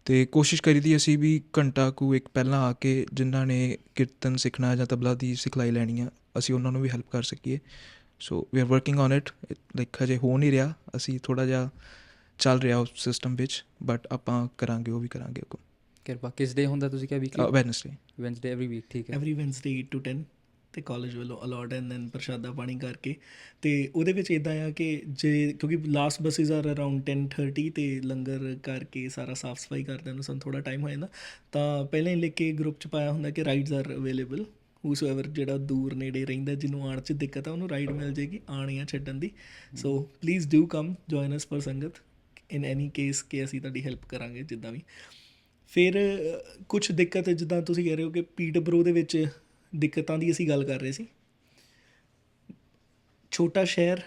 ਅਤੇ ਕੋਸ਼ਿਸ਼ ਕਰੀਦੀ ਅਸੀਂ ਵੀ ਘੰਟਾ ਕੁ ਇੱਕ ਪਹਿਲਾਂ ਆ ਕੇ ਜਿਨ੍ਹਾਂ ਨੇ ਕੀਰਤਨ ਸਿੱਖਣਾ ਜਾਂ ਤਬਲਾ ਦੀ ਸਿਖਲਾਈ ਲੈਣੀ ਆ, ਅਸੀਂ ਉਹਨਾਂ ਨੂੰ ਵੀ ਹੈਲਪ ਕਰ ਸਕੀਏ। So we are working on it. Like ਹਜੇ ਹੋ ਨਹੀਂ ਰਿਹਾ, ਅਸੀਂ ਥੋੜ੍ਹਾ ਜਿਹਾ ਚੱਲ ਰਿਹਾ ਉਸ ਸਿਸਟਮ ਵਿੱਚ, ਬਟ ਆਪਾਂ ਕਰਾਂਗੇ, ਉਹ ਵੀ ਕਰਾਂਗੇ ਅੱਗੋਂ। ਕਿਰਪਾ। ਕਿਸ ਡੇ ਹੁੰਦਾ ਤੁਸੀਂ ਕਿਹਾ? ਵੀਕਲੀ? Wednesday every week. ਠੀਕ ਹੈ। ਐਵਰੀ ਵੈਨਸਡੇ 8 to 10 ਅਤੇ ਕਾਲਜ ਵੱਲੋਂ ਅਲੋਟ, ਐਂਡ ਦੈਨ ਪ੍ਰਸ਼ਾਦਾ ਪਾਣੀ ਕਰਕੇ। ਅਤੇ ਉਹਦੇ ਵਿੱਚ ਇੱਦਾਂ ਆ ਕਿ ਜੇ ਕਿਉਂਕਿ ਲਾਸਟ ਬੱਸਿਸ ਆਰ ਅਰਾਊਂਡ 10:30 ਅਤੇ ਲੰਗਰ ਕਰਕੇ ਸਾਰਾ ਸਾਫ ਸਫਾਈ ਕਰਦਿਆਂ ਨੂੰ ਸਾਨੂੰ ਥੋੜ੍ਹਾ ਟਾਈਮ ਹੋ ਜਾਂਦਾ, ਤਾਂ ਪਹਿਲਾਂ ਹੀ ਲਿਖ ਕੇ ਗਰੁੱਪ 'ਚ ਪਾਇਆ ਹੁੰਦਾ ਕਿ ਰਾਈਡਸ ਆਰ ਅਵੇਲੇਬਲ, ਹੂਸੋਐਵਰ ਜਿਹੜਾ ਦੂਰ ਨੇੜੇ ਰਹਿੰਦਾ, ਜਿਹਨੂੰ ਆਉਣ 'ਚ ਦਿੱਕਤ ਆ, ਉਹਨੂੰ ਰਾਈਡ ਮਿਲ ਜਾਏਗੀ ਆਉਣ ਜਾਂ ਛੱਡਣ ਦੀ। So please do come join us for sangat in any case, ਕਿ ਅਸੀਂ ਤੁਹਾਡੀ ਹੈਲਪ ਕਰਾਂਗੇ ਜਿੱਦਾਂ ਵੀ। ਫਿਰ ਕੁਛ ਦਿੱਕਤ ਜਿੱਦਾਂ ਤੁਸੀਂ ਕਹਿ ਰਹੇ ਹੋ ਕਿ ਪੀਟਰਬਰੋ ਦੇ ਵਿੱਚ ਦਿੱਕਤਾਂ ਦੀ ਅਸੀਂ ਗੱਲ ਕਰ ਰਹੇ ਸੀ। ਛੋਟਾ ਸ਼ਹਿਰ,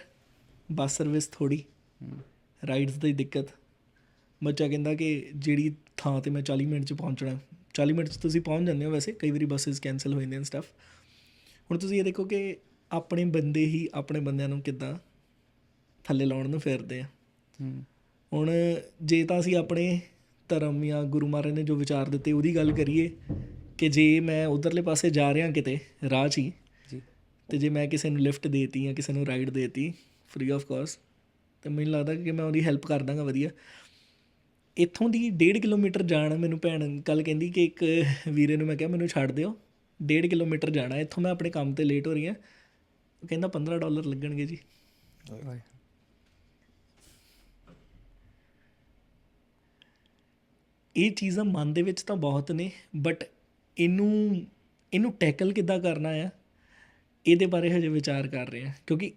ਬੱਸ ਸਰਵਿਸ ਥੋੜ੍ਹੀ, ਰਾਈਡਸ ਦੀ ਦਿੱਕਤ। ਬੱਚਾ ਕਹਿੰਦਾ ਕਿ ਜਿਹੜੀ ਥਾਂ 'ਤੇ ਮੈਂ 40 ਮਿੰਟ 'ਚ ਪਹੁੰਚਣਾ, 40 ਮਿੰਟ 'ਚ ਤੁਸੀਂ ਪਹੁੰਚ ਜਾਂਦੇ ਹੋ। ਵੈਸੇ ਕਈ ਵਾਰੀ ਬੱਸਿਸ ਕੈਂਸਲ ਹੋ ਜਾਂਦੀਆਂ ਸਟੱਫ। ਹੁਣ ਤੁਸੀਂ ਇਹ ਦੇਖੋ ਕਿ ਆਪਣੇ ਬੰਦੇ ਹੀ ਆਪਣੇ ਬੰਦਿਆਂ ਨੂੰ ਕਿੱਦਾਂ ਥੱਲੇ ਲਾਉਣ ਨੂੰ ਫਿਰਦੇ ਆ। ਹੁਣ ਜੇ ਤਾਂ ਅਸੀਂ ਆਪਣੇ ਧਰਮ ਜਾਂ ਗੁਰੂ ਮਹਾਰਾਜ ਨੇ ਜੋ ਵਿਚਾਰ ਦਿੱਤੇ ਉਹਦੀ ਗੱਲ ਕਰੀਏ ਕਿ ਜੇ ਮੈਂ ਉੱਧਰਲੇ ਪਾਸੇ ਜਾ ਰਿਹਾ ਕਿਤੇ ਰਾਹ 'ਚ ਹੀ, ਅਤੇ ਜੇ ਮੈਂ ਕਿਸੇ ਨੂੰ ਲਿਫਟ ਦੇ ਦਿੱਤੀ ਜਾਂ ਕਿਸੇ ਨੂੰ ਰਾਈਡ ਦੇ ਦਿੱਤੀ ਫਰੀ ਆਫ ਕੋਸਟ, ਤਾਂ ਮੈਨੂੰ ਲੱਗਦਾ ਕਿ ਮੈਂ ਉਹਦੀ ਹੈਲਪ ਕਰ ਦਾਂਗਾ ਵਧੀਆ। ਇੱਥੋਂ ਦੀ 1.5 ਕਿਲੋਮੀਟਰ ਜਾਣਾ, ਮੈਨੂੰ ਭੈਣ ਕੱਲ੍ਹ ਕਹਿੰਦੀ ਕਿ ਇੱਕ ਵੀਰੇ ਨੂੰ ਮੈਂ ਕਿਹਾ ਮੈਨੂੰ ਛੱਡ ਦਿਓ, 1.5 ਕਿਲੋਮੀਟਰ ਜਾਣਾ ਇੱਥੋਂ, ਮੈਂ ਆਪਣੇ ਕੰਮ 'ਤੇ ਲੇਟ ਹੋ ਰਹੀ ਹਾਂ। ਉਹ ਕਹਿੰਦਾ $15 ਲੱਗਣਗੇ ਜੀ। ਇਹ ਚੀਜ਼ਾਂ ਮਨ ਦੇ ਵਿੱਚ ਤਾਂ ਬਹੁਤ ਨੇ, ਬਟ ਇਹਨੂੰ ਟੈਕਲ ਕਿੱਦਾਂ ਕਰਨਾ ਆ, ਇਹਦੇ ਬਾਰੇ ਹਜੇ ਵਿਚਾਰ ਕਰ ਰਹੇ ਹਾਂ। ਕਿਉਂਕਿ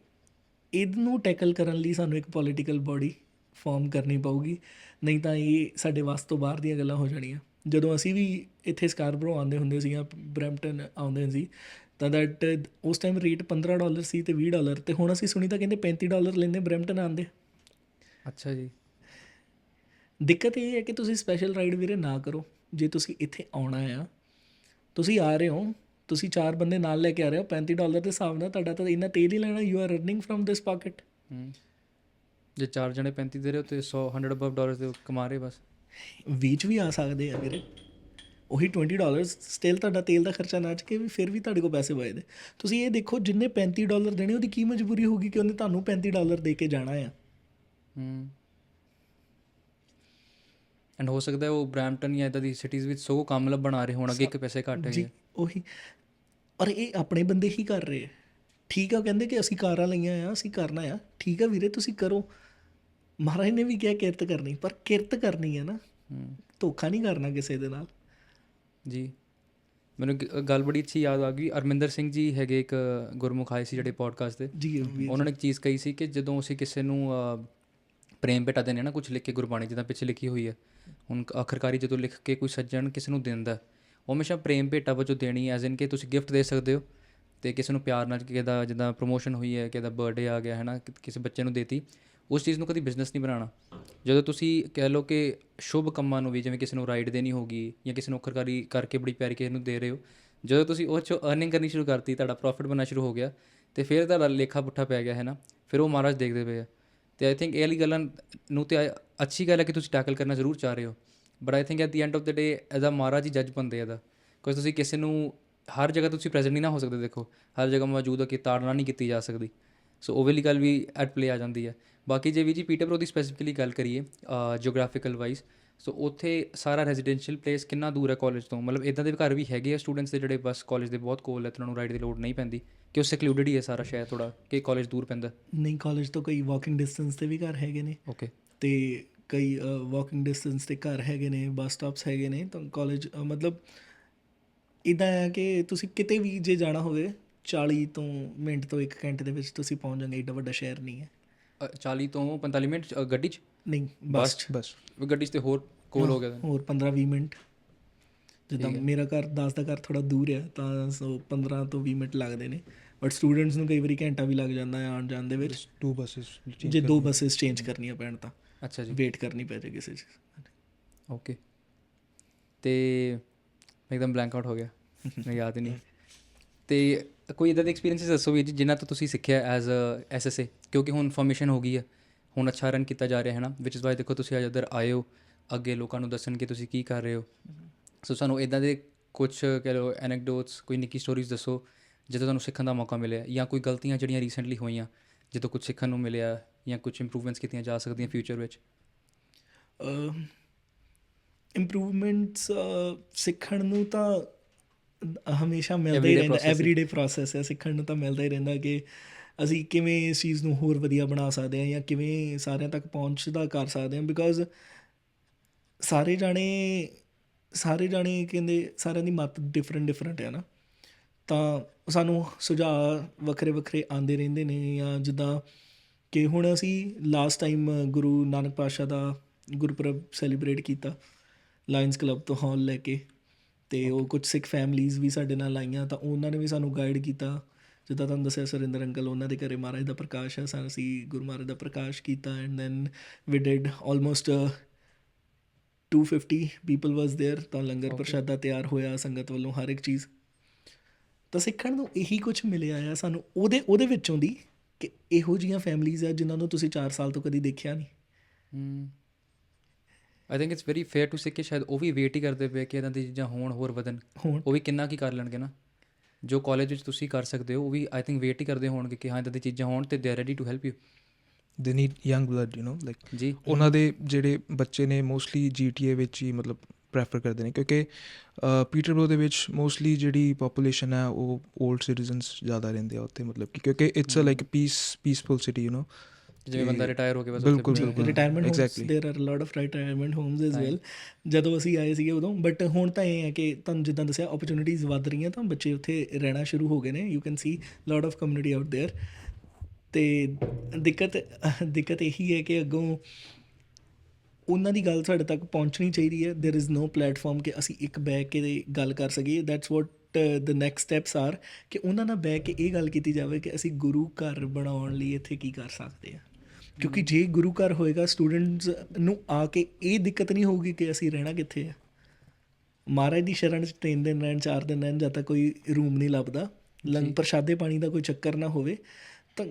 ਇਹਨੂੰ ਟੈਕਲ ਕਰਨ ਲਈ ਸਾਨੂੰ ਇੱਕ ਪੋਲੀਟੀਕਲ ਬੋਡੀ ਫਾਰਮ ਕਰਨੀ ਪਊਗੀ, ਨਹੀਂ ਤਾਂ ਇਹ ਸਾਡੇ ਵੱਸ ਤੋਂ ਬਾਹਰ ਦੀਆਂ ਗੱਲਾਂ ਹੋ ਜਾਣੀਆਂ। ਜਦੋਂ ਅਸੀਂ ਵੀ ਇੱਥੇ ਸਕਾਰਬਰੋ ਆਉਂਦੇ ਹੁੰਦੇ ਸੀ ਜਾਂ ਬਰੈਂਪਟਨ ਆਉਂਦੇ ਸੀ, ਤਾਂ ਦੈਟ ਉਸ ਟਾਈਮ ਰੇਟ $15 ਸੀ ਤੇ $20, ਤੇ ਹੁਣ ਅਸੀਂ ਸੁਣੀ ਤਾਂ ਕਹਿੰਦੇ $35 ਲੈਂਦੇ ਬਰੈਂਪਟਨ ਆਉਂਦੇ। ਅੱਛਾ ਜੀ। ਦਿੱਕਤ ਇਹ ਹੈ ਕਿ ਤੁਸੀਂ ਸਪੈਸ਼ਲ ਰਾਈਡ ਵੀਰੇ ਨਾ ਕਰੋ। ਜੇ ਤੁਸੀਂ ਇੱਥੇ ਆਉਣਾ ਆ, ਤੁਸੀਂ ਆ ਰਹੇ ਹੋ, ਤੁਸੀਂ 4 ਬੰਦੇ ਨਾਲ ਲੈ ਕੇ ਆ ਰਹੇ ਹੋ, $35 ਦੇ ਹਿਸਾਬ ਨਾਲ ਤੁਹਾਡਾ ਤਾਂ ਇੰਨਾ ਤੇਲ ਹੀ ਲੈਣਾ। You are earning from this pocket. ਜੇ 4 ਜਣੇ 35 ਦੇ ਰਹੇ ਹੋ ਤੇ 100 ਅਬਵ ਡਾਲਰ ਦੇ ਕਮਾ ਰਹੇ ਬਸ। ਵਿੱਚ ਵੀ ਆ ਸਕਦੇ ਆ ਵੀਰੇ, ਉਹੀ $20 ਸਟਿਲ ਤੁਹਾਡਾ ਤੇਲ ਦਾ ਖਰਚਾ ਨਾ ਕੇ ਵੀ ਫਿਰ ਵੀ ਤੁਹਾਡੇ ਕੋਲ ਪੈਸੇ ਬਚਦੇ। ਤੁਸੀਂ ਇਹ ਦੇਖੋ, ਜਿੰਨੇ $35 ਦੇਣੇ ਉਹਦੀ ਕੀ ਮਜਬੂਰੀ ਹੋਊਗੀ ਕਿ ਉਹਨੇ ਤੁਹਾਨੂੰ $35 ਦੇ ਕੇ ਜਾਣਾ ਆ। ਐਂਡ ਹੋ ਸਕਦਾ ਉਹ ਬਰੈਂਪਟਨ ਜਾਂ ਇੱਦਾਂ ਦੀ ਸਿਟੀਜ਼ ਵਿੱਚ ਸਗੋਂ ਕੰਮ ਲੱਭਣ ਆ ਰਹੇ ਹੋਣ ਅੱਗੇ, ਇੱਕ ਪੈਸੇ ਘੱਟ ਜੀ ਹੈਗੇ। ਉਹੀ, ਔਰ ਇਹ ਆਪਣੇ ਬੰਦੇ ਹੀ ਕਰ ਰਹੇ ਆ। ਠੀਕ ਆ, ਕਹਿੰਦੇ ਕਿ ਅਸੀਂ ਕਾਰਾਂ ਲਈਆਂ ਆ, ਅਸੀਂ ਕਰਨਾ ਆ, ਠੀਕ ਆ ਵੀਰੇ ਤੁਸੀਂ ਕਰੋ। ਮਹਾਰਾਜ ਨੇ ਵੀ ਕਿਹਾ ਕਿਰਤ ਕਰਨੀ, ਪਰ ਕਿਰਤ ਕਰਨੀ ਹੈ ਨਾ, ਧੋਖਾ ਨਹੀਂ ਕਰਨਾ ਕਿਸੇ ਦੇ ਨਾਲ। ਜੀ, ਮੈਨੂੰ ਗੱਲ ਬੜੀ ਅੱਛੀ ਯਾਦ ਆ ਗਈ। ਅਰਮਿੰਦਰ ਸਿੰਘ ਜੀ ਹੈਗੇ ਇੱਕ ਗੁਰਮੁਖ ਆਏ ਸੀ ਜਿਹੜੇ ਪੋਡਕਾਸਟ 'ਤੇ, ਜੀ ਉਹਨਾਂ ਨੇ ਇੱਕ ਚੀਜ਼ ਕਹੀ ਸੀ ਕਿ ਜਦੋਂ ਅਸੀਂ ਕਿਸੇ ਨੂੰ ਪ੍ਰੇਮ ਭੇਟਾ ਦਿੰਦੇ ਨਾ, ਕੁਛ ਲਿਖ ਕੇ ਗੁਰਬਾਣੀ ਜਿੱਦਾਂ ਪਿੱਛੇ ਲਿਖੀ ਹੋਈ ਹੈ, ਹੁਣ ਆਖਰਕਾਰੀ ਜਦੋਂ ਲਿਖ ਕੇ ਕੋਈ ਸੱਜਣ ਕਿਸੇ ਨੂੰ ਦਿੰਦਾ, ਉਹ ਹਮੇਸ਼ਾ ਪ੍ਰੇਮ ਭੇਟਾ ਵਜੋਂ ਦੇਣੀ, ਐਜ਼ ਇਨ ਕਿ ਤੁਸੀਂ ਗਿਫਟ ਦੇ ਸਕਦੇ ਹੋ ਅਤੇ ਕਿਸੇ ਨੂੰ ਪਿਆਰ ਨਾਲ, ਕਿਸੇ ਦਾ ਜਿੱਦਾਂ ਪ੍ਰਮੋਸ਼ਨ ਹੋਈ ਹੈ, ਕਿਸੇ ਦਾ ਬਰਥਡੇ ਆ ਗਿਆ ਹੈ ਨਾ, ਕਿਸੇ ਬੱਚੇ ਨੂੰ ਦੇਤੀ, ਉਸ ਚੀਜ਼ ਨੂੰ ਕਦੀ ਬਿਜ਼ਨਸ ਨਹੀਂ ਬਣਾਉਣਾ। ਜਦੋਂ ਤੁਸੀਂ ਕਹਿ ਲਓ ਕਿ ਸ਼ੁਭ ਕੰਮਾਂ ਨੂੰ ਵੀ, ਜਿਵੇਂ ਕਿਸੇ ਨੂੰ ਰਾਈਡ ਦੇਣੀ ਹੋਗੀ ਜਾਂ ਕਿਸੇ ਨੂੰ ਆਖਰਕਾਰੀ ਕਰਕੇ ਬੜੀ ਪਿਆਰੀ ਕਿਸੇ ਨੂੰ ਦੇ ਰਹੇ ਹੋ, ਜਦੋਂ ਤੁਸੀਂ ਉਹ 'ਚੋਂ ਅਰਨਿੰਗ ਕਰਨੀ ਸ਼ੁਰੂ ਕਰਤੀ, ਤੁਹਾਡਾ ਪ੍ਰੋਫਿਟ ਬਣਨਾ ਸ਼ੁਰੂ ਹੋ ਗਿਆ, ਅਤੇ ਫਿਰ ਤੁਹਾਡਾ ਲੇਖਾ ਪੁੱਠਾ ਪੈ ਗਿਆ ਹੈ ਨਾ, ਫਿਰ ਉਹ ਮਹਾਰਾਜ ਦੇਖਦੇ ਪਏ ਆ। ਅਤੇ ਆਈ ਥਿੰਕ ਇਹ ਵਾਲੀ ਗੱਲਾਂ ਨੂੰ ਤਾਂ ਅੱਛੀ ਗੱਲ ਹੈ ਕਿ ਤੁਸੀਂ ਟੈਕਲ ਕਰਨਾ ਜ਼ਰੂਰ ਚਾਹ ਰਹੇ ਹੋ, but I think at the end of the day ਇਹਦਾ ਮਹਾਰਾਜ ਹੀ ਜੱਜ ਬਣਦੇ ਇਹਦਾ। ਬਿਕੋਜ਼ ਤੁਸੀਂ ਕਿਸੇ ਨੂੰ ਹਰ ਜਗ੍ਹਾ ਤੁਸੀਂ ਪ੍ਰੈਜ਼ੈਂਟ ਨਹੀਂ ਨਾ ਹੋ ਸਕਦੇ, ਦੇਖੋ ਹਰ ਜਗ੍ਹਾ ਮੌਜੂਦ ਹੋ ਕੇ ਤਾੜਨਾ ਨਹੀਂ ਕੀਤੀ ਜਾ ਸਕਦੀ। ਸੋ ਉਹ ਵਾਲੀ ਗੱਲ ਵੀ ਐਟ ਪਲੇ ਆ ਜਾਂਦੀ ਹੈ। ਬਾਕੀ ਜੇ ਵੀ ਜੀ ਪੀਟਰਬਰੋ ਦੀ ਸਪੈਸੀਫਿਕਲੀ ਗੱਲ ਕਰੀਏ ਜਿਓਗ੍ਰਾਫੀਕਲ ਵਾਈਜ਼, ਸੋ ਉੱਥੇ ਸਾਰਾ ਰੈਜ਼ੀਡੈਂਸ਼ੀਅਲ ਪਲੇਸ ਕਿੰਨਾ ਦੂਰ ਹੈ ਕਾਲਜ ਤੋਂ? ਮਤਲਬ ਇੱਦਾਂ ਦੇ ਘਰ ਵੀ ਹੈਗੇ ਆ ਸਟੂਡੈਂਟਸ ਦੇ ਜਿਹੜੇ ਬਸ ਕਾਲਜ ਦੇ ਬਹੁਤ ਕੋਲ ਹੈ ਅਤੇ ਉਹਨਾਂ ਨੂੰ ਰਾਈਡ ਦੀ ਲੋੜ ਨਹੀਂ ਪੈਂਦੀ, ਕਿ ਉਹ ਸੈਕਲੂਡਡ ਹੀ ਹੈ ਸਾਰਾ ਸ਼ਹਿਰ ਥੋੜ੍ਹਾ, ਕਿ ਕਾਲਜ ਦੂਰ ਪੈਂਦਾ? ਨਹੀਂ, ਕਾਲਜ ਤੋਂ ਕਈ ਵਾਕਿੰਗ ਡਿਸਟੈਂਸ 'ਤੇ ਵੀ ਘਰ ਹੈਗੇ ਨੇ, ਓਕੇ। ਅਤੇ ਕਈ ਵਾਕਿੰਗ ਡਿਸਟੈਂਸ 'ਤੇ ਘਰ ਹੈਗੇ ਨੇ, ਬੱਸ ਸਟਾਪਸ ਹੈਗੇ ਨੇ। ਤਾਂ ਕਾਲਜ ਮਤਲਬ ਇੱਦਾਂ ਆ ਕਿ ਤੁਸੀਂ ਕਿਤੇ ਵੀ ਜੇ ਜਾਣਾ ਹੋਵੇ 40 ਮਿੰਟ ਤੋਂ 1 ਘੰਟੇ ਦੇ ਵਿੱਚ ਤੁਸੀਂ ਪਹੁੰਚ ਜਾਂਗੇ। ਏਡਾ ਵੱਡਾ ਸ਼ਹਿਰ ਨਹੀਂ ਹੈ। 40 ਤੋਂ 45 ਮਿੰਟ ਗੱਡੀ 'ਚ? ਨਹੀਂ, ਬੱਸ 'ਚ। ਬਸ ਗੱਡੀ 'ਚ ਤਾਂ ਹੋਰ ਕੋਲ ਹੋ ਗਿਆ। ਹੋਰ 15-20 ਮਿੰਟ। ਜਿੱਦਾਂ ਮੇਰਾ ਘਰ 10 ਦਾ ਘਰ ਥੋੜ੍ਹਾ ਦੂਰ ਆ, ਤਾਂ 15 ਤੋਂ 20 ਮਿੰਟ ਲੱਗਦੇ ਨੇ, ਬਟ ਸਟੂਡੈਂਟਸ ਨੂੰ ਕਈ ਵਾਰੀ ਘੰਟਾ ਵੀ ਲੱਗ ਜਾਂਦਾ ਹੈ ਆਉਣ ਜਾਣ ਦੇ ਵਿੱਚ, 2 ਬੱਸਿਸ ਜੇ 2 ਬੱਸਿਸ ਚੇਂਜ ਕਰਨੀਆਂ ਪੈਣ ਤਾਂ। ਅੱਛਾ ਜੀ। ਵੇਟ ਕਰਨੀ ਪੈ ਜਾਏ ਕਿਸੇ 'ਚ। ਓਕੇ। ਅਤੇ ਇੱਕਦਮ ਬਲੈਂਕ ਆਊਟ ਹੋ ਗਿਆ, ਮੈਨੂੰ ਯਾਦ ਹੀ ਨਹੀਂ। ਅਤੇ ਕੋਈ ਇੱਦਾਂ ਦੇ ਐਕਸਪੀਰੀਅੰਸਿਸ ਦੱਸੋ ਵੀ ਜੀ ਜਿਨ੍ਹਾਂ ਤੋਂ ਤੁਸੀਂ ਸਿੱਖਿਆ ਐਜ਼ SSA, ਕਿਉਂਕਿ ਹੁਣ ਫਾਰਮੇਸ਼ਨ ਹੋ ਗਈ ਹੈ, ਹੁਣ ਅੱਛਾ ਰਨ ਕੀਤਾ ਜਾ ਰਿਹਾ ਹੈ ਨਾ, ਵਿਚ ਇਜ਼ ਵਾਈ ਦੇਖੋ ਤੁਸੀਂ ਅੱਜ ਇੱਧਰ ਆਏ ਹੋ ਅੱਗੇ ਲੋਕਾਂ ਨੂੰ ਦੱਸਣ ਕਿ ਤੁਸੀਂ ਕੀ ਕਰ ਰਹੇ ਹੋ। ਸੋ ਸਾਨੂੰ ਇੱਦਾਂ ਦੇ ਕੁਛ ਕਹਿ ਲਓ ਐਨੈਕਡੋਟਸ, ਕੋਈ ਨਿੱਕੀ ਸਟੋਰੀਜ਼ ਦੱਸੋ ਜਿੱਦੋਂ ਤੁਹਾਨੂੰ ਸਿੱਖਣ ਦਾ ਮੌਕਾ ਮਿਲਿਆ, ਜਾਂ ਕੋਈ ਗਲਤੀਆਂ ਜਿਹੜੀਆਂ ਰੀਸੈਂਟਲੀ ਹੋਈਆਂ ਜਿੱਦੋਂ ਕੁਛ ਸਿੱਖਣ ਨੂੰ ਮਿਲਿਆ, ਜਾਂ ਕੁਛ ਇੰਪਰੂਵਮੈਂਟਸ ਕੀਤੀਆਂ ਜਾ ਸਕਦੀਆਂ ਫਿਊਚਰ ਵਿੱਚ। ਇੰਪਰੂਵਮੈਂਟਸ ਸਿੱਖਣ ਨੂੰ ਤਾਂ ਹਮੇਸ਼ਾ ਮਿਲਦਾ ਹੀ ਰਹਿੰਦਾ, ਐਵਰੀਡੇ ਪ੍ਰੋਸੈਸ ਹੈ, ਸਿੱਖਣ ਨੂੰ ਤਾਂ ਮਿਲਦਾ ਹੀ ਰਹਿੰਦਾ ਕਿ ਅਸੀਂ ਕਿਵੇਂ ਇਸ ਚੀਜ਼ ਨੂੰ ਹੋਰ ਵਧੀਆ ਬਣਾ ਸਕਦੇ ਹਾਂ, ਜਾਂ ਕਿਵੇਂ ਸਾਰਿਆਂ ਤੱਕ ਪਹੁੰਚਦਾ ਕਰ ਸਕਦੇ ਹਾਂ। ਬਿਕੋਜ਼ ਸਾਰੇ ਜਾਣੇ ਕਹਿੰਦੇ ਸਾਰਿਆਂ ਦੀ ਮੱਤ ਡਿਫਰੈਂਟ ਹੈ ਨਾ, ਤਾਂ ਸਾਨੂੰ ਸੁਝਾਅ ਵੱਖਰੇ ਆਉਂਦੇ ਰਹਿੰਦੇ ਨੇ। ਜਾਂ ਜਿੱਦਾਂ ਕਿ ਹੁਣ ਅਸੀਂ ਲਾਸਟ ਟਾਈਮ ਗੁਰੂ ਨਾਨਕ ਪਾਤਸ਼ਾਹ ਦਾ ਗੁਰਪੁਰਬ ਸੈਲੀਬ੍ਰੇਟ ਕੀਤਾ ਲਾਇਨਸ ਕਲੱਬ ਤੋਂ ਹਾਲ ਲੈ ਕੇ, ਅਤੇ ਉਹ ਕੁਝ ਸਿੱਖ ਫੈਮਲੀਜ਼ ਵੀ ਸਾਡੇ ਨਾਲ ਆਈਆਂ, ਤਾਂ ਉਹਨਾਂ ਨੇ ਵੀ ਸਾਨੂੰ ਗਾਈਡ ਕੀਤਾ। ਜਿੱਦਾਂ ਤੁਹਾਨੂੰ ਦੱਸਿਆ ਸੁਰਿੰਦਰ ਅੰਕਲ, ਉਹਨਾਂ ਦੇ ਘਰੇ ਮਹਾਰਾਜ ਦਾ ਪ੍ਰਕਾਸ਼ ਹੈ, ਅਸੀਂ ਗੁਰੂ ਮਹਾਰਾਜ ਦਾ ਪ੍ਰਕਾਸ਼ ਕੀਤਾ। And then we did almost 250 people was there. ਤਾਂ ਲੰਗਰ ਪ੍ਰਸ਼ਾਦਾ ਤਿਆਰ ਹੋਇਆ ਸੰਗਤ ਵੱਲੋਂ, ਹਰ ਇੱਕ ਚੀਜ਼। ਤਾਂ ਸਿੱਖਣ ਨੂੰ ਇਹੀ ਕੁਛ ਮਿਲਿਆ ਆ ਸਾਨੂੰ ਉਹਦੇ ਵਿੱਚੋਂ ਦੀ, ਕਿ ਇਹੋ ਜਿਹੀਆਂ ਫੈਮਲੀਜ਼ ਆ ਜਿਨ੍ਹਾਂ ਨੂੰ ਤੁਸੀਂ 4 ਸਾਲ ਤੋਂ ਕਦੀ ਦੇਖਿਆ ਨਹੀਂ। I think it's very fair to say ਕਿ ਸ਼ਾਇਦ ਉਹ ਵੀ ਵੇਟ ਹੀ ਕਰਦੇ ਪਏ ਕਿ ਇੱਦਾਂ ਦੀ ਚੀਜ਼ਾਂ ਹੋਣ, ਹੋਰ ਵਧਣ, ਉਹ ਵੀ ਕਿੰਨਾ ਕੀ ਕਰ ਲੈਣਗੇ ਨਾ। ਜੋ ਕਾਲਜ ਵਿੱਚ ਤੁਸੀਂ ਕਰ ਸਕਦੇ ਹੋ, ਉਹ ਵੀ ਆਈ ਥਿੰਕ ਵੇਟ ਹੀ ਕਰਦੇ ਹੋਣਗੇ ਕਿ ਹਾਂ ਇੱਦਾਂ ਦੀ ਚੀਜ਼ਾਂ ਹੋਣ, ਅਤੇ they are ready to help you. They need young blood, like ਜੀ। ਉਹਨਾਂ ਦੇ ਜਿਹੜੇ ਬੱਚੇ ਨੇ ਮੋਸਟਲੀ GTA ਵਿੱਚ ਹੀ ਮਤਲਬ ਪ੍ਰੈਫਰ ਕਰਦੇ ਨੇ, ਕਿਉਂਕਿ ਪੀਟਰਬਰੋ ਦੇ ਵਿੱਚ ਮੋਸਟਲੀ ਜਿਹੜੀ ਪਾਪੂਲੇਸ਼ਨ ਹੈ ਉਹ ਓਲਡ ਸਿਟੀਜ਼ਨਸ ਜ਼ਿਆਦਾ ਰਹਿੰਦੇ ਆ ਉੱਥੇ, ਮਤਲਬ ਕਿ ਕਿਉਂਕਿ it's a like peaceful city, ਜਿਵੇਂ ਬੰਦਾ ਰਿਟਾਇਰ ਹੋ ਕੇ ਬਸ ਬਿਲਕੁਲ retirement homes, there are lot of retirement homes as well. ਜਦੋਂ ਅਸੀਂ ਆਏ ਸੀਗੇ ਉਦੋਂ, ਬਟ ਹੁਣ ਤਾਂ ਇਹ ਹੈ ਕਿ ਤੁਹਾਨੂੰ ਜਿੱਦਾਂ ਦੱਸਿਆ ਓਪਰਚੁਨਿਟੀਜ਼ ਵੱਧ ਰਹੀਆਂ, ਤਾਂ ਬੱਚੇ ਉੱਥੇ ਰਹਿਣਾ ਸ਼ੁਰੂ ਹੋ ਗਏ ਨੇ। You can see lot of community out there. ਅਤੇ ਦਿੱਕਤ ਇਹੀ ਹੈ ਕਿ ਅੱਗੋਂ ਉਹਨਾਂ ਦੀ ਗੱਲ ਸਾਡੇ ਤੱਕ ਪਹੁੰਚਣੀ ਚਾਹੀਦੀ ਹੈ। ਦੇਅਰ ਇਜ਼ ਨੋ ਪਲੇਟਫਾਰਮ ਕਿ ਅਸੀਂ ਇੱਕ ਬਹਿ ਕੇ ਗੱਲ ਕਰ ਸਕੀਏ। That's what the next steps are ਕਿ ਉਹਨਾਂ ਨਾਲ ਬਹਿ ਕੇ ਇਹ ਗੱਲ ਕੀਤੀ ਜਾਵੇ ਕਿ ਅਸੀਂ ਗੁਰੂ ਘਰ ਬਣਾਉਣ ਲਈ ਇੱਥੇ ਕੀ ਕਰ ਸਕਦੇ ਹਾਂ। ਕਿਉਂਕਿ ਜੇ ਗੁਰੂ ਘਰ ਹੋਏਗਾ ਸਟੂਡੈਂਟਸ ਨੂੰ ਆ ਕੇ ਇਹ ਦਿੱਕਤ ਨਹੀਂ ਹੋਊਗੀ ਕਿ ਅਸੀਂ ਰਹਿਣਾ ਕਿੱਥੇ ਆ। ਮਹਾਰਾਜ ਦੀ ਸ਼ਰਨ 'ਚ 3 ਦਿਨ ਰਹਿਣ 4 ਦਿਨ ਰਹਿਣ, ਜਦ ਤੱਕ ਕੋਈ ਰੂਮ ਨਹੀਂ ਲੱਭਦਾ, ਲੰਗ ਪ੍ਰਸ਼ਾਦੇ ਪਾਣੀ ਦਾ ਕੋਈ ਚੱਕਰ ਨਾ ਹੋਵੇ, ਤਾਂ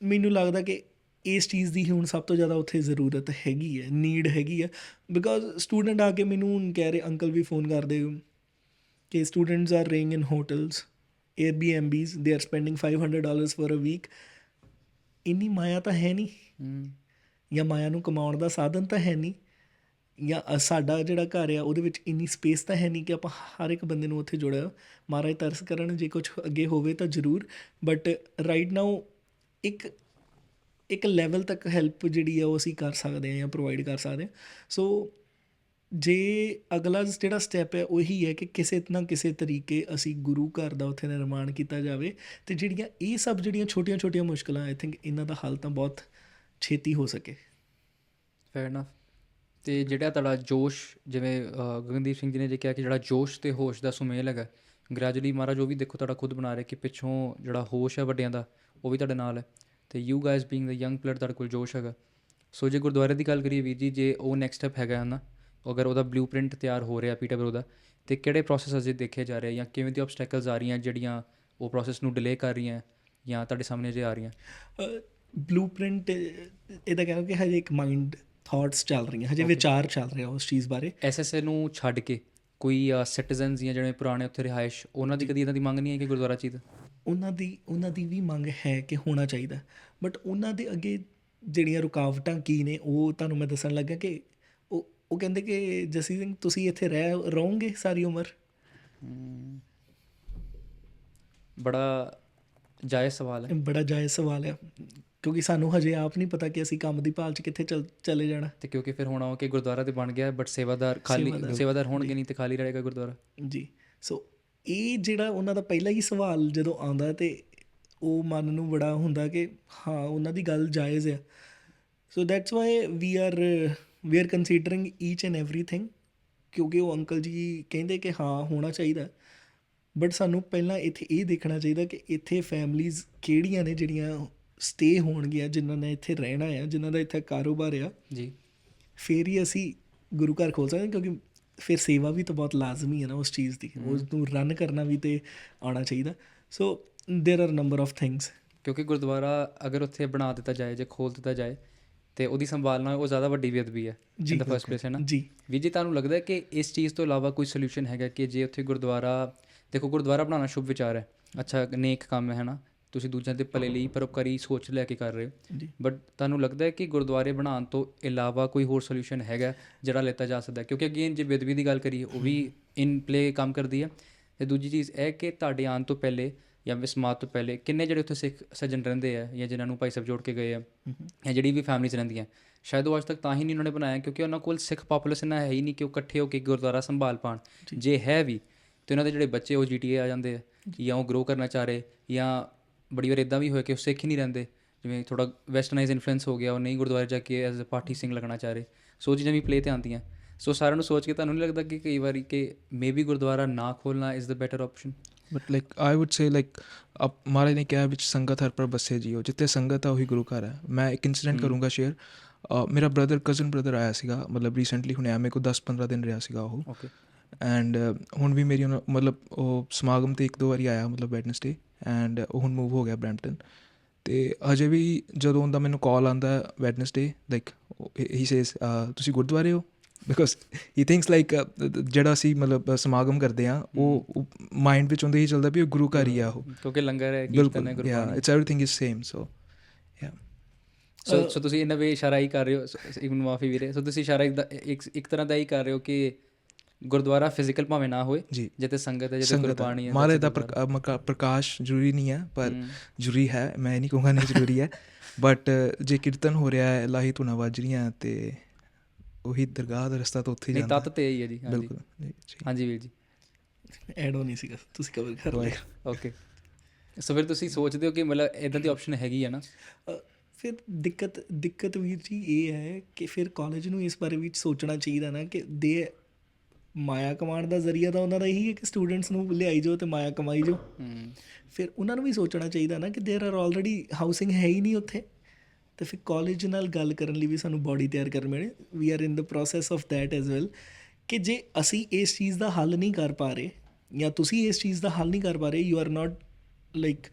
ਮੈਨੂੰ ਲੱਗਦਾ ਕਿ ਇਸ ਚੀਜ਼ ਦੀ ਹੁਣ ਸਭ ਤੋਂ ਜ਼ਿਆਦਾ ਉੱਥੇ ਜ਼ਰੂਰਤ ਹੈਗੀ ਹੈ, ਨੀਡ ਹੈਗੀ ਹੈ। ਬਿਕੋਜ਼ ਸਟੂਡੈਂਟ ਆ ਕੇ ਮੈਨੂੰ ਹੁਣ ਕਹਿ ਰਹੇ, ਅੰਕਲ ਵੀ ਫੋਨ ਕਰਦੇ ਕਿ students are staying in hotels, Airbnbs, they are spending $500 for a week। ਇੰਨੀ ਮਾਇਆ ਤਾਂ ਹੈ ਨਹੀਂ, ਜਾਂ ਮਾਇਆ ਨੂੰ ਕਮਾਉਣ ਦਾ ਸਾਧਨ ਤਾਂ ਹੈ ਨਹੀਂ, ਜਾਂ ਸਾਡਾ ਜਿਹੜਾ ਘਰ ਆ ਉਹਦੇ ਵਿੱਚ ਇੰਨੀ ਸਪੇਸ ਤਾਂ ਹੈ ਨਹੀਂ ਕਿ ਆਪਾਂ ਹਰ ਇੱਕ ਬੰਦੇ ਨੂੰ ਉੱਥੇ ਜੋੜਿਆ। ਮਹਾਰਾਜ ਤਰਸ ਕਰਨ, ਜੇ ਕੁਛ ਅੱਗੇ ਹੋਵੇ ਤਾਂ ਜ਼ਰੂਰ, ਬਟ ਰਾਈਟ ਨਾਓ ਇੱਕ ਲੈਵਲ ਤੱਕ ਹੈਲਪ ਜਿਹੜੀ ਆ ਉਹ ਅਸੀਂ ਕਰ ਸਕਦੇ ਹਾਂ ਜਾਂ ਪ੍ਰੋਵਾਈਡ ਕਰ ਸਕਦੇ ਹਾਂ। ਸੋ ਜੇ ਅਗਲਾ ਜਿਹੜਾ ਸਟੈਪ ਹੈ ਉਹੀ ਹੈ ਕਿ ਕਿਸੇ ਨਾ ਕਿਸੇ ਤਰੀਕੇ ਅਸੀਂ ਗੁਰੂ ਘਰ ਦਾ ਉੱਥੇ ਨਿਰਮਾਣ ਕੀਤਾ ਜਾਵੇ, ਅਤੇ ਜਿਹੜੀਆਂ ਇਹ ਸਭ ਜਿਹੜੀਆਂ ਛੋਟੀਆਂ ਛੋਟੀਆਂ ਮੁਸ਼ਕਿਲਾਂ, ਆਈ ਥਿੰਕ ਇਹਨਾਂ ਦਾ ਹੱਲ ਤਾਂ ਬਹੁਤ ਛੇਤੀ ਹੋ ਸਕੇ। Fair enough. ਅਤੇ ਜਿਹੜਾ ਤੁਹਾਡਾ ਜੋਸ਼, ਜਿਵੇਂ ਗਗਨਦੀਪ ਸਿੰਘ ਜੀ ਨੇ ਜੇ ਕਿਹਾ ਕਿ ਜਿਹੜਾ ਜੋਸ਼ ਅਤੇ ਹੋਸ਼ ਦਾ ਸੁਮੇਲ ਹੈਗਾ, ਗ੍ਰੈਜੂਅਲੀ ਮਹਾਰਾਜ ਉਹ ਵੀ ਦੇਖੋ ਤੁਹਾਡਾ ਖੁਦ ਬਣਾ ਰਿਹਾ ਕਿ ਪਿੱਛੋਂ ਜਿਹੜਾ ਹੋਸ਼ ਹੈ ਵੱਡਿਆਂ ਦਾ ਉਹ ਵੀ ਤੁਹਾਡੇ ਨਾਲ ਹੈ, ਅਤੇ you guys being the young player ਤੁਹਾਡੇ ਕੋਲ ਜੋਸ਼ ਹੈਗਾ। ਸੋ ਜੇ ਗੁਰਦੁਆਰੇ ਦੀ ਗੱਲ ਕਰੀਏ ਵੀਰ ਜੀ, ਜੇ ਉਹ ਨੈਕਸਟ ਸਟੈਪ ਹੈਗਾ ਹੈ ਨਾ, ਅਗਰ ਉਹਦਾ ਬਲੂ ਪ੍ਰਿੰਟ ਤਿਆਰ ਹੋ ਰਿਹਾ PW ਉਹਦਾ, ਅਤੇ ਕਿਹੜੇ ਪ੍ਰੋਸੈਸ ਅਜੇ ਦੇਖੇ ਜਾ ਰਹੇ ਜਾਂ ਕਿਵੇਂ ਦੀ ਆਬਸਟੈਕਲਸ ਆ ਰਹੀਆਂ ਜਿਹੜੀਆਂ ਉਹ ਪ੍ਰੋਸੈਸ ਨੂੰ ਡਿਲੇ ਕਰ ਰਹੀਆਂ ਜਾਂ ਤੁਹਾਡੇ ਸਾਹਮਣੇ ਜੇ ਆ ਰਹੀਆਂ? ਬਲੂ ਪ੍ਰਿੰਟ ਇਹਦਾ ਕਹਿ ਲਓ ਕਿ ਹਜੇ ਇੱਕ ਮਾਈਂਡ ਥਾਟਸ ਚੱਲ ਰਹੀਆਂ, ਹਜੇ ਵਿਚਾਰ ਚੱਲ ਰਿਹਾ ਉਸ ਚੀਜ਼ ਬਾਰੇ। SSA ਨੂੰ ਛੱਡ ਕੇ ਕੋਈ ਸਿਟੀਜ਼ਨਸ ਜਾਂ ਜਿਹੜੇ ਪੁਰਾਣੇ ਉੱਥੇ ਰਿਹਾਇਸ਼, ਉਹਨਾਂ ਦੀ ਕਦੀ ਇੱਦਾਂ ਦੀ ਮੰਗ ਨਹੀਂ ਹੈ ਕਿ ਗੁਰਦੁਆਰਾ ਚੀਜ਼? ਉਹਨਾਂ ਦੀ ਵੀ ਮੰਗ ਹੈ ਕਿ ਹੋਣਾ ਚਾਹੀਦਾ, ਬਟ ਉਹਨਾਂ ਦੇ ਅੱਗੇ ਜਿਹੜੀਆਂ ਰੁਕਾਵਟਾਂ ਕੀ ਨੇ ਉਹ ਤੁਹਾਨੂੰ ਮੈਂ ਦੱਸਣ ਲੱਗਾ ਕਿ ਉਹ ਕਹਿੰਦੇ ਕਿ ਜਸੀ ਸਿੰਘ ਤੁਸੀਂ ਇੱਥੇ ਰਹੋਗੇ ਸਾਰੀ ਉਮਰ। ਬੜਾ ਜਾਇਜ਼ ਸਵਾਲ ਹੈ। ਬੜਾ ਜਾਇਜ਼ ਸਵਾਲ ਆ, ਕਿਉਂਕਿ ਸਾਨੂੰ ਹਜੇ ਆਪ ਨਹੀਂ ਪਤਾ ਕਿ ਅਸੀਂ ਕੰਮ ਦੀ ਭਾਲ 'ਚ ਕਿੱਥੇ ਚਲੇ ਜਾਣਾ। ਅਤੇ ਕਿਉਂਕਿ ਫਿਰ ਹੁਣ ਕਿ ਗੁਰਦੁਆਰਾ ਤਾਂ ਬਣ ਗਿਆ ਬਟ ਸੇਵਾਦਾਰ ਹੋਣਗੇ ਨਹੀਂ, ਅਤੇ ਖਾਲੀ ਰਹੇਗਾ ਗੁਰਦੁਆਰਾ ਜੀ। ਸੋ ਇਹ ਜਿਹੜਾ ਉਹਨਾਂ ਦਾ ਪਹਿਲਾ ਹੀ ਸਵਾਲ ਜਦੋਂ ਆਉਂਦਾ ਤਾਂ ਉਹ ਮਨ ਨੂੰ ਬੜਾ ਹੁੰਦਾ ਕਿ ਹਾਂ ਉਹਨਾਂ ਦੀ ਗੱਲ ਜਾਇਜ਼ ਆ। So that's why we are considering each and everything, ਕਿਉਂਕਿ ਉਹ ਅੰਕਲ ਜੀ ਕਹਿੰਦੇ ਕਿ ਹਾਂ ਹੋਣਾ ਚਾਹੀਦਾ, ਬਟ ਸਾਨੂੰ ਪਹਿਲਾਂ ਇੱਥੇ ਇਹ ਦੇਖਣਾ ਚਾਹੀਦਾ ਕਿ ਇੱਥੇ ਫੈਮਲੀਜ਼ ਕਿਹੜੀਆਂ ਨੇ ਜਿਹੜੀਆਂ ਸਟੇ ਹੋਣਗੀਆਂ, ਜਿਨ੍ਹਾਂ ਨੇ ਇੱਥੇ ਰਹਿਣਾ ਆ, ਜਿਨ੍ਹਾਂ ਦਾ ਇੱਥੇ ਕਾਰੋਬਾਰ ਆ ਜੀ, ਫਿਰ ਹੀ ਅਸੀਂ ਗੁਰੂ ਘਰ ਖੋਲ੍ਹ ਸਕਦੇ। ਕਿਉਂਕਿ ਫਿਰ ਸੇਵਾ ਵੀ ਤਾਂ ਬਹੁਤ ਲਾਜ਼ਮੀ ਹੈ ਨਾ ਉਸ ਚੀਜ਼ ਦੀ, ਉਸ ਨੂੰ ਰਨ ਕਰਨਾ ਵੀ ਤਾਂ ਆਉਣਾ ਚਾਹੀਦਾ। ਸੋ ਦੇਰ ਆਰ ਨੰਬਰ ਆਫ ਥਿੰਗਸ। ਕਿਉਂਕਿ ਗੁਰਦੁਆਰਾ ਅਗਰ ਉੱਥੇ ਬਣਾ ਦਿੱਤਾ ਜਾਏ, ਜੇ ਖੋਲ੍ਹ ਦਿੱਤਾ ਜਾਏ, ਅਤੇ ਉਹਦੀ ਸੰਭਾਲਣਾ ਉਹ ਜ਼ਿਆਦਾ ਵੱਡੀ ਬੇਅਦਬੀ ਹੈ ਇਨ ਦਾ ਫਸਟ ਪਲੇਸ, ਹੈ ਨਾ ਜੀ। ਵੀ ਜੇ ਤੁਹਾਨੂੰ ਲੱਗਦਾ ਕਿ ਇਸ ਚੀਜ਼ ਤੋਂ ਇਲਾਵਾ ਕੋਈ ਸੋਲਿਊਸ਼ਨ ਹੈਗਾ ਕਿ ਜੇ ਉੱਥੇ ਗੁਰਦੁਆਰਾ, ਦੇਖੋ ਗੁਰਦੁਆਰਾ ਬਣਾਉਣਾ ਸ਼ੁਭ ਵਿਚਾਰ ਹੈ, ਅੱਛਾ ਨੇਕ ਕੰਮ ਹੈ ਨਾ, ਤੁਸੀਂ ਦੂਜਿਆਂ ਦੇ ਭਲੇ ਲਈ ਪਰਉਪਕਾਰੀ ਸੋਚ ਲੈ ਕੇ ਕਰ ਰਹੇ ਹੋ, ਬਟ ਤੁਹਾਨੂੰ ਲੱਗਦਾ ਹੈ ਕਿ ਗੁਰਦੁਆਰੇ ਬਣਾਉਣ ਤੋਂ ਇਲਾਵਾ ਕੋਈ ਹੋਰ ਸੋਲਿਊਸ਼ਨ ਹੈਗਾ ਜਿਹੜਾ ਲਿੱਤਾ ਜਾ ਸਕਦਾ? ਕਿਉਂਕਿ ਅਗੇਨ ਜੇ ਬੇਅਦਬੀ ਦੀ ਗੱਲ ਕਰੀਏ ਉਹ ਵੀ ਇਨ ਪਲੇ ਕੰਮ ਕਰਦੀ ਹੈ। ਅਤੇ ਦੂਜੀ ਚੀਜ਼ ਇਹ ਕਿ ਤੁਹਾਡੇ ਆਉਣ ਤੋਂ ਪਹਿਲੇ ਜਾਂ ਵਿਸਮਾਦ ਤੋਂ ਪਹਿਲੇ ਕਿੰਨੇ ਜਿਹੜੇ ਉੱਥੇ ਸਿੱਖ ਸੱਜਣ ਰਹਿੰਦੇ ਆ ਜਾਂ ਜਿਨ੍ਹਾਂ ਨੂੰ ਭਾਈ ਸਾਹਿਬ ਜੋੜ ਕੇ ਗਏ ਆ, ਜਾਂ ਜਿਹੜੀ ਵੀ ਫੈਮਲੀਜ਼ ਰਹਿੰਦੀਆਂ, ਸ਼ਾਇਦ ਉਹ ਅੱਜ ਤੱਕ ਤਾਂ ਹੀ ਨਹੀਂ ਉਹਨਾਂ ਨੇ ਬਣਾਇਆ ਕਿਉਂਕਿ ਉਹਨਾਂ ਕੋਲ ਸਿੱਖ ਪਾਪੂਲੇਸ਼ਨ ਇੰਨਾ ਹੈ ਹੀ ਨਹੀਂ ਕਿ ਉਹ ਇਕੱਠੇ ਹੋ ਕੇ ਗੁਰਦੁਆਰਾ ਸੰਭਾਲ ਪਾਉਣ। ਜੇ ਹੈ ਵੀ ਤਾਂ ਉਹਨਾਂ ਦੇ ਜਿਹੜੇ ਬੱਚੇ ਉਹ GTA ਆ ਜਾਂਦੇ ਆ, ਜਾਂ ਉਹ ਗਰੋ ਕਰਨਾ ਚਾਹ ਰਹੇ, ਜਾਂ ਬੜੀ ਵਾਰ ਇੱਦਾਂ ਵੀ ਹੋਇਆ ਕਿ ਉਹ ਸਿੱਖ ਹੀ ਨਹੀਂ ਰਹਿੰਦੇ, ਜਿਵੇਂ ਥੋੜ੍ਹਾ ਵੈਸਟਰਨਾਈਜ਼ ਇਨਫਲੂਐਂਸ ਹੋ ਗਿਆ, ਉਹ ਨਹੀਂ ਗੁਰਦੁਆਰੇ ਜਾ ਕੇ ਐਜ਼ ਅ ਪਾਠੀ ਸਿੰਘ ਲੱਗਣਾ ਚਾਹ ਰਹੇ। ਸੋ ਚੀਜ਼ਾਂ ਵੀ ਪਲੇ 'ਤੇ ਆਉਂਦੀਆਂ। ਸੋ ਸਾਰਿਆਂ ਨੂੰ ਸੋਚ ਕੇ ਤੁਹਾਨੂੰ ਨਹੀਂ ਲੱਗਦਾ ਕਿ ਕਈ ਵਾਰੀ ਕਿ ਮੇ ਬੀ ਗੁਰਦੁਆਰਾ ਨਾ ਖੋਲ੍ਹਣਾ is the better option? But like I would say like Maharaj ਨੇ ਕਿਹਾ ਵਿੱਚ ਸੰਗਤ ਹਰ ਪਰ ਬਸੇ ਜੀਓ, ਜਿੱਥੇ ਸੰਗਤ ਆ ਉਹੀ ਗੁਰੂ ਘਰ ਹੈ। ਮੈਂ ਇੱਕ ਇੰਸੀਡੈਂਟ ਕਰੂੰਗਾ ਸ਼ੇਅਰ। ਮੇਰਾ ਕਜ਼ਨ ਬ੍ਰਦਰ ਆਇਆ ਸੀਗਾ, ਮਤਲਬ ਰੀਸੈਂਟਲੀ ਹੁਣੇ ਆਇਆ, ਮੇਰੇ ਕੋਲ 10-15 ਦਿਨ ਰਿਹਾ ਸੀਗਾ ਉਹ। ਓਕੇ। ਐਂਡ ਹੁਣ ਵੀ ਮੇਰੀ ਮਤਲਬ ਉਹ ਸਮਾਗਮ 'ਤੇ 1-2 ਵਾਰੀ ਆਇਆ, ਮਤਲਬ ਵੈਡਨਸਡੇ, ਐਂਡ ਉਹ ਹੁਣ ਮੂਵ ਹੋ ਗਿਆ ਬਰੈਂਪਟਨ। ਅਤੇ ਹਜੇ ਵੀ ਜਦੋਂ ਉਹਦਾ ਮੈਨੂੰ ਕਾਲ ਆਉਂਦਾ ਵੈਡਨਸਡੇ, ਲਾਈਕ ਹੀ ਸੇਜ਼ ਤੁਸੀਂ ਗੁਰਦੁਆਰੇ ਹੋ, ਬਿਕੋਜ਼ ਹੀ ਥਿੰਕਸ ਲਾਈਕ ਜਿਹੜਾ ਅਸੀਂ ਮਤਲਬ ਸਮਾਗਮ ਕਰਦੇ ਹਾਂ ਉਹ ਮਾਈਂਡ ਵਿੱਚ ਉਹਦੇ ਹੀ ਚੱਲਦਾ ਵੀ ਉਹ ਗੁਰੂ ਘਰ ਹੀ ਆ ਉਹ, ਕਿਉਂਕਿ ਲੰਗਰ ਹੈ, ਬਿਲਕੁਲ, ਇਟਸ ਐਵਰੀਥਿੰਗ ਇਜ਼ ਸੇਮ। ਸੋ ਸੋ ਤੁਸੀਂ ਇਹਨਾਂ ਵੇ ਇਸ਼ਾਰਾ ਹੀ ਕਰ ਰਹੇ ਹੋ, ਇੱਕ ਮਾਫੀ ਵੀਰੇ, ਸੋ ਤੁਸੀਂ ਇਸ਼ਾਰਾ ਇੱਕ ਤਰ੍ਹਾਂ ਦਾ ਹੀ ਕਰ ਰਹੇ ਹੋ ਕਿ ਗੁਰਦੁਆਰਾ ਫਿਜ਼ੀਕਲ ਭਾਵੇਂ ਨਾ ਹੋਏ ਜੀ, ਜਿੱਥੇ ਸੰਗਤ ਹੈ, ਜਿੱਥੇ ਗੁਰਬਾਣੀ ਹੈ, ਮਹਾਰਾਜ ਦਾ ਪ੍ਰਕਾਸ਼ ਜ਼ਰੂਰੀ ਨਹੀਂ ਹੈ, ਪਰ ਜ਼ਰੂਰੀ ਹੈ। ਮੈਂ ਨਹੀਂ ਕਹੂੰਗਾ ਨਹੀਂ ਜ਼ਰੂਰੀ ਹੈ, ਬਟ ਜੇ ਕੀਰਤਨ ਹੋ ਰਿਹਾ ਹੈ, ਲਾਹੀ ਧੁਨਾਂ ਵੱਜ ਰਹੀਆਂ, ਅਤੇ ਉਹੀ ਦਰਗਾਹ ਦਾ ਰਸਤਾ ਤਾਂ ਉੱਥੇ ਹੀ ਜਾਂਦਾ। ਤੱਤ 'ਤੇ ਹੀ ਹੈ ਜੀ। ਬਿਲਕੁਲ। ਹਾਂਜੀ ਵੀਰ ਜੀ, ਐਡ ਹੋ ਨਹੀਂ ਸੀਗਾ, ਤੁਸੀਂ ਕਵਰ ਕਰ ਲਿਆ। ਓਕੇ। ਸੋ ਫਿਰ ਤੁਸੀਂ ਸੋਚਦੇ ਹੋ ਕਿ ਮਤਲਬ ਇੱਦਾਂ ਦੀ ਆਪਸ਼ਨ ਹੈਗੀ ਹੈ ਨਾ? ਫਿਰ ਦਿੱਕਤ ਵੀਰ ਜੀ ਇਹ ਹੈ ਕਿ ਫਿਰ ਕਾਲਜ ਨੂੰ ਇਸ ਬਾਰੇ ਵਿੱਚ ਸੋਚਣਾ ਚਾਹੀਦਾ ਨਾ ਕਿ ਮਾਇਆ ਕਮਾਉਣ ਦਾ ਜ਼ਰੀਆ ਤਾਂ ਉਹਨਾਂ ਦਾ ਇਹੀ ਹੈ ਕਿ ਸਟੂਡੈਂਟਸ ਨੂੰ ਲਿਆਈ ਜਾਓ ਤੇ ਮਾਇਆ ਕਮਾਈ ਜਾਓ। ਫਿਰ ਉਹਨਾਂ ਨੂੰ ਵੀ ਸੋਚਣਾ ਚਾਹੀਦਾ ਨਾ ਕਿ ਦੇਰ ਆਰ ਆਲਰੇਡੀ ਹਾਊਸਿੰਗ ਹੈ ਹੀ ਨਹੀਂ ਉੱਥੇ, ਤੇ ਫਿਰ ਕਾਲਜ ਨਾਲ ਗੱਲ ਕਰਨ ਲਈ ਵੀ ਸਾਨੂੰ ਬਾਡੀ ਤਿਆਰ ਕਰਨ ਪੈਣੀ। We are in the process of that as well, ਕਿ ਜੇ ਅਸੀਂ ਇਸ ਚੀਜ਼ ਦਾ ਹੱਲ ਨਹੀਂ ਕਰ ਪਾ ਰਹੇ ਜਾਂ ਤੁਸੀਂ ਇਸ ਚੀਜ਼ ਦਾ ਹੱਲ ਨਹੀਂ ਕਰ ਪਾ ਰਹੇ, you are not like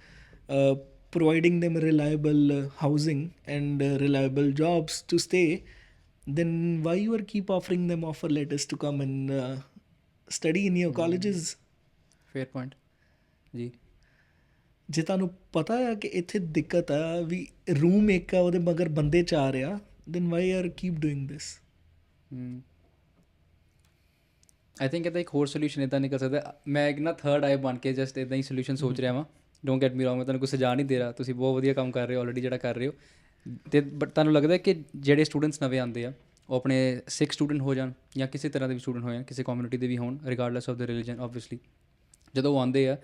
providing them reliable housing and reliable jobs to stay, then why you are keep offering them offer letters to come and study in your colleges? Fair point ਜੀ। ਜੇ ਤੁਹਾਨੂੰ ਪਤਾ ਆ ਕਿ ਇੱਥੇ ਦਿੱਕਤ ਆ ਵੀ room ਇੱਕ ਆ ਉਹਦੇ ਮਗਰ ਬੰਦੇ 4 ਆ, then why are keep doing this? I think ਇਹਦਾ ਇੱਕ ਹੋਰ ਸੋਲਿਊਸ਼ਨ ਇੱਦਾਂ ਨਿਕਲ ਸਕਦਾ। ਮੈਂ ਇੱਕ ਨਾ ਥਰਡ ਆਈ ਬਣ ਕੇ ਜਸਟ ਇੱਦਾਂ ਹੀ ਸੋਲਿਊਸ਼ਨ ਸੋਚ ਰਿਹਾ ਵਾਂ। ਡੋਂਟ ਗੈਟ ਮੀ ਰੋਂਗ, ਮੈਂ ਤੁਹਾਨੂੰ ਕੋਈ ਸੁਝਾਅ ਨਹੀਂ ਦੇ ਰਿਹਾ, ਤੁਸੀਂ ਬਹੁਤ ਵਧੀਆ ਕੰਮ ਕਰ ਰਹੇ ਹੋ ਆਲਰੇਡੀ ਜਿਹੜਾ ਕਰ ਰਹੇ ਹੋ। ਅਤੇ ਬਟ ਤੁਹਾਨੂੰ ਲੱਗਦਾ ਕਿ ਜਿਹੜੇ ਸਟੂਡੈਂਟਸ ਨਵੇਂ ਆਉਂਦੇ ਆ ਉਹ ਆਪਣੇ ਸਿੱਖ ਸਟੂਡੈਂਟ ਹੋ ਜਾਣ ਜਾਂ ਕਿਸੇ ਤਰ੍ਹਾਂ ਦੇ ਵੀ ਸਟੂਡੈਂਟ ਹੋ ਜਾਣ, ਕਿਸੇ ਕਮਿਊਨਿਟੀ ਦੇ ਵੀ ਹੋਣ, regardless of the religion obviously, ਜਦੋਂ ਉਹ ਆਉਂਦੇ ਆ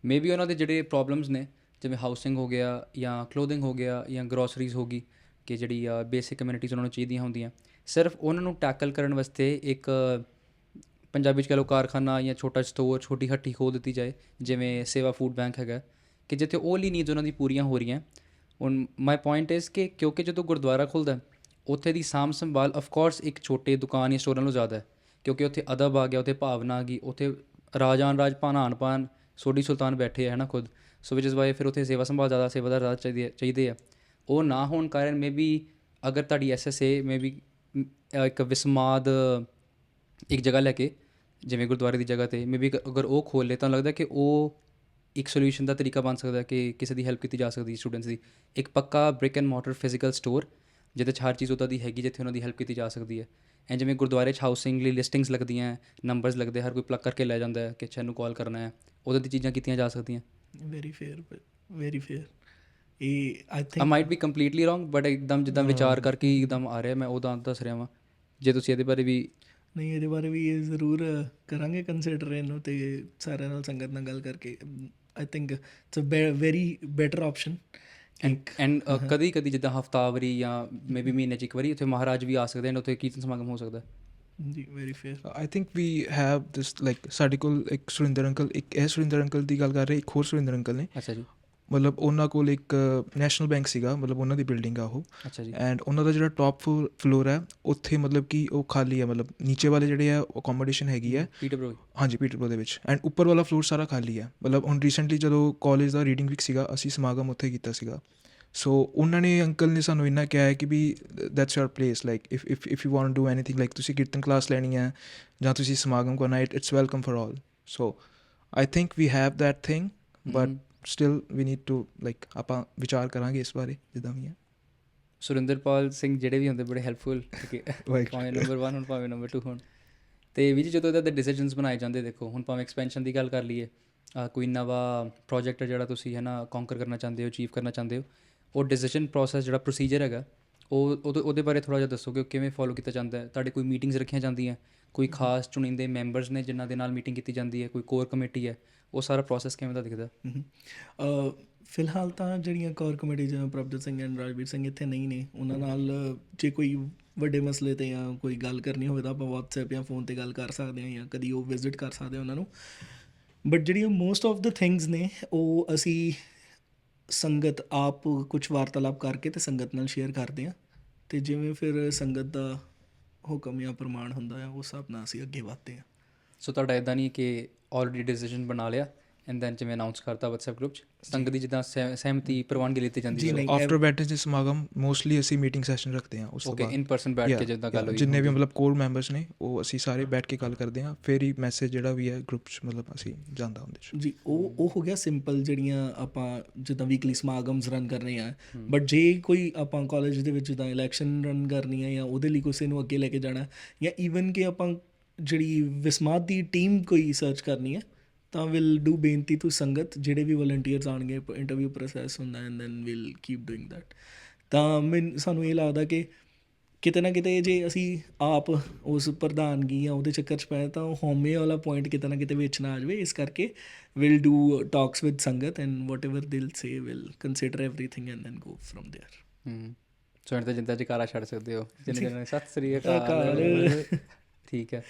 ਮੇ ਬੀ ਉਹਨਾਂ ਦੇ ਜਿਹੜੇ ਪ੍ਰੋਬਲਮਸ ਨੇ ਜਿਵੇਂ ਹਾਊਸਿੰਗ ਹੋ ਗਿਆ ਜਾਂ ਕਲੋਥਿੰਗ ਹੋ ਗਿਆ ਜਾਂ ਗਰੋਸਰੀਜ਼ ਹੋ ਗਈ, ਕਿ ਜਿਹੜੀ ਬੇਸਿਕ ਕਮਿਊਨਿਟੀਜ਼ ਉਹਨਾਂ ਨੂੰ ਚਾਹੀਦੀਆਂ ਹੁੰਦੀਆਂ, ਸਿਰਫ ਉਹਨਾਂ ਨੂੰ ਟੈਕਲ ਕਰਨ ਵਾਸਤੇ ਇੱਕ ਪੰਜਾਬੀ 'ਚ ਕਹਿ ਲਓ ਕਾਰਖਾਨਾ ਜਾਂ ਛੋਟਾ ਸਟੋਰ, ਛੋਟੀ ਹੱਟੀ ਖੋਲ੍ਹ ਦਿੱਤੀ ਜਾਏ ਜਿਵੇਂ ਸੇਵਾ ਫੂਡ ਬੈਂਕ ਹੈਗਾ, ਕਿ ਜਿੱਥੇ ਉਹ ਲਈ ਨੀਡਸ ਉਹਨਾਂ ਦੀ ਪੂਰੀਆਂ ਹੋ ਰਹੀਆਂ। ਹੁਣ ਮਾਈ ਪੁਆਇੰਟ ਇਜ਼ ਕਿ ਕਿਉਂਕਿ ਜਦੋਂ ਗੁਰਦੁਆਰਾ ਖੁੱਲ੍ਹਦਾ ਉੱਥੇ ਦੀ ਸਾਂਭ ਸੰਭਾਲ ਅਫਕੋਰਸ ਇੱਕ ਛੋਟੇ ਦੁਕਾਨ ਜਾਂ ਸਟੋਰਾਂ ਨਾਲੋਂ ਜ਼ਿਆਦਾ ਹੈ, ਕਿਉਂਕਿ ਉੱਥੇ ਅਦਬ ਆ ਗਿਆ, ਉੱਥੇ ਭਾਵਨਾ ਆ ਗਈ, ਉੱਥੇ ਰਾਜਾਨ ਰਾਜ ਭਾਨਾਨ ਪਾਨ ਸੋਢੀ ਸੁਲਤਾਨ ਬੈਠੇ ਹੈ ਨਾ ਖੁਦ। ਸੋ ਵਿਚ ਇਜ਼ ਵਾਈ ਫਿਰ ਉੱਥੇ ਸੇਵਾ ਸੰਭਾਲ ਜ਼ਿਆਦਾ, ਸੇਵਾਦਾਰ ਜ਼ਿਆਦਾ ਚਾਹੀਦੇ ਆ। ਉਹ ਨਾ ਹੋਣ ਕਾਰਨ ਮੇ ਬੀ ਅਗਰ ਤੁਹਾਡੀ SSA ਮੇ ਬੀ ਇੱਕ ਵਿਸਮਾਦ ਇੱਕ ਜਗ੍ਹਾ ਲੈ ਕੇ ਜਿਵੇਂ ਗੁਰਦੁਆਰੇ ਦੀ ਜਗ੍ਹਾ 'ਤੇ ਮੇ ਬੀ ਅਗਰ ਉਹ ਖੋਲ੍ਹ ਤਾਂ ਲੱਗਦਾ ਕਿ ਉਹ ਇੱਕ ਸੋਲਿਊਸ਼ਨ ਦਾ ਤਰੀਕਾ ਬਣ ਸਕਦਾ ਕਿ ਕਿਸੇ ਦੀ ਹੈਲਪ ਕੀਤੀ ਜਾ ਸਕਦੀ ਸਟੂਡੈਂਟਸ ਦੀ। ਇੱਕ ਪੱਕਾ ਬ੍ਰਿਕ ਐਂਡ ਮੋਰਟਰ ਫਿਜ਼ੀਕਲ ਸਟੋਰ ਜਿਹਦੇ 'ਚ ਹਰ ਚੀਜ਼ ਉੱਦਾਂ ਦੀ ਹੈਗੀ ਜਿੱਥੇ ਉਹਨਾਂ ਦੀ ਹੈਲਪ ਕੀਤੀ ਜਾ ਸਕਦੀ ਹੈ। ਐਂ ਜਿਵੇਂ ਗੁਰਦੁਆਰੇ 'ਚ ਹਾਊਸਿੰਗ ਲਈ ਲਿਸਟਿੰਗਸ ਲੱਗਦੀਆਂ, ਨੰਬਰਸ ਲੱਗਦੇ, ਹਰ ਕੋਈ ਪਲੱਗ ਕਰਕੇ ਲੈ ਜਾਂਦਾ ਕਿ ਅੱਛਾ ਇਹਨੂੰ ਕਾਲ ਕਰਨਾ ਹੈ, ਉੱਦਾਂ ਦੀ ਚੀਜ਼ਾਂ ਕੀਤੀਆਂ ਜਾ ਸਕਦੀਆਂ। Very fair, very fair. ਇਹ I I think might be completely wrong but ਇੱਕਦਮ ਜਿੱਦਾਂ ਵਿਚਾਰ ਕਰਕੇ ਇੱਕਦਮ ਆ ਰਿਹਾ, ਮੈਂ ਉਦਾਂ ਦੱਸ ਰਿਹਾ ਵਾਂ। ਜੇ ਤੁਸੀਂ ਇਹਦੇ ਬਾਰੇ ਵੀ ਨਹੀਂ, ਇਹਦੇ ਬਾਰੇ ਵੀ ਇਹ ਜ਼ਰੂਰ ਕਰਾਂਗੇ ਕੰਸੀਡਰ ਇਹਨੂੰ, ਅਤੇ ਸਾਰਿਆਂ ਨਾਲ ਸੰਗਤ ਨਾਲ ਗੱਲ ਕਰਕੇ I think it's a very better option. And ਕਦੀ ਕਦੀ ਜਿੱਦਾਂ ਹਫਤਾਵਾਰੀ ਜਾਂ ਮੇ ਬੀ ਮਹੀਨੇ 'ਚ ਇੱਕ ਵਾਰੀ ਉੱਥੇ ਮਹਾਰਾਜ ਵੀ ਆ ਸਕਦੇ ਨੇ, ਉੱਥੇ ਕੀਰਤਨ ਸਮਾਗਮ ਹੋ ਸਕਦਾ। ਜੀ very fair. I think we have this like ਸਾਡੇ ਕੋਲ ਇੱਕ ਸੁਰਿੰਦਰ ਅੰਕਲ, ਇੱਕ ਇਹ ਸੁਰਿੰਦਰ ਅੰਕਲ ਦੀ ਗੱਲ ਕਰ ਰਹੇ, ਇੱਕ ਹੋਰ ਸੁਰਿੰਦਰ ਅੰਕਲ ਨੇ। ਅੱਛਾ ਜੀ। ਮਤਲਬ ਉਹਨਾਂ ਕੋਲ ਇੱਕ ਨੈਸ਼ਨਲ ਬੈਂਕ ਸੀਗਾ, ਮਤਲਬ ਉਹਨਾਂ ਦੀ ਬਿਲਡਿੰਗ ਆ ਉਹ। ਅੱਛਾ ਜੀ। ਐਂਡ ਉਹਨਾਂ ਦਾ ਜਿਹੜਾ ਟੌਪ ਫਲੋਰ ਹੈ ਉੱਥੇ ਮਤਲਬ ਕਿ ਉਹ ਖਾਲੀ ਹੈ, ਮਤਲਬ ਨੀਚੇ ਵਾਲੇ ਜਿਹੜੇ ਆ ਅਕੋਮੋਡੇਸ਼ਨ ਹੈਗੀ ਹੈ ਪੀਟਰਬਰੋ। ਹਾਂਜੀ ਪੀਟਰਬਰੋ ਦੇ ਵਿੱਚ, ਐਂਡ ਉੱਪਰ ਵਾਲਾ ਫਲੋਰ ਸਾਰਾ ਖਾਲੀ ਹੈ। ਮਤਲਬ ਹੁਣ ਰੀਸੈਂਟਲੀ ਜਦੋਂ ਕਾਲਜ ਦਾ ਰੀਡਿੰਗ ਵੀਕ ਸੀਗਾ, ਅਸੀਂ ਸਮਾਗਮ ਉੱਥੇ ਕੀਤਾ ਸੀਗਾ। ਸੋ ਉਹਨਾਂ ਨੇ ਅੰਕਲ ਨੇ ਸਾਨੂੰ ਇੰਨਾ ਕਿਹਾ ਹੈ ਕਿ ਵੀ that's your place, like if you want do anything, like ਤੁਸੀਂ ਕੀਰਤਨ ਕਲਾਸ ਲੈਣੀ ਹੈ ਜਾਂ ਤੁਸੀਂ ਸਮਾਗਮ ਕਰਨਾ, it's welcome for all. So I think we have that thing, but still we need to like ਆਪਾਂ ਵਿਚਾਰ ਕਰਾਂਗੇ ਇਸ ਬਾਰੇ ਜਿੱਦਾਂ ਵੀ ਹੈ। ਸੁਰਿੰਦਰਪਾਲ ਸਿੰਘ ਜਿਹੜੇ ਵੀ ਹੁੰਦੇ ਬੜੇ ਹੈਲਪਫੁਲ, ਭਾਵੇਂ ਨੰਬਰ 1 ਹੋਣ ਭਾਵੇਂ ਨੰਬਰ 2 ਹੋਣ। ਅਤੇ ਵੀ ਜੀ ਜਦੋਂ ਇਹਦਾ ਦੇ ਡਿਸੀਜਨਸ ਬਣਾਏ ਜਾਂਦੇ, ਦੇਖੋ ਹੁਣ ਭਾਵੇਂ ਐਕਸਪੈਂਸ਼ਨ ਦੀ ਗੱਲ ਕਰ ਲਈਏ, ਕੋਈ ਨਵਾਂ ਪ੍ਰੋਜੈਕਟ ਹੈ ਜਿਹੜਾ ਤੁਸੀਂ ਹੈ ਨਾ ਕੌਂਕਰ ਕਰਨਾ ਚਾਹੁੰਦੇ ਹੋ, ਅਚੀਵ ਕਰਨਾ ਚਾਹੁੰਦੇ ਹੋ, ਉਹ ਡਿਸੀਜਨ ਪ੍ਰੋਸੈਸ ਜਿਹੜਾ ਪ੍ਰੋਸੀਜਰ ਹੈਗਾ ਉਹਦੇ ਬਾਰੇ ਥੋੜ੍ਹਾ ਜਿਹਾ ਦੱਸੋ ਕਿ ਉਹ ਕਿਵੇਂ ਫੋਲੋ ਕੀਤਾ ਜਾਂਦਾ ਹੈ। ਤੁਹਾਡੇ ਕੋਈ ਮੀਟਿੰਗਸ ਰੱਖੀਆਂ ਜਾਂਦੀਆਂ, ਕੋਈ ਖਾਸ ਚੁਣਿੰਦੇ ਮੈਂਬਰਸ ਨੇ ਜਿਨ੍ਹਾਂ ਦੇ ਨਾਲ ਮੀਟਿੰਗ ਕੀਤੀ ਜਾਂਦੀ ਹੈ, ਕੋਈ ਕੋਰ ਕਮੇਟੀ ਹੈ, ਉਹ ਸਾਰਾ ਪ੍ਰੋਸੈਸ ਕਿਵੇਂ ਦਾ ਦਿਖਦਾ? ਫਿਲਹਾਲ ਤਾਂ ਜਿਹੜੀਆਂ ਕੋਰ ਕਮੇਟੀ ਜਿਵੇਂ ਪ੍ਰਭਜੋਤ ਸਿੰਘ ਐਂਡ ਰਾਜਵੀਰ ਸਿੰਘ ਇੱਥੇ ਨਹੀਂ ਨੇ, ਉਹਨਾਂ ਨਾਲ ਜੇ ਕੋਈ ਵੱਡੇ ਮਸਲੇ 'ਤੇ ਜਾਂ ਕੋਈ ਗੱਲ ਕਰਨੀ ਹੋਵੇ ਤਾਂ ਆਪਾਂ WhatsApp ਜਾਂ ਫੋਨ 'ਤੇ ਗੱਲ ਕਰ ਸਕਦੇ ਹਾਂ, ਜਾਂ ਕਦੀ ਉਹ ਵਿਜ਼ਿਟ ਕਰ ਸਕਦੇ ਉਹਨਾਂ ਨੂੰ। ਬਟ ਜਿਹੜੀਆਂ ਮੋਸਟ ਆਫ ਦ ਥਿੰਗਸ ਨੇ ਉਹ ਅਸੀਂ ਸੰਗਤ ਆਪ ਕੁਛ ਵਾਰਤਾਲਾਪ ਕਰਕੇ ਅਤੇ ਸੰਗਤ ਨਾਲ ਸ਼ੇਅਰ ਕਰਦੇ ਹਾਂ, ਅਤੇ ਜਿਵੇਂ ਫਿਰ ਸੰਗਤ ਦਾ ਹੁਕਮ ਜਾਂ ਪ੍ਰਮਾਣ ਹੁੰਦਾ ਆ ਉਸ ਹਿਸਾਬ ਨਾਲ ਅਸੀਂ ਅੱਗੇ ਵੱਧਦੇ ਹਾਂ। ਸੋ ਤੁਹਾਡਾ ਇੱਦਾਂ ਨਹੀਂ ਕਿ ਆਲਰੇਡੀ ਡਿਸੀਜਨ ਬਣਾ ਲਿਆ ਐਂਡ ਦੈਨ ਜਿਵੇਂ ਅਨਾਊਂਸ ਕਰਤਾ WhatsApp ਗਰੁੱਪ 'ਚ, ਸੰਗਤ ਦੀ ਜਿੱਦਾਂ ਸਹਿਮਤੀ ਪ੍ਰਵਾਨਗੀ ਲਿੱਤੀ ਜਾਂਦੀ ਹੈ? ਆਫਟਰ ਬੈਠੇ ਸਮਾਗਮ ਮੋਸਟਲੀ ਅਸੀਂ ਮੀਟਿੰਗ ਸੈਸ਼ਨ ਰੱਖਦੇ ਹਾਂ। ਉਸ ਤੋਂ ਬਾਅਦ ਇਨ ਪਰਸਨ ਬੈਠ ਕੇ ਜਿੱਦਾਂ ਗੱਲ ਹੋਈ, ਜਿੰਨੇ ਵੀ ਮਤਲਬ ਕੋਰ ਮੈਂਬਰਸ ਨੇ ਉਹ ਅਸੀਂ ਸਾਰੇ ਬੈਠ ਕੇ ਗੱਲ ਕਰਦੇ ਹਾਂ, ਫਿਰ ਹੀ ਮੈਸੇਜ ਜਿਹੜਾ ਵੀ ਹੈ ਗਰੁੱਪ 'ਚ ਮਤਲਬ ਅਸੀਂ ਜਾਂਦਾ ਉਹਦੇ 'ਚ। ਜੀ ਉਹ ਹੋ ਗਿਆ ਸਿੰਪਲ ਜਿਹੜੀਆਂ ਆਪਾਂ ਜਿੱਦਾਂ ਵੀਕਲੀ ਸਮਾਗਮਸ ਰਨ ਕਰ ਰਹੇ ਹਾਂ। ਬਟ ਜੇ ਕੋਈ ਆਪਾਂ ਕਾਲਜ ਦੇ ਵਿੱਚ ਜਿੱਦਾਂ ਇਲੈਕਸ਼ਨ ਰਨ ਕਰਨੀ ਹੈ ਜਾਂ ਉਹਦੇ ਲਈ ਕਿਸੇ ਨੂੰ ਅੱਗੇ ਲੈ ਕੇ ਜਾਣਾ, ਜਾਂ ਈਵਨ ਕਿ ਆਪਾਂ ਜਿਹੜੀ ਵਿਸਮਾਦ ਦੀ ਟੀਮ ਕੋਈ ਸਰਚ ਕਰਨੀ ਹੈ, ਤਾਂ ਵਿਲ ਡੂ ਬੇਨਤੀ ਟੂ ਸੰਗਤ, ਜਿਹੜੇ ਵੀ ਵਲੰਟੀਅਰਸ ਆਉਣਗੇ, ਇੰਟਰਵਿਊ ਪ੍ਰੋਸੈਸ ਹੁੰਦਾ and then will keep doing that. ਤਾਂ ਸਾਨੂੰ ਇਹ ਲੱਗਦਾ ਕਿ ਕਿਤੇ ਨਾ ਕਿਤੇ ਜੇ ਅਸੀਂ ਆਪ ਉਸ ਪ੍ਰਧਾਨਗੀ ਜਾਂ ਉਹਦੇ ਚੱਕਰ 'ਚ ਪਏ ਤਾਂ ਉਹ ਹਉਮੈ ਵਾਲਾ ਪੁਆਇੰਟ ਕਿਤੇ ਨਾ ਕਿਤੇ ਵਿੱਚ ਨਾ ਆ ਜਾਵੇ। ਇਸ ਕਰਕੇ will do talks with sangat and whatever they'll say will consider everything and then go from there. So ਤਾਂ ਜਿੱਦਾਂ ਜਕਾਰਾ ਛੱਡ ਸਕਦੇ ਹੋ ਜਿੰਨੇ ਸਤਿ ਸ੍ਰੀ ਅਕਾਲ। ਠੀਕ ਹੈ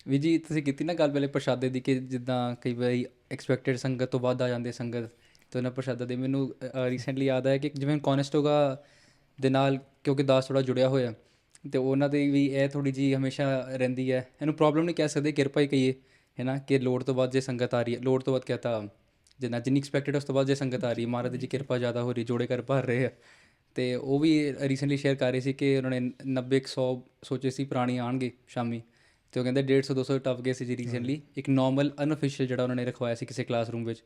ਵੀ ਜੀ ਤੁਸੀਂ ਕੀਤੀ ਨਾ ਗੱਲ ਪਹਿਲੇ ਪ੍ਰਸ਼ਾਦੇ ਦੀ, ਕਿ ਜਿੱਦਾਂ ਕਈ ਵਾਰੀ ਐਕਸਪੈਕਟਡ ਸੰਗਤ ਤੋਂ ਵੱਧ ਆ ਜਾਂਦੇ ਸੰਗਤ ਤੇ ਉਹਨਾਂ ਪ੍ਰਸ਼ਾਦਾ ਦੇ। ਮੈਨੂੰ ਰੀਸੈਂਟਲੀ ਯਾਦ ਆਇਆ ਕਿ ਜਿਵੇਂ ਕੋਨੈਸਟੋਗਾ ਦੇ ਨਾਲ, ਕਿਉਂਕਿ ਦਾਸ ਥੋੜ੍ਹਾ ਜੁੜਿਆ ਹੋਇਆ, ਅਤੇ ਉਹਨਾਂ ਦੀ ਵੀ ਇਹ ਥੋੜ੍ਹੀ ਜਿਹੀ ਹਮੇਸ਼ਾ ਰਹਿੰਦੀ ਹੈ। ਇਹਨੂੰ ਪ੍ਰੋਬਲਮ ਨਹੀਂ ਕਹਿ ਸਕਦੇ, ਕਿਰਪਾ ਹੀ ਕਹੀਏ, ਹੈ ਨਾ, ਕਿ ਲੋੜ ਤੋਂ ਵੱਧ ਜੇ ਸੰਗਤ ਆ ਰਹੀ ਹੈ, ਲੋੜ ਤੋਂ ਵੱਧ ਕਹਤਾ ਜਿੰਨਾ ਜਿੰਨੀ ਐਕਸਪੈਕਟਡ ਉਸ ਤੋਂ ਬਾਅਦ ਜੇ ਸੰਗਤ ਆ ਰਹੀ ਹੈ, ਮਹਾਰਾਜ ਦੀ ਕਿਰਪਾ ਜ਼ਿਆਦਾ ਹੋ ਰਹੀ, ਜੋੜੇ ਘਰ ਭਰ ਰਹੇ ਆ। ਅਤੇ ਉਹ ਵੀ ਰੀਸੈਂਟਲੀ ਸ਼ੇਅਰ ਕਰ ਰਹੇ ਸੀ ਕਿ ਉਹਨਾਂ ਨੇ 90-100 ਸੋਚੇ ਸੀ ਪ੍ਰਾਣੀ ਆਉਣਗੇ ਸ਼ਾਮੀ, ਅਤੇ ਉਹ ਕਹਿੰਦੇ 150-200 ਟੱਪ ਗਏ ਸੀ ਜੀ ਰੀਸੈਂਟਲੀ। ਇੱਕ ਨੋਰਮਲ ਅਨਅਫੀਸ਼ੀਅਲ ਜਿਹੜਾ ਉਹਨਾਂ ਨੇ ਰਖਵਾਇਆ ਸੀ ਕਿਸੇ ਕਲਾਸਰੂਮ ਵਿੱਚ।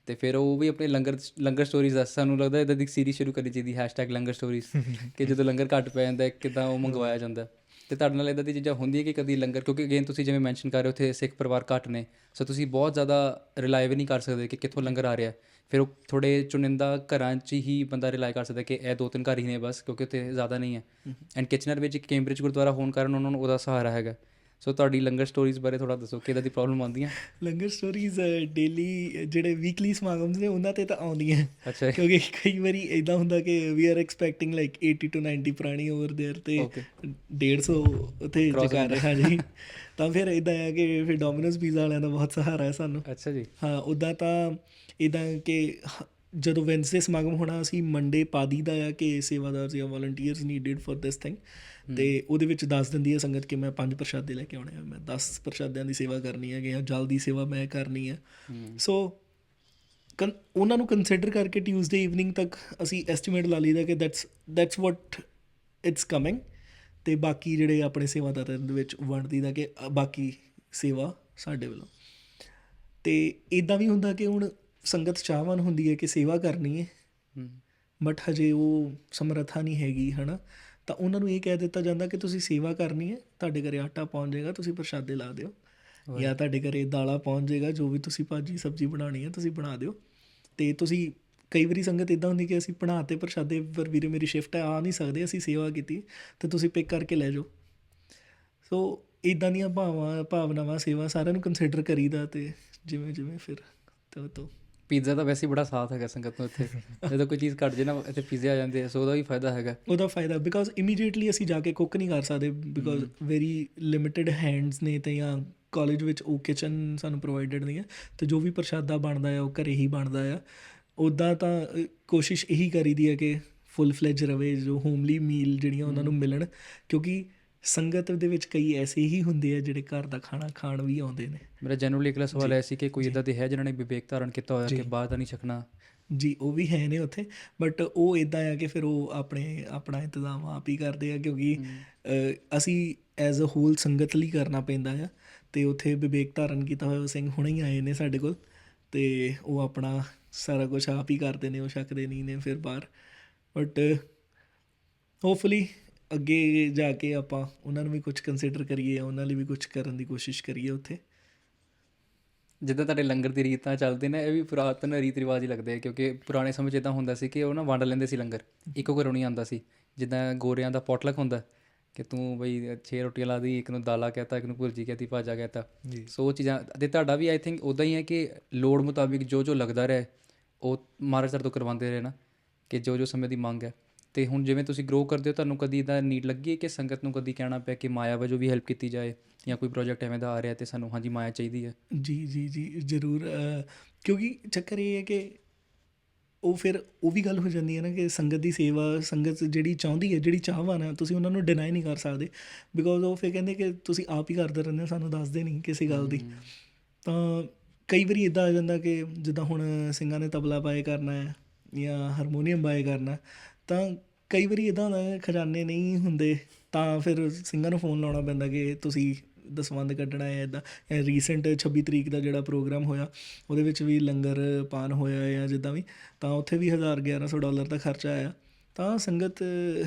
ਅਤੇ ਫਿਰ ਉਹ ਵੀ ਆਪਣੇ ਲੰਗਰ ਸਟੋਰੀਜ਼ ਦੱਸ, ਸਾਨੂੰ ਲੱਗਦਾ ਇੱਦਾਂ ਦੀ ਸੀਰੀਜ਼ ਸ਼ੁਰੂ ਕਰਨੀ ਚਾਹੀਦੀ, #ਲੰਗਰ ਸਟੋਰੀਜ਼, ਕਿ ਜਦੋਂ ਲੰਗਰ ਘੱਟ ਪੈ ਜਾਂਦਾ ਕਿੱਦਾਂ ਉਹ ਮੰਗਵਾਇਆ ਜਾਂਦਾ। ਅਤੇ ਤੁਹਾਡੇ ਨਾਲ ਇੱਦਾਂ ਦੀ ਚੀਜ਼ਾਂ ਹੁੰਦੀਆਂ ਕਿ ਕਦੀ ਲੰਗਰ, ਕਿਉਂਕਿ ਅਗੇਨ ਤੁਸੀਂ ਜਿਵੇਂ ਮੈਂਸ਼ਨ ਕਰ ਰਹੇ ਹੋ ਉੱਥੇ ਸਿੱਖ ਪਰਿਵਾਰ ਘੱਟ ਨੇ, ਸੋ ਤੁਸੀਂ ਬਹੁਤ ਜ਼ਿਆਦਾ ਰਿਲਾਈ ਵੀ ਨਹੀਂ ਕਰ ਸਕਦੇ ਕਿ ਕਿੱਥੋਂ ਲੰਗਰ ਆ ਰਿਹਾ। ਫਿਰ ਉਹ ਥੋੜ੍ਹੇ ਚੁਣਿੰਦਾ ਘਰਾਂ 'ਚ ਹੀ ਬੰਦਾ ਰਿਲਾਈ ਕਰ ਸਕਦਾ ਕਿ ਇਹ 2-3 ਘਰ ਹੀ ਨੇ ਬਸ, ਕਿਉਂਕਿ ਉੱਥੇ ਜ਼ਿਆਦਾ ਨਹੀਂ ਹੈ। ਐਂਡ ਕਿਚਨਰ ਵਿੱਚ ਇੱਕ ਕੇਂਬਰਿਜ ਗੁਰਦੁਆਰਾ ਹੋਣ ਕਾਰਨ ਉਹਨਾਂ ਨੂੰ ਉਹਦਾ ਸਹਾਰਾ ਹੈਗਾ। ਸੋ ਤੁਹਾਡੀ ਲੰਗਰ ਸਟੋਰੀਜ਼ ਬਾਰੇ ਥੋੜ੍ਹਾ ਦੱਸੋ ਕਿ ਇੱਦਾਂ ਦੀ ਪ੍ਰੋਬਲਮ ਆਉਂਦੀਆਂ? ਲੰਗਰ ਸਟੋਰੀਜ਼ ਡੇਲੀ ਜਿਹੜੇ ਵੀਕਲੀ ਸਮਾਗਮ ਨੇ ਉਹਨਾਂ 'ਤੇ ਤਾਂ ਆਉਂਦੀਆਂ, ਅੱਛਾ, ਕਿਉਂਕਿ ਕਈ ਵਾਰੀ ਇੱਦਾਂ ਹੁੰਦਾ ਕਿ we are expecting like 80 to 90 ਪ੍ਰਾਣੀ ਓਵਰ ਦੇਅਰ, ਅਤੇ 150 ਉੱਥੇ ਜਗਾ ਰਿਹਾ ਜੀ। ਤਾਂ ਫਿਰ ਇੱਦਾਂ ਆ ਕਿ ਫਿਰ ਡੋਮੀਨੋਜ਼ ਪੀਜ਼ਾ ਵਾਲਿਆਂ ਦਾ ਬਹੁਤ ਸਹਾਰਾ ਹੈ ਸਾਨੂੰ। ਅੱਛਾ ਜੀ। ਹਾਂ, ਉੱਦਾਂ ਤਾਂ ਇੱਦਾਂ ਕਿ ਜਦੋਂ ਵੈਨਸਡੇ ਸਮਾਗਮ ਹੋਣਾ, ਅਸੀਂ ਮੰਡੇ ਪਾ ਦਈਦਾ ਆ ਕਿ ਸੇਵਾਦਾਰ ਜਾਂ ਵਾਲੰਟੀਅਰਸ ਨੀਡਡ ਫॉर ਦਿਸ ਥਿੰਗ, ਅਤੇ ਉਹਦੇ ਵਿੱਚ ਦੱਸ ਦਿੰਦੀ ਹੈ ਸੰਗਤ ਕਿ ਮੈਂ 5 ਪ੍ਰਸ਼ਾਦੇ ਲੈ ਕੇ ਆਉਣੇ ਆ, ਮੈਂ 10 ਪ੍ਰਸ਼ਾਦਿਆਂ ਦੀ ਸੇਵਾ ਕਰਨੀ ਹੈ, ਜਾਂ ਜਲ ਦੀ ਸੇਵਾ ਮੈਂ ਕਰਨੀ ਹੈ। ਸੋ ਉਹਨਾਂ ਨੂੰ ਕੰਸੀਡਰ ਕਰਕੇ ਟਿਊਜ਼ਡੇ ਈਵਨਿੰਗ ਤੱਕ ਅਸੀਂ ਐਸਟੀਮੇਟ ਲਾ ਲਈਦਾ ਕਿ ਦੈਟਸ ਵਾਟ ਇਟਸ ਕਮਿੰਗ, ਅਤੇ ਬਾਕੀ ਜਿਹੜੇ ਆਪਣੇ ਸੇਵਾਦਾਰਾਂ ਦੇ ਵਿੱਚ ਵੰਡ ਦਈਦਾ ਕਿ ਬਾਕੀ ਸੇਵਾ ਸਾਡੇ ਵੱਲੋਂ। ਅਤੇ ਇੱਦਾਂ ਵੀ ਹੁੰਦਾ ਕਿ ਹੁਣ ਸੰਗਤ ਚਾਹਵਾਨ ਹੁੰਦੀ ਹੈ ਕਿ ਸੇਵਾ ਕਰਨੀ ਹੈ, ਬਟ ਹਜੇ ਉਹ ਸਮਰੱਥਾ ਨਹੀਂ ਹੈਗੀ, ਹੈ ਨਾ, ਤਾਂ ਉਹਨਾਂ ਨੂੰ ਇਹ ਕਹਿ ਦਿੱਤਾ ਜਾਂਦਾ ਕਿ ਤੁਸੀਂ ਸੇਵਾ ਕਰਨੀ ਹੈ, ਤੁਹਾਡੇ ਘਰੇ ਆਟਾ ਪਹੁੰਚ ਜਾਏਗਾ, ਤੁਸੀਂ ਪ੍ਰਸ਼ਾਦੇ ਲਾ ਦਿਓ, ਜਾਂ ਤੁਹਾਡੇ ਘਰੇ ਦਾਲਾਂ ਪਹੁੰਚ ਜਾਏਗਾ, ਜੋ ਵੀ ਤੁਸੀਂ ਭਾਜੀ ਸਬਜ਼ੀ ਬਣਾਉਣੀ ਹੈ ਤੁਸੀਂ ਬਣਾ ਦਿਓ। ਅਤੇ ਤੁਸੀਂ ਕਈ ਵਾਰੀ ਸੰਗਤ ਇੱਦਾਂ ਹੁੰਦੀ ਕਿ ਅਸੀਂ ਬਣਾ ਤੇ ਪ੍ਰਸ਼ਾਦੇ, ਪਰ ਵੀਰੇ ਮੇਰੀ ਸ਼ਿਫਟ ਹੈ, ਆ ਨਹੀਂ ਸਕਦੇ, ਅਸੀਂ ਸੇਵਾ ਕੀਤੀ, ਅਤੇ ਤੁਸੀਂ ਪਿਕ ਕਰਕੇ ਲੈ ਜਾਓ। ਸੋ ਇੱਦਾਂ ਦੀਆਂ ਭਾਵਨਾਵਾਂ ਸੇਵਾ ਸਾਰਿਆਂ ਨੂੰ ਕੰਸੀਡਰ ਕਰੀਦਾ, ਅਤੇ ਜਿਵੇਂ ਫਿਰ ਤੋਂ ਪੀਜ਼ਾ ਦਾ ਵੈਸੇ ਹੀ ਬੜਾ ਸਾਥ ਹੈਗਾ ਸੰਗਤ ਨੂੰ ਇੱਥੇ। ਜਦੋਂ ਕੋਈ ਚੀਜ਼ ਘੱਟ ਜੇ ਨਾ ਇੱਥੇ ਪੀਜ਼ੇ ਆ ਜਾਂਦੇ ਆ, ਸੋ ਉਹਦਾ ਵੀ ਫਾਇਦਾ ਹੈਗਾ। ਉਹਦਾ ਫਾਇਦਾ ਬਿਕੋਜ਼ ਇਮੀਡੀਏਟਲੀ ਅਸੀਂ ਜਾ ਕੇ ਕੁੱਕ ਨਹੀਂ ਕਰ ਸਕਦੇ, ਬਿਕੋਜ਼ ਵੈਰੀ ਲਿਮਿਟਡ ਹੈਂਡਸ ਨੇ, ਅਤੇ ਜਾਂ ਕਾਲਜ ਵਿੱਚ ਉਹ ਕਿਚਨ ਸਾਨੂੰ ਪ੍ਰੋਵਾਈਡਡ ਨਹੀਂ ਹੈ, ਅਤੇ ਜੋ ਵੀ ਪ੍ਰਸ਼ਾਦਾ ਬਣਦਾ ਆ ਉਹ ਘਰੇ ਹੀ ਬਣਦਾ ਆ। ਉੱਦਾਂ ਤਾਂ ਕੋਸ਼ਿਸ਼ ਇਹੀ ਕਰੀਦੀ ਹੈ ਕਿ ਫੁੱਲ ਫਲੈਜ ਰਵੇ, ਜੋ ਹੋਮਲੀ ਮੀਲ ਜਿਹੜੀਆਂ ਉਹਨਾਂ ਨੂੰ ਮਿਲਣ, ਕਿਉਂਕਿ ਸੰਗਤ ਦੇ ਵਿੱਚ ਕਈ ਐਸੇ ਹੀ ਹੁੰਦੇ ਆ ਜਿਹੜੇ ਘਰ ਦਾ ਖਾਣਾ ਖਾਣ ਵੀ ਆਉਂਦੇ ਨੇ। ਮੇਰਾ ਜਨਰਲੀ ਅਗਲਾ ਸਵਾਲ ਇਹ ਸੀ ਕਿ ਕੋਈ ਇੱਦਾਂ ਦੇ ਹੈ ਜਿਨ੍ਹਾਂ ਨੇ ਵਿਵੇਕ ਧਾਰਨ ਕੀਤਾ ਹੋਇਆ ਕਿ ਬਾਹਰ ਦਾ ਨਹੀਂ ਛਕਣਾ? ਜੀ, ਉਹ ਵੀ ਹੈ ਨੇ ਉੱਥੇ, ਬਟ ਉਹ ਇੱਦਾਂ ਆ ਕਿ ਫਿਰ ਉਹ ਆਪਣਾ ਇੰਤਜ਼ਾਮ ਆਪ ਹੀ ਕਰਦੇ ਆ, ਕਿਉਂਕਿ ਅਸੀਂ ਐਜ਼ ਅ ਹੋਲ ਸੰਗਤ ਲਈ ਕਰਨਾ ਪੈਂਦਾ ਆ। ਅਤੇ ਉੱਥੇ ਵਿਵੇਕ ਧਾਰਨ ਕੀਤਾ ਹੋਇਆ ਸਿੰਘ ਹੁਣੇ ਹੀ ਆਏ ਨੇ ਸਾਡੇ ਕੋਲ, ਅਤੇ ਉਹ ਆਪਣਾ ਸਾਰਾ ਕੁਛ ਆਪ ਹੀ ਕਰਦੇ ਨੇ, ਉਹ ਛਕਦੇ ਨਹੀਂ ਨੇ ਫਿਰ ਬਾਹਰ। ਬਟ ਹੋਪਫੁਲੀ ਅੱਗੇ ਜਾ ਕੇ ਆਪਾਂ ਉਹਨਾਂ ਨੂੰ ਵੀ ਕੁਛ ਕੰਸੀਡਰ ਕਰੀਏ, ਉਹਨਾਂ ਲਈ ਵੀ ਕੁਛ ਕਰਨ ਦੀ ਕੋਸ਼ਿਸ਼ ਕਰੀਏ ਉੱਥੇ। ਜਿੱਦਾਂ ਤੁਹਾਡੇ ਲੰਗਰ ਦੀ ਰੀਤਾਂ ਚੱਲਦੇ ਨੇ, ਇਹ ਵੀ ਪੁਰਾਤਨ ਰੀਤ ਰਿਵਾਜ ਹੀ ਲੱਗਦੇ ਆ, ਕਿਉਂਕਿ ਪੁਰਾਣੇ ਸਮੇਂ 'ਚ ਇੱਦਾਂ ਹੁੰਦਾ ਸੀ ਕਿ ਉਹ ਨਾ ਵੰਡ ਲੈਂਦੇ ਸੀ ਲੰਗਰ, ਇੱਕੋ ਘਰੋਂ ਨਹੀਂ ਆਉਂਦਾ ਸੀ। ਜਿੱਦਾਂ ਗੋਰਿਆਂ ਦਾ ਪੋਟਲਕ ਹੁੰਦਾ ਕਿ ਤੂੰ ਬਈ 6 ਰੋਟੀਆਂ ਲਾ ਦੀ, ਇੱਕ ਨੂੰ ਦਾਲਾਂ ਕਹਿਤਾ, ਇੱਕ ਨੂੰ ਭੁਰਜੀ ਕਹਿਤੀ, ਭਾਜਾ ਕਹਿਤਾ। ਸੋ ਉਹ ਚੀਜ਼ਾਂ, ਅਤੇ ਤੁਹਾਡਾ ਵੀ ਆਈ ਥਿੰਕ ਉੱਦਾਂ ਹੀ ਹੈ ਕਿ ਲੋੜ ਮੁਤਾਬਿਕ ਜੋ ਲੱਗਦਾ ਰਹੇ ਉਹ ਮਹਾਰਾਜ ਤੁਹਾਡੇ ਤੋਂ ਕਰਵਾਉਂਦੇ ਰਹੇ ਨਾ, ਕਿ ਜੋ ਸਮੇਂ ਦੀ ਮੰਗ ਹੈ। ਅਤੇ ਹੁਣ ਜਿਵੇਂ ਤੁਸੀਂ ਗਰੋ ਕਰਦੇ ਹੋ, ਤੁਹਾਨੂੰ ਕਦੀ ਇੱਦਾਂ ਨੀਡ ਲੱਗੀ ਹੈ ਕਿ ਸੰਗਤ ਨੂੰ ਕਦੀ ਕਹਿਣਾ ਪਿਆ ਕਿ ਮਾਇਆ ਵਜੋਂ ਵੀ ਹੈਲਪ ਕੀਤੀ ਜਾਏ, ਜਾਂ ਕੋਈ ਪ੍ਰੋਜੈਕਟ ਐਵੇਂ ਦਾ ਆ ਰਿਹਾ ਅਤੇ ਸਾਨੂੰ ਹਾਂਜੀ ਮਾਇਆ ਚਾਹੀਦੀ ਹੈ? ਜੀ ਜ਼ਰੂਰ, ਕਿਉਂਕਿ ਚੱਕਰ ਇਹ ਹੈ ਕਿ ਉਹ ਵੀ ਗੱਲ ਹੋ ਜਾਂਦੀ ਹੈ ਨਾ ਕਿ ਸੰਗਤ ਦੀ ਸੇਵਾ, ਸੰਗਤ ਜਿਹੜੀ ਚਾਹੁੰਦੀ ਹੈ, ਜਿਹੜੀ ਚਾਹਵਾਨ ਹੈ, ਤੁਸੀਂ ਉਹਨਾਂ ਨੂੰ ਡਿਨਾਈ ਨਹੀਂ ਕਰ ਸਕਦੇ, ਬਿਕੋਜ਼ ਉਹ ਫਿਰ ਕਹਿੰਦੇ ਕਿ ਤੁਸੀਂ ਆਪ ਹੀ ਕਰਦੇ ਰਹਿੰਦੇ ਹੋ, ਸਾਨੂੰ ਦੱਸਦੇ ਨਹੀਂ ਕਿਸੇ ਗੱਲ ਦੀ। ਤਾਂ ਕਈ ਵਾਰੀ ਇੱਦਾਂ ਆ ਜਾਂਦਾ ਕਿ ਜਿੱਦਾਂ ਹੁਣ ਸਿੰਘਾਂ ਨੇ ਤਬਲਾ ਬਾਏ ਕਰਨਾ ਹੈ ਜਾਂ ਹਾਰਮੋਨੀਅਮ ਬਾਏ ਕਰਨਾ, ਤਾਂ ਕਈ ਵਾਰੀ ਇੱਦਾਂ ਹੁੰਦਾ ਖਜ਼ਾਨੇ ਨਹੀਂ ਹੁੰਦੇ, ਤਾਂ ਫਿਰ ਸਿੰਘਾਂ ਨੂੰ ਫੋਨ ਲਾਉਣਾ ਪੈਂਦਾ ਕਿ ਤੁਸੀਂ ਦਸਵੰਧ ਕੱਢਣਾ ਹੈ ਇੱਦਾਂ। ਰੀਸੈਂਟ 26 ਤਰੀਕ ਦਾ ਜਿਹੜਾ ਪ੍ਰੋਗਰਾਮ ਹੋਇਆ, ਉਹਦੇ ਵਿੱਚ ਵੀ ਲੰਗਰ ਪਾਨ ਹੋਇਆ ਜਾਂ ਜਿੱਦਾਂ ਵੀ, ਤਾਂ ਉੱਥੇ ਵੀ $1100 ਦਾ ਖਰਚਾ ਆਇਆ। ਤਾਂ ਸੰਗਤ,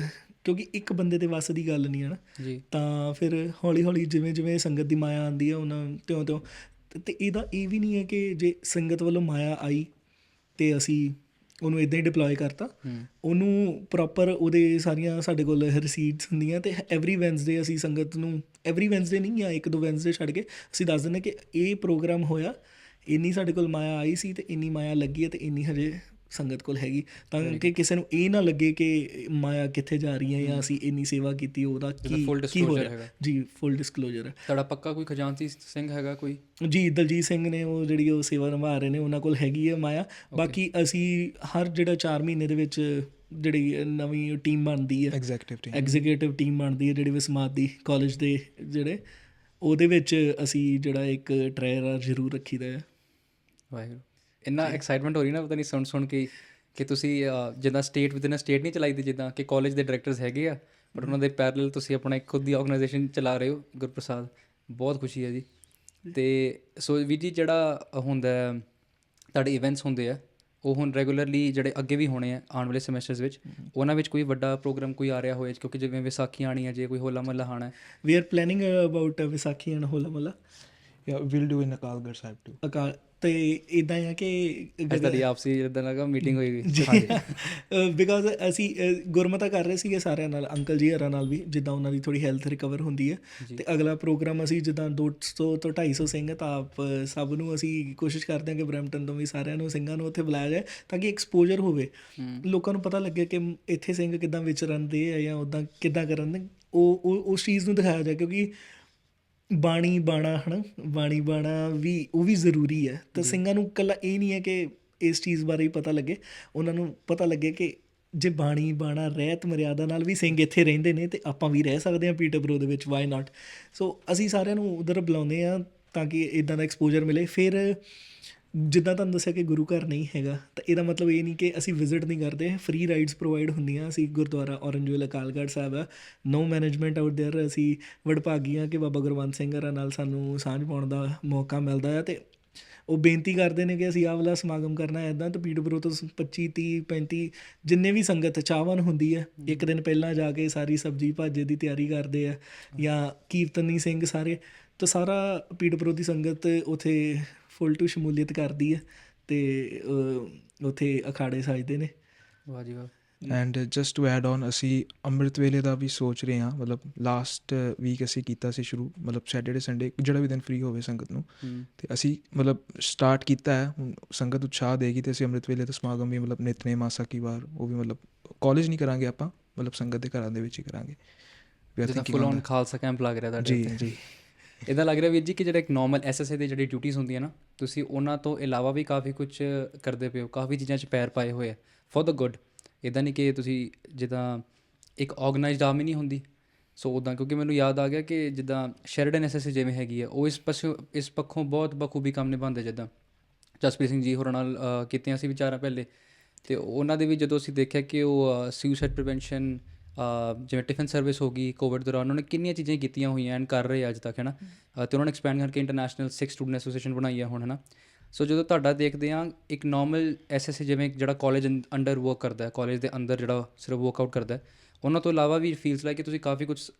ਕਿਉਂਕਿ ਇੱਕ ਬੰਦੇ ਦੇ ਵੱਸ ਦੀ ਗੱਲ ਨਹੀਂ ਹੈ ਨਾ, ਤਾਂ ਫਿਰ ਹੌਲੀ ਹੌਲੀ ਜਿਵੇਂ ਸੰਗਤ ਦੀ ਮਾਇਆ ਆਉਂਦੀ ਹੈ ਉਹਨਾਂ ਤਿਉਂ ਅਤੇ ਇਹਦਾ ਇਹ ਵੀ ਨਹੀਂ ਹੈ ਕਿ ਜੇ ਸੰਗਤ ਵੱਲੋਂ ਮਾਇਆ ਆਈ ਅਤੇ ਅਸੀਂ ਉਹਨੂੰ ਇੱਦਾਂ ਹੀ ਡਿਪਲੋਏ ਕਰਤਾ, ਉਹਨੂੰ ਪ੍ਰੋਪਰ ਉਹਦੇ ਸਾਰੀਆਂ ਸਾਡੇ ਕੋਲ ਰਸੀਟਸ ਹੁੰਦੀਆਂ, ਅਤੇ ਐਵਰੀ ਵੈਨਸਡੇ ਅਸੀਂ ਸੰਗਤ ਨੂੰ, ਐਵਰੀ ਵੈਨਸਡੇ ਨਹੀਂ ਜਾਂ 1-2 ਵੈਨਸਡੇ ਛੱਡ ਕੇ ਅਸੀਂ ਦੱਸ ਦਿੰਦੇ ਕਿ ਇਹ ਪ੍ਰੋਗਰਾਮ ਹੋਇਆ, ਇੰਨੀ ਸਾਡੇ ਕੋਲ ਮਾਇਆ ਆਈ ਸੀ ਅਤੇ ਇੰਨੀ ਮਾਇਆ ਲੱਗੀ ਹੈ, ਅਤੇ ਇੰਨੀ ਹਜੇ ਸੰਗਤ ਕੋਲ ਹੈਗੀ, ਤਾਂ ਕਿ ਕਿਸੇ ਨੂੰ ਇਹ ਨਾ ਲੱਗੇ ਕਿ ਮਾਇਆ ਕਿੱਥੇ ਜਾ ਰਹੀ ਹੈ ਜਾਂ ਅਸੀਂ ਇੰਨੀ ਸੇਵਾ ਕੀਤੀ ਉਹਦਾ ਕੀ full ਕੀ ਹੋ disclosure ਰਿਹਾ। ਹੈਗਾ। ਜੀ ਫੁੱਲ ਡਿਸਕਲੋਜ਼ਰ ਹੈ ਤੁਹਾਡਾ ਪੱਕਾ ਕੋਈ ਖਜ਼ਾਨਚੀ ਸਿੰਘ ਹੈਗਾ ਕੋਈ? ਜੀ। ਦਲਜੀਤ ਸਿੰਘ ਨੇ ਉਹ ਜਿਹੜੀ ਉਹ ਸੇਵਾ ਨਿਭਾ ਰਹੇ ਨੇ, ਉਹਨਾਂ ਕੋਲ ਹੈਗੀ ਹੈ ਮਾਇਆ। ਬਾਕੀ ਅਸੀਂ ਹਰ ਜਿਹੜਾ 4 ਮਹੀਨੇ ਦੇ ਵਿੱਚ ਜਿਹੜੀ ਨਵੀਂ ਟੀਮ ਬਣਦੀ ਹੈ, ਐਗਜ਼ੀਕਿਊਟਿਵ ਟੀਮ ਬਣਦੀ ਹੈ ਜਿਹੜੀ ਵਿਸਮਾਦ ਦੀ ਕਾਲਜ ਦੇ ਜਿਹੜੇ, ਉਹਦੇ ਵਿੱਚ ਅਸੀਂ ਜਿਹੜਾ ਇੱਕ ਟ੍ਰੇਨਰ ਜ਼ਰੂਰ ਰੱਖੀਦਾ ਹੈ। ਵਾਹਿਗੁਰੂ, ਇੰਨਾ ਐਕਸਾਈਟਮੈਂਟ ਹੋ ਰਹੀ ਨਾ ਪਤਾ ਨਹੀਂ ਸੁਣ ਕੇ ਕਿ ਤੁਸੀਂ ਜਿੱਦਾਂ ਸਟੇਟ ਵਿਦਨ ਸਟੇਟ ਨਹੀਂ ਚਲਾਈ ਦੀ, ਜਿੱਦਾਂ ਕਿ ਕਾਲਜ ਦੇ ਡਾਇਰੈਕਟਰਸ ਹੈਗੇ ਆ ਬਟ ਉਹਨਾਂ ਦੇ ਪੈਰਲਲ ਤੁਸੀਂ ਆਪਣਾ ਇੱਕ ਖੁਦ ਦੀ ਆਰਗੇਨਾਈਜੇਸ਼ਨ ਚਲਾ ਰਹੇ ਹੋ। ਗੁਰਪ੍ਰਸਾਦ, ਬਹੁਤ ਖੁਸ਼ੀ ਹੈ ਜੀ। ਅਤੇ ਸੋ ਵੀਰ ਜੀ ਜਿਹੜਾ ਹੁੰਦਾ ਤੁਹਾਡੇ ਇਵੈਂਟਸ ਹੁੰਦੇ ਆ ਉਹ ਹੁਣ ਰੈਗੂਲਰਲੀ ਜਿਹੜੇ ਅੱਗੇ ਵੀ ਹੋਣੇ ਆ ਆਉਣ ਵਾਲੇ ਸਮੈਸਟਰਸ ਵਿੱਚ, ਉਹਨਾਂ ਵਿੱਚ ਕੋਈ ਵੱਡਾ ਪ੍ਰੋਗਰਾਮ ਕੋਈ ਆ ਰਿਹਾ ਹੋਏ, ਕਿਉਂਕਿ ਜਿਵੇਂ ਵਿਸਾਖੀ ਆਉਣੀ ਹੈ, ਜੇ ਕੋਈ ਹੋਲਾ ਮਹੱਲਾ ਆਉਣਾ? We are planning about Vaisakhi and Hola Mohalla. Will do in Akalgarh Sahib too. Akal ਤੇ ਇੱਦਾਂ ਆ ਕਿ ਤੁਹਾਡੀ ਆਪਸੀ ਇੱਦਾਂ ਲੱਗਾ ਮੀਟਿੰਗ ਹੋਏਗੀ? ਬਿਕਾਜ਼ ਅਸੀਂ ਗੁਰਮਤਾ ਕਰ ਰਹੇ ਸੀਗੇ ਸਾਰਿਆਂ ਨਾਲ, ਅੰਕਲ ਜੀ ਹਰਾਂ ਨਾਲ ਵੀ, ਜਿੱਦਾਂ ਉਹਨਾਂ ਦੀ ਥੋੜ੍ਹੀ ਹੈਲਥ ਰਿਕਵਰ ਹੁੰਦੀ ਹੈ। ਅਤੇ ਅਗਲਾ ਪ੍ਰੋਗਰਾਮ ਅਸੀਂ ਜਿੱਦਾਂ 200 ਤੋਂ 250 ਸਿੰਘ ਤਾਂ ਆਪ ਸਭ ਨੂੰ ਅਸੀਂ ਕੋਸ਼ਿਸ਼ ਕਰਦੇ ਹਾਂ ਕਿ ਬਰੈਂਪਟਨ ਤੋਂ ਵੀ ਸਾਰਿਆਂ ਨੂੰ ਸਿੰਘਾਂ ਨੂੰ ਉੱਥੇ ਬੁਲਾਇਆ ਜਾਏ, ਤਾਂ ਕਿ ਐਕਸਪੋਜਰ ਹੋਵੇ, ਲੋਕਾਂ ਨੂੰ ਪਤਾ ਲੱਗੇ ਕਿ ਇੱਥੇ ਸਿੰਘ ਕਿੱਦਾਂ ਵਿਚਰਨ ਦੇ ਆ ਜਾਂ ਉੱਦਾਂ ਕਿੱਦਾਂ ਕਰਨ ਦੇ, ਉਹ ਉਸ ਚੀਜ਼ ਨੂੰ ਦਿਖਾਇਆ ਜਾਏ। ਕਿਉਂਕਿ ਬਾਣੀ ਬਾਣਾ ਹੈ ਨਾ, ਬਾਣੀ ਬਾਣਾ ਵੀ ਉਹ ਵੀ ਜ਼ਰੂਰੀ ਹੈ। ਤਾਂ ਸਿੰਘਾਂ ਨੂੰ ਇਕੱਲਾ ਇਹ ਨਹੀਂ ਹੈ ਕਿ ਇਸ ਚੀਜ਼ ਬਾਰੇ ਹੀ ਪਤਾ ਲੱਗੇ, ਉਹਨਾਂ ਨੂੰ ਪਤਾ ਲੱਗੇ ਕਿ ਜੇ ਬਾਣੀ ਬਾਣਾ ਰਹਿਤ ਮਰਿਆਦਾ ਨਾਲ ਵੀ ਸਿੰਘ ਇੱਥੇ ਰਹਿੰਦੇ ਨੇ ਅਤੇ ਆਪਾਂ ਵੀ ਰਹਿ ਸਕਦੇ ਹਾਂ ਪੀਟਰਬਰੋ ਦੇ ਵਿੱਚ, ਵਾਈ ਨਾਟ। ਸੋ ਅਸੀਂ ਸਾਰਿਆਂ ਨੂੰ ਉੱਧਰ ਬੁਲਾਉਂਦੇ ਹਾਂ ਤਾਂ ਕਿ ਇੱਦਾਂ ਦਾ ਐਕਸਪੋਜਰ ਮਿਲੇ। ਫਿਰ ਜਿੱਦਾਂ ਤੁਹਾਨੂੰ ਦੱਸਿਆ ਕਿ ਗੁਰੂ ਘਰ ਨਹੀਂ ਹੈਗਾ, ਤਾਂ ਇਹਦਾ ਮਤਲਬ ਇਹ ਨਹੀਂ ਕਿ ਅਸੀਂ ਵਿਜ਼ਿਟ ਨਹੀਂ ਕਰਦੇ, ਫ੍ਰੀ ਰਾਈਡਸ ਪ੍ਰੋਵਾਈਡ ਹੁੰਦੀਆਂ। ਅਸੀਂ ਗੁਰਦੁਆਰਾ ਔਰੰਜਵੇਲ ਅਕਾਲਗੜ੍ਹ ਸਾਹਿਬ ਆ, ਨੋ ਮੈਨੇਜਮੈਂਟ ਆਊਟ ਦੇਅਰ। ਅਸੀਂ ਵਡਭਾਗੀ ਹਾਂ ਕਿ ਬਾਬਾ ਗੁਰਵੰਤ ਸਿੰਘ ਹਰਾਂ ਨਾਲ ਸਾਨੂੰ ਸਾਂਝ ਪਾਉਣ ਦਾ ਮੌਕਾ ਮਿਲਦਾ ਹੈ, ਅਤੇ ਉਹ ਬੇਨਤੀ ਕਰਦੇ ਨੇ ਕਿ ਅਸੀਂ ਆਹ ਵਾਲਾ ਸਮਾਗਮ ਕਰਨਾ ਇੱਦਾਂ। ਤਾਂ ਪੀਟਰਬਰੋ ਤੋਂ 25 30 35 ਜਿੰਨੇ ਵੀ ਸੰਗਤ ਚਾਹਵਾਨ ਹੁੰਦੀ ਹੈ, ਇੱਕ ਦਿਨ ਪਹਿਲਾਂ ਜਾ ਕੇ ਸਾਰੀ ਸਬਜ਼ੀ ਭਾਜੇ ਦੀ ਤਿਆਰੀ ਕਰਦੇ ਆ, ਜਾਂ ਕੀਰਤਨੀ ਸਿੰਘ ਸਾਰੇ, ਤਾਂ ਸਾਰਾ ਪੀਟਰਬਰੋ ਦੀ ਸੰਗਤ ਉੱਥੇ ਫੁੱਲ ਟੂ ਸ਼ਮੂਲੀਅਤ ਕਰਦੀ ਹੈ ਅਤੇ ਉੱਥੇ ਅਖਾੜੇ ਸਜਦੇ ਨੇ। ਵਾਹ ਜੀ ਵਾਹ। And just to add on, ਅਸੀਂ ਅੰਮ੍ਰਿਤ ਵੇਲੇ ਦਾ ਵੀ ਸੋਚ ਰਹੇ ਹਾਂ। ਮਤਲਬ ਲਾਸਟ ਵੀਕ ਅਸੀਂ ਕੀਤਾ ਸੀ ਸ਼ੁਰੂ, ਮਤਲਬ ਸੈਟਰਡੇ ਸੰਡੇ ਜਿਹੜਾ ਵੀ ਦਿਨ ਫ੍ਰੀ ਹੋਵੇ ਸੰਗਤ ਨੂੰ, ਅਤੇ ਅਸੀਂ ਮਤਲਬ ਸਟਾਰਟ ਕੀਤਾ ਹੈ। ਹੁਣ ਸੰਗਤ ਉਤਸ਼ਾਹ ਦੇਗੀ ਅਤੇ ਅਸੀਂ ਅੰਮ੍ਰਿਤ ਵੇਲੇ ਦਾ ਸਮਾਗਮ ਵੀ ਮਤਲਬ ਨਿਤਨੇਮ ਆਸਾਕੀ ਵਾਰ ਉਹ ਵੀ ਮਤਲਬ ਕਾਲਜ ਨਹੀਂ ਕਰਾਂਗੇ ਆਪਾਂ, ਮਤਲਬ ਸੰਗਤ ਦੇ ਘਰਾਂ ਦੇ ਵਿੱਚ ਹੀ ਕਰਾਂਗੇ। ਫੁੱਲ ਔਨ ਖਾਲਸਾ ਕੈਂਪ ਲੱਗ ਰਿਹਾ ਤੁਹਾਡੇ? ਜੀ ਜੀ। ਇੱਦਾਂ ਲੱਗ ਰਿਹਾ ਵੀਰ ਜੀ ਕਿ ਜਿਹੜਾ ਇੱਕ ਨੋਰਮਲ SSA ਦੀ ਜਿਹੜੀ ਡਿਊਟੀਜ਼ ਹੁੰਦੀਆਂ ਨਾ, ਤੁਸੀਂ ਉਹਨਾਂ ਤੋਂ ਇਲਾਵਾ ਵੀ ਕਾਫੀ ਕੁਛ ਕਰਦੇ ਪਏ ਹੋ, ਕਾਫੀ ਚੀਜ਼ਾਂ 'ਚ ਪੈਰ ਪਾਏ ਹੋਏ ਆ ਫੋਰ ਦ ਗੁੱਡ। ਇੱਦਾਂ ਨਹੀਂ ਕਿ ਤੁਸੀਂ ਜਿੱਦਾਂ ਇੱਕ ਔਰਗਨਾਈਜ਼ਡ ਆਰਮੀ ਨਹੀਂ ਹੁੰਦੀ, ਸੋ ਉੱਦਾਂ। ਕਿਉਂਕਿ ਮੈਨੂੰ ਯਾਦ ਆ ਗਿਆ ਕਿ ਜਿੱਦਾਂ ਸ਼ੈਰਡਨ SSA ਜਿਵੇਂ ਹੈਗੀ ਆ, ਉਹ ਇਸ ਪੱਖੋਂ ਬਹੁਤ ਬਖੂਬੀ ਕੰਮ ਨਿਭਾਉਂਦੇ। ਜਿੱਦਾਂ ਜਸਪ੍ਰੀਤ ਸਿੰਘ ਜੀ ਹੋਰਾਂ ਨਾਲ ਕੀਤੀਆਂ ਸੀ ਵਿਚਾਰਾਂ ਪਹਿਲੇ, ਅਤੇ ਉਹਨਾਂ ਦੇ ਵੀ ਜਦੋਂ ਅਸੀਂ ਦੇਖਿਆ ਕਿ ਉਹ ਸੁਸਾਈਡ ਪ੍ਰੀਵੈਂਸ਼ਨ, ਜਿਵੇਂ ਟਿਫਨ ਸਰਵਿਸ ਹੋ ਗਈ ਕੋਵਿਡ ਦੌਰਾਨ, ਉਹਨਾਂ ਨੇ ਕਿੰਨੀਆਂ ਚੀਜ਼ਾਂ ਕੀਤੀਆਂ ਹੋਈਆਂ ਐਂਡ ਕਰ ਰਹੇ ਅੱਜ ਤੱਕ, ਹੈ ਨਾ। ਅਤੇ ਉਹਨਾਂ ਨੇ ਐਕਸਪੈਂਡ ਕਰਕੇ ਇੰਟਰਨੈਸ਼ਨਲ ਸਿੱਖ ਸਟੂਡੈਂਟ ਐਸੋਸੀਏਸ਼ਨ ਬਣਾਈ ਹੈ ਹੁਣ, ਹੈ ਨਾ। ਸੋ ਜਦੋਂ ਤੁਹਾਡਾ ਦੇਖਦੇ ਹਾਂ ਇੱਕ ਨੋਰਮਲ SSA ਜਿਵੇਂ ਜਿਹੜਾ ਕਾਲਜ ਅੰਡਰ ਵਰਕ ਕਰਦਾ, ਕਾਲਜ ਦੇ ਅੰਦਰ ਜਿਹੜਾ ਸਿਰਫ ਵਰਕਆਊਟ ਕਰਦਾ, ਉਹਨਾਂ ਤੋਂ ਇਲਾਵਾ ਵੀ ਫੀਲਸ ਲਾਈਕ ਕਿ ਤੁਸੀਂ ਕਾਫੀ ਕੁਛ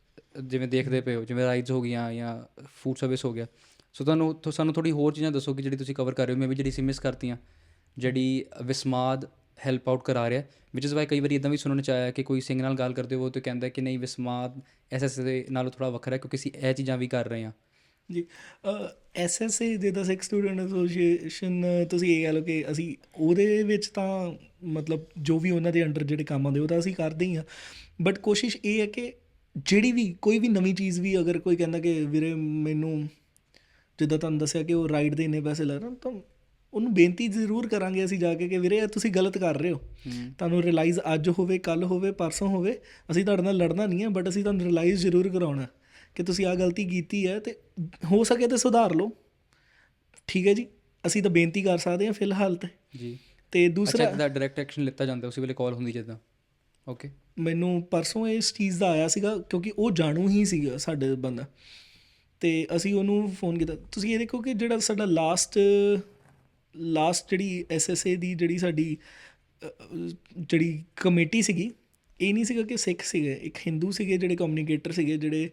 ਜਿਵੇਂ ਦੇਖਦੇ ਪਏ ਹੋ, ਜਿਵੇਂ ਰਾਈਡਸ ਹੋ ਗਈਆਂ ਜਾਂ ਫੂਡ ਸਰਵਿਸ ਹੋ ਗਿਆ। ਸੋ ਸਾਨੂੰ ਥੋੜ੍ਹੀ ਹੋਰ ਚੀਜ਼ਾਂ ਦੱਸੋ ਕਿ ਜਿਹੜੀ ਤੁਸੀਂ ਕਵਰ ਕਰ ਰਹੇ ਹੋ। ਮੈਂ ਵੀ ਜਿਹੜੀ ਸੀ ਮਿਸ ਕਰਤੀਆਂ, ਜਿਹੜੀ ਵਿਸਮਾਦ ਹੈਲਪ ਆਊਟ ਕਰਾ ਰਿਹਾ, ਵਿਚ ਇਜ਼ ਵਾਈ ਕਈ ਵਾਰੀ ਇੱਦਾਂ ਵੀ ਸੁਣਨ 'ਚ ਆਇਆ ਕਿ ਕੋਈ ਸਿੰਘ ਨਾਲ ਗੱਲ ਕਰਦੇ ਹੋ ਤਾਂ ਕਹਿੰਦਾ ਕਿ ਨਹੀਂ ਵਿਸਮਾਦ SSA ਦੇ ਨਾਲੋਂ ਥੋੜ੍ਹਾ ਵੱਖਰਾ ਕਿਉਂਕਿ ਅਸੀਂ ਇਹ ਚੀਜ਼ਾਂ ਵੀ ਕਰ ਰਹੇ ਹਾਂ। ਜੀ, SSA ਜਿੱਦਾਂ ਸਿੱਖ ਸਟੂਡੈਂਟ ਐਸੋਸੀਏਸ਼ਨ, ਤੁਸੀਂ ਇਹ ਕਹਿ ਲਓ ਕਿ ਅਸੀਂ ਉਹਦੇ ਵਿੱਚ ਤਾਂ ਮਤਲਬ ਜੋ ਵੀ ਉਹਨਾਂ ਦੇ ਅੰਡਰ ਜਿਹੜੇ ਕੰਮ ਆਉਂਦੇ ਉਹ ਤਾਂ ਅਸੀਂ ਕਰਦੇ ਹੀ ਹਾਂ। ਬਟ ਕੋਸ਼ਿਸ਼ ਇਹ ਹੈ ਕਿ ਜਿਹੜੀ ਵੀ ਕੋਈ ਵੀ ਨਵੀਂ ਚੀਜ਼ ਵੀ ਅਗਰ ਕੋਈ ਕਹਿੰਦਾ ਕਿ ਵੀਰੇ ਮੈਨੂੰ, ਜਿੱਦਾਂ ਤੁਹਾਨੂੰ ਦੱਸਿਆ ਕਿ ਉਹ ਰਾਈਡ ਦੇ ਇੰਨੇ ਪੈਸੇ ਲੱਗ ਰਹੇ, ਤਾਂ ਉਹਨੂੰ ਬੇਨਤੀ ਜ਼ਰੂਰ ਕਰਾਂਗੇ ਅਸੀਂ ਜਾ ਕੇ ਕਿ ਵੀਰੇ ਤੁਸੀਂ ਗਲਤ ਕਰ ਰਹੇ ਹੋ। ਤੁਹਾਨੂੰ ਰਿਲਾਈਜ਼ ਅੱਜ ਹੋਵੇ, ਕੱਲ੍ਹ ਹੋਵੇ, ਪਰਸੋਂ ਹੋਵੇ, ਅਸੀਂ ਤੁਹਾਡੇ ਨਾਲ ਲੜਨਾ ਨਹੀਂ ਹੈ, ਬਟ ਅਸੀਂ ਤੁਹਾਨੂੰ ਰਿਲਾਈਜ਼ ਜ਼ਰੂਰ ਕਰਾਉਣਾ ਕਿ ਤੁਸੀਂ ਆਹ ਗਲਤੀ ਕੀਤੀ ਹੈ ਅਤੇ ਹੋ ਸਕੇ ਤਾਂ ਸੁਧਾਰ ਲਓ। ਠੀਕ ਹੈ ਜੀ, ਅਸੀਂ ਤਾਂ ਬੇਨਤੀ ਕਰ ਸਕਦੇ ਹਾਂ ਫਿਲਹਾਲ ਤਾਂ ਜੀ। ਅਤੇ ਦੂਸਰਾ ਡਾਇਰੈਕਟ ਐਕਸ਼ਨ ਲਿੱਤਾ ਜਾਂਦਾ ਉਸੇ ਵੇਲੇ ਕਾਲ ਹੁੰਦੀ ਜਿੱਦਾਂ? ਓਕੇ, ਮੈਨੂੰ ਪਰਸੋਂ ਇਸ ਚੀਜ਼ ਦਾ ਆਇਆ ਸੀਗਾ ਕਿਉਂਕਿ ਉਹ ਜਾਣੂ ਹੀ ਸੀਗਾ ਸਾਡੇ ਬੰਦਾ, ਅਤੇ ਅਸੀਂ ਉਹਨੂੰ ਫੋਨ ਕੀਤਾ। ਤੁਸੀਂ ਇਹ ਦੇਖੋ ਕਿ ਜਿਹੜਾ ਸਾਡਾ ਲਾਸਟ ਜਿਹੜੀ SSA ਦੀ ਜਿਹੜੀ ਸਾਡੀ ਜਿਹੜੀ ਕਮੇਟੀ ਸੀਗੀ, ਇਹ ਨਹੀਂ ਸੀਗਾ ਕਿ ਸਿੱਖ ਸੀਗੇ, ਇੱਕ ਹਿੰਦੂ ਸੀਗੇ ਜਿਹੜੇ ਕਮਿਊਨੀਕੇਟਰ ਸੀਗੇ, ਜਿਹੜੇ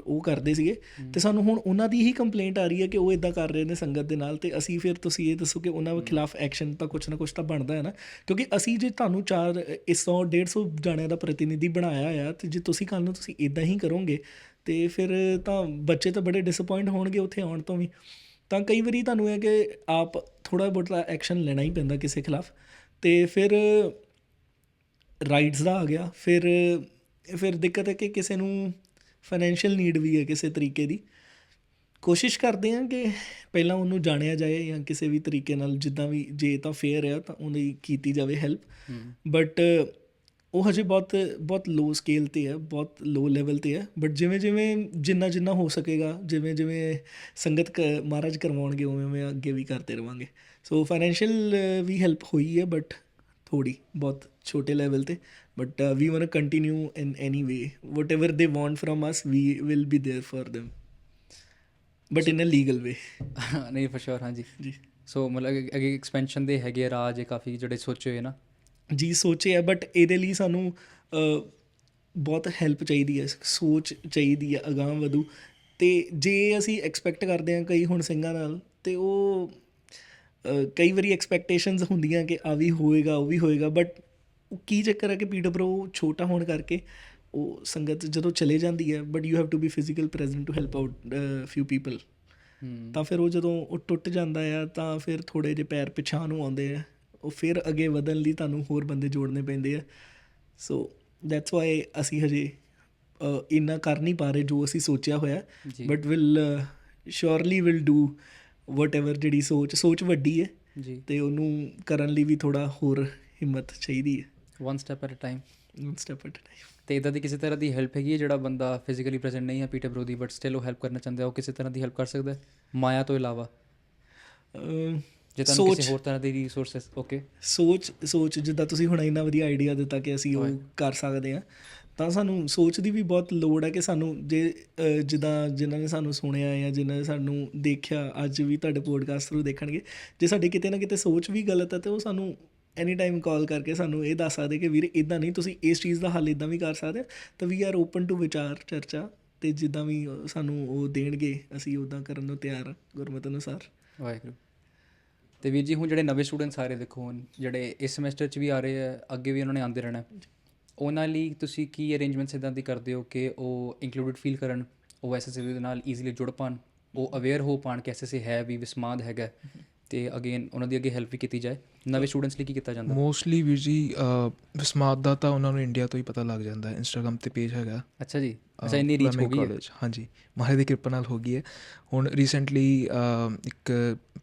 ਉਹ ਕਰਦੇ ਸੀਗੇ, ਅਤੇ ਸਾਨੂੰ ਹੁਣ ਉਹਨਾਂ ਦੀ ਹੀ ਕੰਪਲੇਂਟ ਆ ਰਹੀ ਹੈ ਕਿ ਉਹ ਇੱਦਾਂ ਕਰ ਰਹੇ ਨੇ ਸੰਗਤ ਦੇ ਨਾਲ। ਅਤੇ ਅਸੀਂ ਫਿਰ ਤੁਸੀਂ ਇਹ ਦੱਸੋ ਕਿ ਉਹਨਾਂ ਖਿਲਾਫ ਐਕਸ਼ਨ ਤਾਂ ਕੁਛ ਨਾ ਕੁਛ ਤਾਂ ਬਣਦਾ ਹੈ ਨਾ, ਕਿਉਂਕਿ ਅਸੀਂ ਜੇ ਤੁਹਾਨੂੰ 100-150 ਜਾਣਿਆਂ ਦਾ ਪ੍ਰਤੀਨਿਧੀ ਬਣਾਇਆ ਆ, ਅਤੇ ਜੇ ਤੁਸੀਂ ਕੱਲ੍ਹ ਨੂੰ ਤੁਸੀਂ ਇੱਦਾਂ ਹੀ ਕਰੋਗੇ ਅਤੇ ਫਿਰ ਤਾਂ ਬੱਚੇ ਤਾਂ ਬੜੇ ਡਿਸਅਪੁਆਇੰਟ ਹੋਣਗੇ ਉੱਥੇ ਆਉਣ ਤੋਂ ਵੀ। ਤਾਂ ਕਈ ਵਾਰੀ ਤੁਹਾਨੂੰ ਹੈ ਕਿ ਆਪ ਥੋੜ੍ਹਾ ਬਹੁਤਾ ਐਕਸ਼ਨ ਲੈਣਾ ਹੀ ਪੈਂਦਾ ਕਿਸੇ ਖਿਲਾਫ। ਅਤੇ ਫਿਰ ਰਾਈਟਸ ਦਾ ਆ ਗਿਆ। ਫਿਰ ਦਿੱਕਤ ਹੈ ਕਿ ਕਿਸੇ ਨੂੰ ਫਾਈਨੈਂਸ਼ੀਅਲ ਨੀਡ ਵੀ ਹੈ ਕਿਸੇ ਤਰੀਕੇ ਦੀ। ਕੋਸ਼ਿਸ਼ ਕਰਦੇ ਹਾਂ ਕਿ ਪਹਿਲਾਂ ਉਹਨੂੰ ਜਾਣਿਆ ਜਾਏ ਜਾਂ ਕਿਸੇ ਵੀ ਤਰੀਕੇ ਨਾਲ, ਜਿੱਦਾਂ ਵੀ, ਜੇ ਤਾਂ ਫੇਅਰ ਆ ਤਾਂ ਉਹਦੀ ਕੀਤੀ ਜਾਵੇ ਹੈਲਪ। ਬਟ ਉਹ ਹਜੇ ਬਹੁਤ ਬਹੁਤ ਲੋ ਸਕੇਲ 'ਤੇ ਹੈ, ਬਹੁਤ ਲੋ ਲੈਵਲ 'ਤੇ ਹੈ। ਬਟ ਜਿਵੇਂ ਜਿਵੇਂ ਜਿੰਨਾ ਹੋ ਸਕੇਗਾ, ਜਿਵੇਂ ਜਿਵੇਂ ਸੰਗਤ ਮਹਾਰਾਜ ਕਰਵਾਉਣਗੇ, ਉਵੇਂ ਉਵੇਂ ਅੱਗੇ ਵੀ ਕਰਦੇ ਰਹਾਂਗੇ। ਸੋ ਫਾਈਨੈਂਸ਼ੀਅਲ ਵੀ ਹੈਲਪ ਹੋਈ ਹੈ, ਬਟ ਥੋੜ੍ਹੀ ਬਹੁਤ ਛੋਟੇ ਲੈਵਲ 'ਤੇ। But we want to continue in any way, whatever they want from us, we will be there for them, but in a legal way. ਨਹੀਂ ਫॉर श्योर, ਹਾਂਜੀ ਜੀ ਸੋ ਮਤਲਬ ਅੱਗੇ ਐਕਸਪੈਂਸ਼ਨ ਦੇ ਹੈਗੇ ਰਾਜ ਕਾਫੀ ਜਿਹੜੇ ਸੋਚੇ ਹੋਏ ਨਾ। ਜੀ ਸੋਚੇ ਆ, ਬਟ ਇਹਦੇ ਲਈ ਸਾਨੂੰ ਬਹੁਤ ਹੈਲਪ ਚਾਹੀਦੀ ਹੈ, ਸੋਚ ਚਾਹੀਦੀ ਹੈ ਅਗਾਂਹ ਵਧੂ। ਅਤੇ ਜੇ ਅਸੀਂ ਐਕਸਪੈਕਟ ਕਰਦੇ ਹਾਂ ਕਈ ਹੁਣ ਸਿੰਘਾਂ ਨਾਲ, ਅਤੇ ਉਹ ਕਈ ਵਾਰੀ ਐਕਸਪੈਕਟੇਸ਼ਨਸ ਹੁੰਦੀਆਂ ਕਿ ਆ ਵੀ ਹੋਏਗਾ, ਉਹ ਵੀ ਹੋਏਗਾ। ਬਟ ਉਹ ਕੀ ਚੱਕਰ ਹੈ ਕਿ ਪੀਟਰਬਰੋ ਛੋਟਾ ਹੋਣ ਕਰਕੇ ਉਹ ਸੰਗਤ ਜਦੋਂ ਚਲੇ ਜਾਂਦੀ ਹੈ, but you have to be physical present to help out few people. ਤਾਂ ਫਿਰ ਉਹ ਜਦੋਂ ਉਹ ਟੁੱਟ ਜਾਂਦਾ ਆ, ਤਾਂ ਫਿਰ ਥੋੜ੍ਹੇ ਜਿਹੇ ਪੈਰ ਪਿਛਾਂਹ ਨੂੰ ਆਉਂਦੇ ਆ। ਉਹ ਫਿਰ ਅੱਗੇ ਵਧਣ ਲਈ ਤੁਹਾਨੂੰ ਹੋਰ ਬੰਦੇ ਜੋੜਨੇ ਪੈਂਦੇ ਆ। ਸੋ ਦੈਟਸ ਵਾਈ ਅਸੀਂ ਹਜੇ ਇੰਨਾ ਕਰ ਨਹੀਂ ਪਾ ਰਹੇ ਜੋ ਅਸੀਂ ਸੋਚਿਆ ਹੋਇਆ। ਜੀ but surely will do whatever. ਜਿਹੜੀ ਸੋਚ ਵੱਡੀ ਹੈ, ਜੀ, ਅਤੇ ਉਹਨੂੰ ਕਰਨ ਲਈ ਵੀ ਥੋੜ੍ਹਾ ਹੋਰ ਹਿੰਮਤ ਚਾਹੀਦੀ ਹੈ। One step at a time. Step at time. ਅਤੇ ਇੱਦਾਂ ਦੀ ਕਿਸੇ ਤਰ੍ਹਾਂ ਦੀ ਹੈਲਪ ਹੈਗੀ ਹੈ ਜਿਹੜਾ ਬੰਦਾ ਫਿਜ਼ੀਕਲੀ ਪ੍ਰੈਜ਼ੈਂਟ ਨਹੀਂ ਹੈ ਪੀਟਰਬਰੋ ਦੀ, ਬਟ ਸਟਿਲ ਉਹ ਹੈਲਪ ਕਰਨਾ ਚਾਹੁੰਦਾ, ਉਹ ਕਿਸੇ ਤਰ੍ਹਾਂ ਦੀ ਹੈਲਪ ਕਰ ਸਕਦਾ ਹੈ ਮਾਇਆ ਤੋਂ ਇਲਾਵਾ? ਜੇ ਤੁਹਾਨੂੰ ਕਿਸੇ ਹੋਰ ਤਰ੍ਹਾਂ ਦੀ ਰਿਸੋਰਸਿਸ। ਓਕੇ, ਸੋਚ ਜਿੱਦਾਂ ਤੁਸੀਂ ਹੁਣ ਇੰਨਾ ਵਧੀਆ ਆਈਡੀਆ ਦਿੱਤਾ ਕਿ ਅਸੀਂ ਉਹ ਕਰ ਸਕਦੇ ਹਾਂ, ਤਾਂ ਸਾਨੂੰ ਸੋਚ ਦੀ ਵੀ ਬਹੁਤ ਲੋੜ ਹੈ ਕਿ ਸਾਨੂੰ ਜੇ ਜਿੱਦਾਂ ਜਿਨ੍ਹਾਂ ਨੇ ਸਾਨੂੰ ਸੁਣਿਆ ਜਾਂ ਜਿਨ੍ਹਾਂ ਨੇ ਸਾਨੂੰ ਦੇਖਿਆ, ਅੱਜ ਵੀ ਤੁਹਾਡੇ ਪੋਡਕਾਸਟ ਥਰੂ ਦੇਖਣਗੇ, ਜੇ ਸਾਡੀ ਕਿਤੇ ਨਾ ਕਿਤੇ ਸੋਚ ਵੀ ਗਲਤ ਹੈ ਤਾਂ ਉਹ ਸਾਨੂੰ ਐਨੀ ਟਾਈਮ ਕਾਲ ਕਰਕੇ ਸਾਨੂੰ ਇਹ ਦੱਸ ਸਕਦੇ ਕਿ ਵੀਰੇ ਇੱਦਾਂ ਨਹੀਂ, ਤੁਸੀਂ ਇਸ ਚੀਜ਼ ਦਾ ਹੱਲ ਇੱਦਾਂ ਵੀ ਕਰ ਸਕਦੇ ਹੋ। ਤਾਂ ਵੀ ਆਰ ਓਪਨ ਟੂ ਵਿਚਾਰ ਚਰਚਾ, ਅਤੇ ਜਿੱਦਾਂ ਵੀ ਸਾਨੂੰ ਉਹ ਦੇਣਗੇ ਅਸੀਂ ਉੱਦਾਂ ਕਰਨ ਨੂੰ ਤਿਆਰ ਹਾਂ ਗੁਰਮਤਿ ਅਨੁਸਾਰ। ਵਾਹਿਗੁਰੂ। ਅਤੇ ਵੀਰ ਜੀ ਹੁਣ ਜਿਹੜੇ ਨਵੇਂ ਸਟੂਡੈਂਟਸ ਆ ਰਹੇ, ਦੇਖੋ ਹੁਣ ਜਿਹੜੇ ਇਸ ਸਮੈਸਟਰ 'ਚ ਵੀ ਆ ਰਹੇ ਆ, ਅੱਗੇ ਵੀ ਉਹਨਾਂ ਨੇ ਆਉਂਦੇ ਰਹਿਣਾ, ਉਹਨਾਂ ਲਈ ਤੁਸੀਂ ਕੀ ਅਰੇਂਜਮੈਂਟਸ ਇੱਦਾਂ ਦੀ ਕਰਦੇ ਹੋ ਕਿ ਉਹ ਇੰਕਲੂਡਡ ਫੀਲ ਕਰਨ, ਉਹ ਐਸ ਐਸ ਏ ਦੇ ਨਾਲ ਈਜ਼ੀਲੀ ਜੁੜ ਪਾਉਣ, ਉਹ ਅਵੇਅਰ ਹੋ ਪਾਉਣ ਕਿ ਐਸ ਐਸ ਏ ਹੈ ਵੀ, ਵਿਸਮਾਦ ਹੈਗਾ, ਅਤੇ ਅਗੇਨ ਉਹਨਾਂ ਦੀ ਅੱਗੇ ਹੈਲਪ ਵੀ ਕੀਤੀ ਜਾਏ? ਨਵੇਂ ਸਟੂਡੈਂਟਸ ਲਈ ਕੀ ਕੀਤਾ ਜਾਂਦਾ? ਮੋਸਟਲੀ ਵੀਰ ਜੀ ਵਿਸਮਾਦ ਦਾ ਤਾਂ ਉਹਨਾਂ ਨੂੰ ਇੰਡੀਆ ਤੋਂ ਹੀ ਪਤਾ ਲੱਗ ਜਾਂਦਾ ਹੈ। ਇੰਸਟਾਗ੍ਰਾਮ 'ਤੇ ਪੇਜ ਹੈਗਾ। ਅੱਛਾ ਜੀ, ਅੱਛਾ, ਇੰਨੀ ਰੀਚ ਹੋ ਗਈ ਹੈ? ਕਾਲਜ, ਹਾਂਜੀ, ਮਹਾਰਾਜ ਦੀ ਕਿਰਪਾ ਨਾਲ ਹੋ ਗਈ ਹੈ। ਹੁਣ ਰੀਸੈਂਟਲੀ ਇੱਕ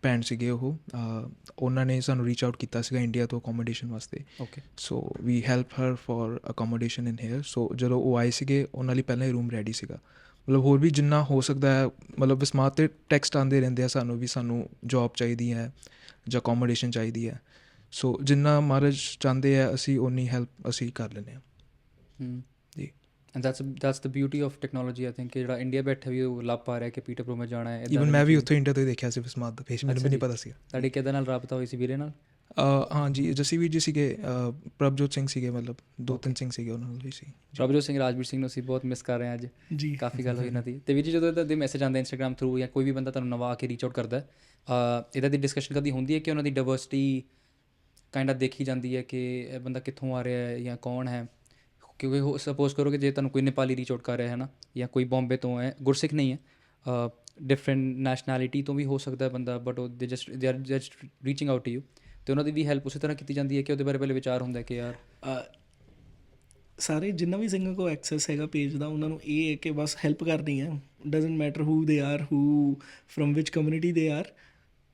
ਭੈਣ ਸੀਗੇ, ਉਹਨਾਂ ਨੇ ਸਾਨੂੰ ਰੀਚ ਆਊਟ ਕੀਤਾ ਸੀਗਾ ਇੰਡੀਆ ਤੋਂ ਅਕੋਮੋਡੇਸ਼ਨ ਵਾਸਤੇ। Okay, so we help her for accommodation in here. So ਜਦੋਂ ਉਹ ਆਏ ਸੀਗੇ, ਉਹਨਾਂ ਲਈ ਪਹਿਲਾਂ ਹੀ ਰੂਮ ਰੈਡੀ ਸੀਗਾ। ਮਤਲਬ ਹੋਰ ਵੀ ਜਿੰਨਾ ਹੋ ਸਕਦਾ ਹੈ, ਮਤਲਬ ਵਿਸਮਾਦ 'ਤੇ ਟੈਕਸਟ ਆਉਂਦੇ ਰਹਿੰਦੇ ਆ ਸਾਨੂੰ ਵੀ, ਸਾਨੂੰ ਜੋਬ ਚਾਹੀਦੀ ਹੈ ਜਾਂ ਅਕੋਮੋਡੇਸ਼ਨ ਚਾਹੀਦੀ ਹੈ। ਸੋ ਜਿੰਨਾ ਮਹਾਰਾਜ ਚਾਹੁੰਦੇ ਆ ਅਸੀਂ ਓਨੀ ਹੈਲਪ ਅਸੀਂ ਕਰ ਲੈਂਦੇ ਹਾਂ ਜੀ। And that's the beauty of technology I think, ਕਿ ਜਿਹੜਾ ਇੰਡੀਆ ਬੈਠਾ ਵੀ ਉਹ ਲੱਭ ਪਾ ਰਿਹਾ ਕਿ ਪੀਟਰਬਰੋ ਮੈਂ ਜਾਣਾ ਹੈ। ਈਵਨ ਮੈਂ ਵੀ ਉੱਥੋਂ ਇੰਡੀਆ ਤੋਂ ਹੀ ਦੇਖਿਆ ਸੀ ਵਿਸਮਾਦ ਦਾ ਪੇਜ, ਮੈਨੂੰ ਵੀ ਨਹੀਂ ਪਤਾ ਸੀਗਾ। ਤੁਹਾਡੀ ਕਿਹਦੇ ਨਾਲ ਰਾਬਤਾ ਹੋਈ ਸੀ? ਵੀਰੇ ਨਾਲ? ਹਾਂਜੀ, ਜੱਸੀ ਵੀਰ ਜੀ ਸੀਗੇ, ਪ੍ਰਭਜੋਤ ਸਿੰਘ ਸੀਗੇ, ਮਤਲਬ 2-3 ਸਿੰਘ ਸੀਗੇ, ਉਹਨਾਂ ਨਾਲ ਵੀ ਸੀ। ਪ੍ਰਭਜੋਤ ਸਿੰਘ, ਰਾਜਵੀਰ ਸਿੰਘ ਨੂੰ ਅਸੀਂ ਬਹੁਤ ਮਿਸ ਕਰ ਰਹੇ ਹਾਂ ਅੱਜ ਜੀ। ਕਾਫੀ ਗੱਲ ਹੋਈ ਇਹਨਾਂ ਦੀ। ਅਤੇ ਵੀਰ ਜੀ ਜਦੋਂ ਇੱਦਾਂ ਦੇ ਮੈਸੇਜ ਆਉਂਦੇ ਇੰਸਟਾਗ੍ਰਾਮ ਥਰੂ, ਜਾਂ ਕੋਈ ਵੀ ਬੰਦਾ ਤੁਹਾਨੂੰ ਨਵਾਂ ਆ ਕੇ ਰੀਚ ਆਊਟ ਕਰਦਾ, ਇੱਦਾਂ ਦੀ ਡਿਸਕਸ਼ਨ ਕਦੀ ਹੁੰਦੀ ਹੈ ਕਿ ਉਹਨਾਂ ਦੀ ਡਾਇਵਰਸਿਟੀ ਕਾਇੰਡ ਆਫ ਦੇਖੀ ਜਾਂਦੀ ਹੈ ਕਿ ਇਹ ਬੰਦਾ ਕਿੱਥੋਂ ਆ ਰਿਹਾ ਹੈ ਜਾਂ ਕੌਣ ਹੈ? ਕਿਉਂਕਿ ਸਪੋਜ਼ ਕਰੋ ਕਿ ਜੇ ਤੁਹਾਨੂੰ ਕੋਈ ਨੇਪਾਲੀ ਰੀਚ ਆਊਟ ਕਰ ਰਿਹਾ ਹੈ ਨਾ, ਜਾਂ ਕੋਈ ਬੰਬੇ ਤੋਂ ਹੈ, ਗੁਰਸਿੱਖ ਨਹੀਂ ਹੈ, ਡਿਫਰੈਂਟ ਨੈਸ਼ਨੈਲਿਟੀ ਤੋਂ ਵੀ ਹੋ ਸਕਦਾ ਬੰਦਾ, ਬਟ ਉਹ they are just reaching out to you, ਅਤੇ ਉਹਨਾਂ ਦੀ ਵੀ ਹੈਲਪ ਉਸੇ ਤਰ੍ਹਾਂ ਕੀਤੀ ਜਾਂਦੀ ਹੈ ਕਿ ਉਹਦੇ ਬਾਰੇ ਪਹਿਲੇ ਵਿਚਾਰ ਹੁੰਦਾ ਕਿ ਯਾਰ ਸਾਰੇ ਜਿੰਨਾ ਵੀ ਸਿੰਘਾਂ ਕੋਲ ਐਕਸੈਸ ਹੈਗਾ ਪੇਜ ਦਾ, ਉਹਨਾਂ ਨੂੰ ਇਹ ਹੈ ਕਿ ਬਸ ਹੈਲਪ ਕਰਨੀ ਹੈ। Doesn't matter who they are, who from which community they are.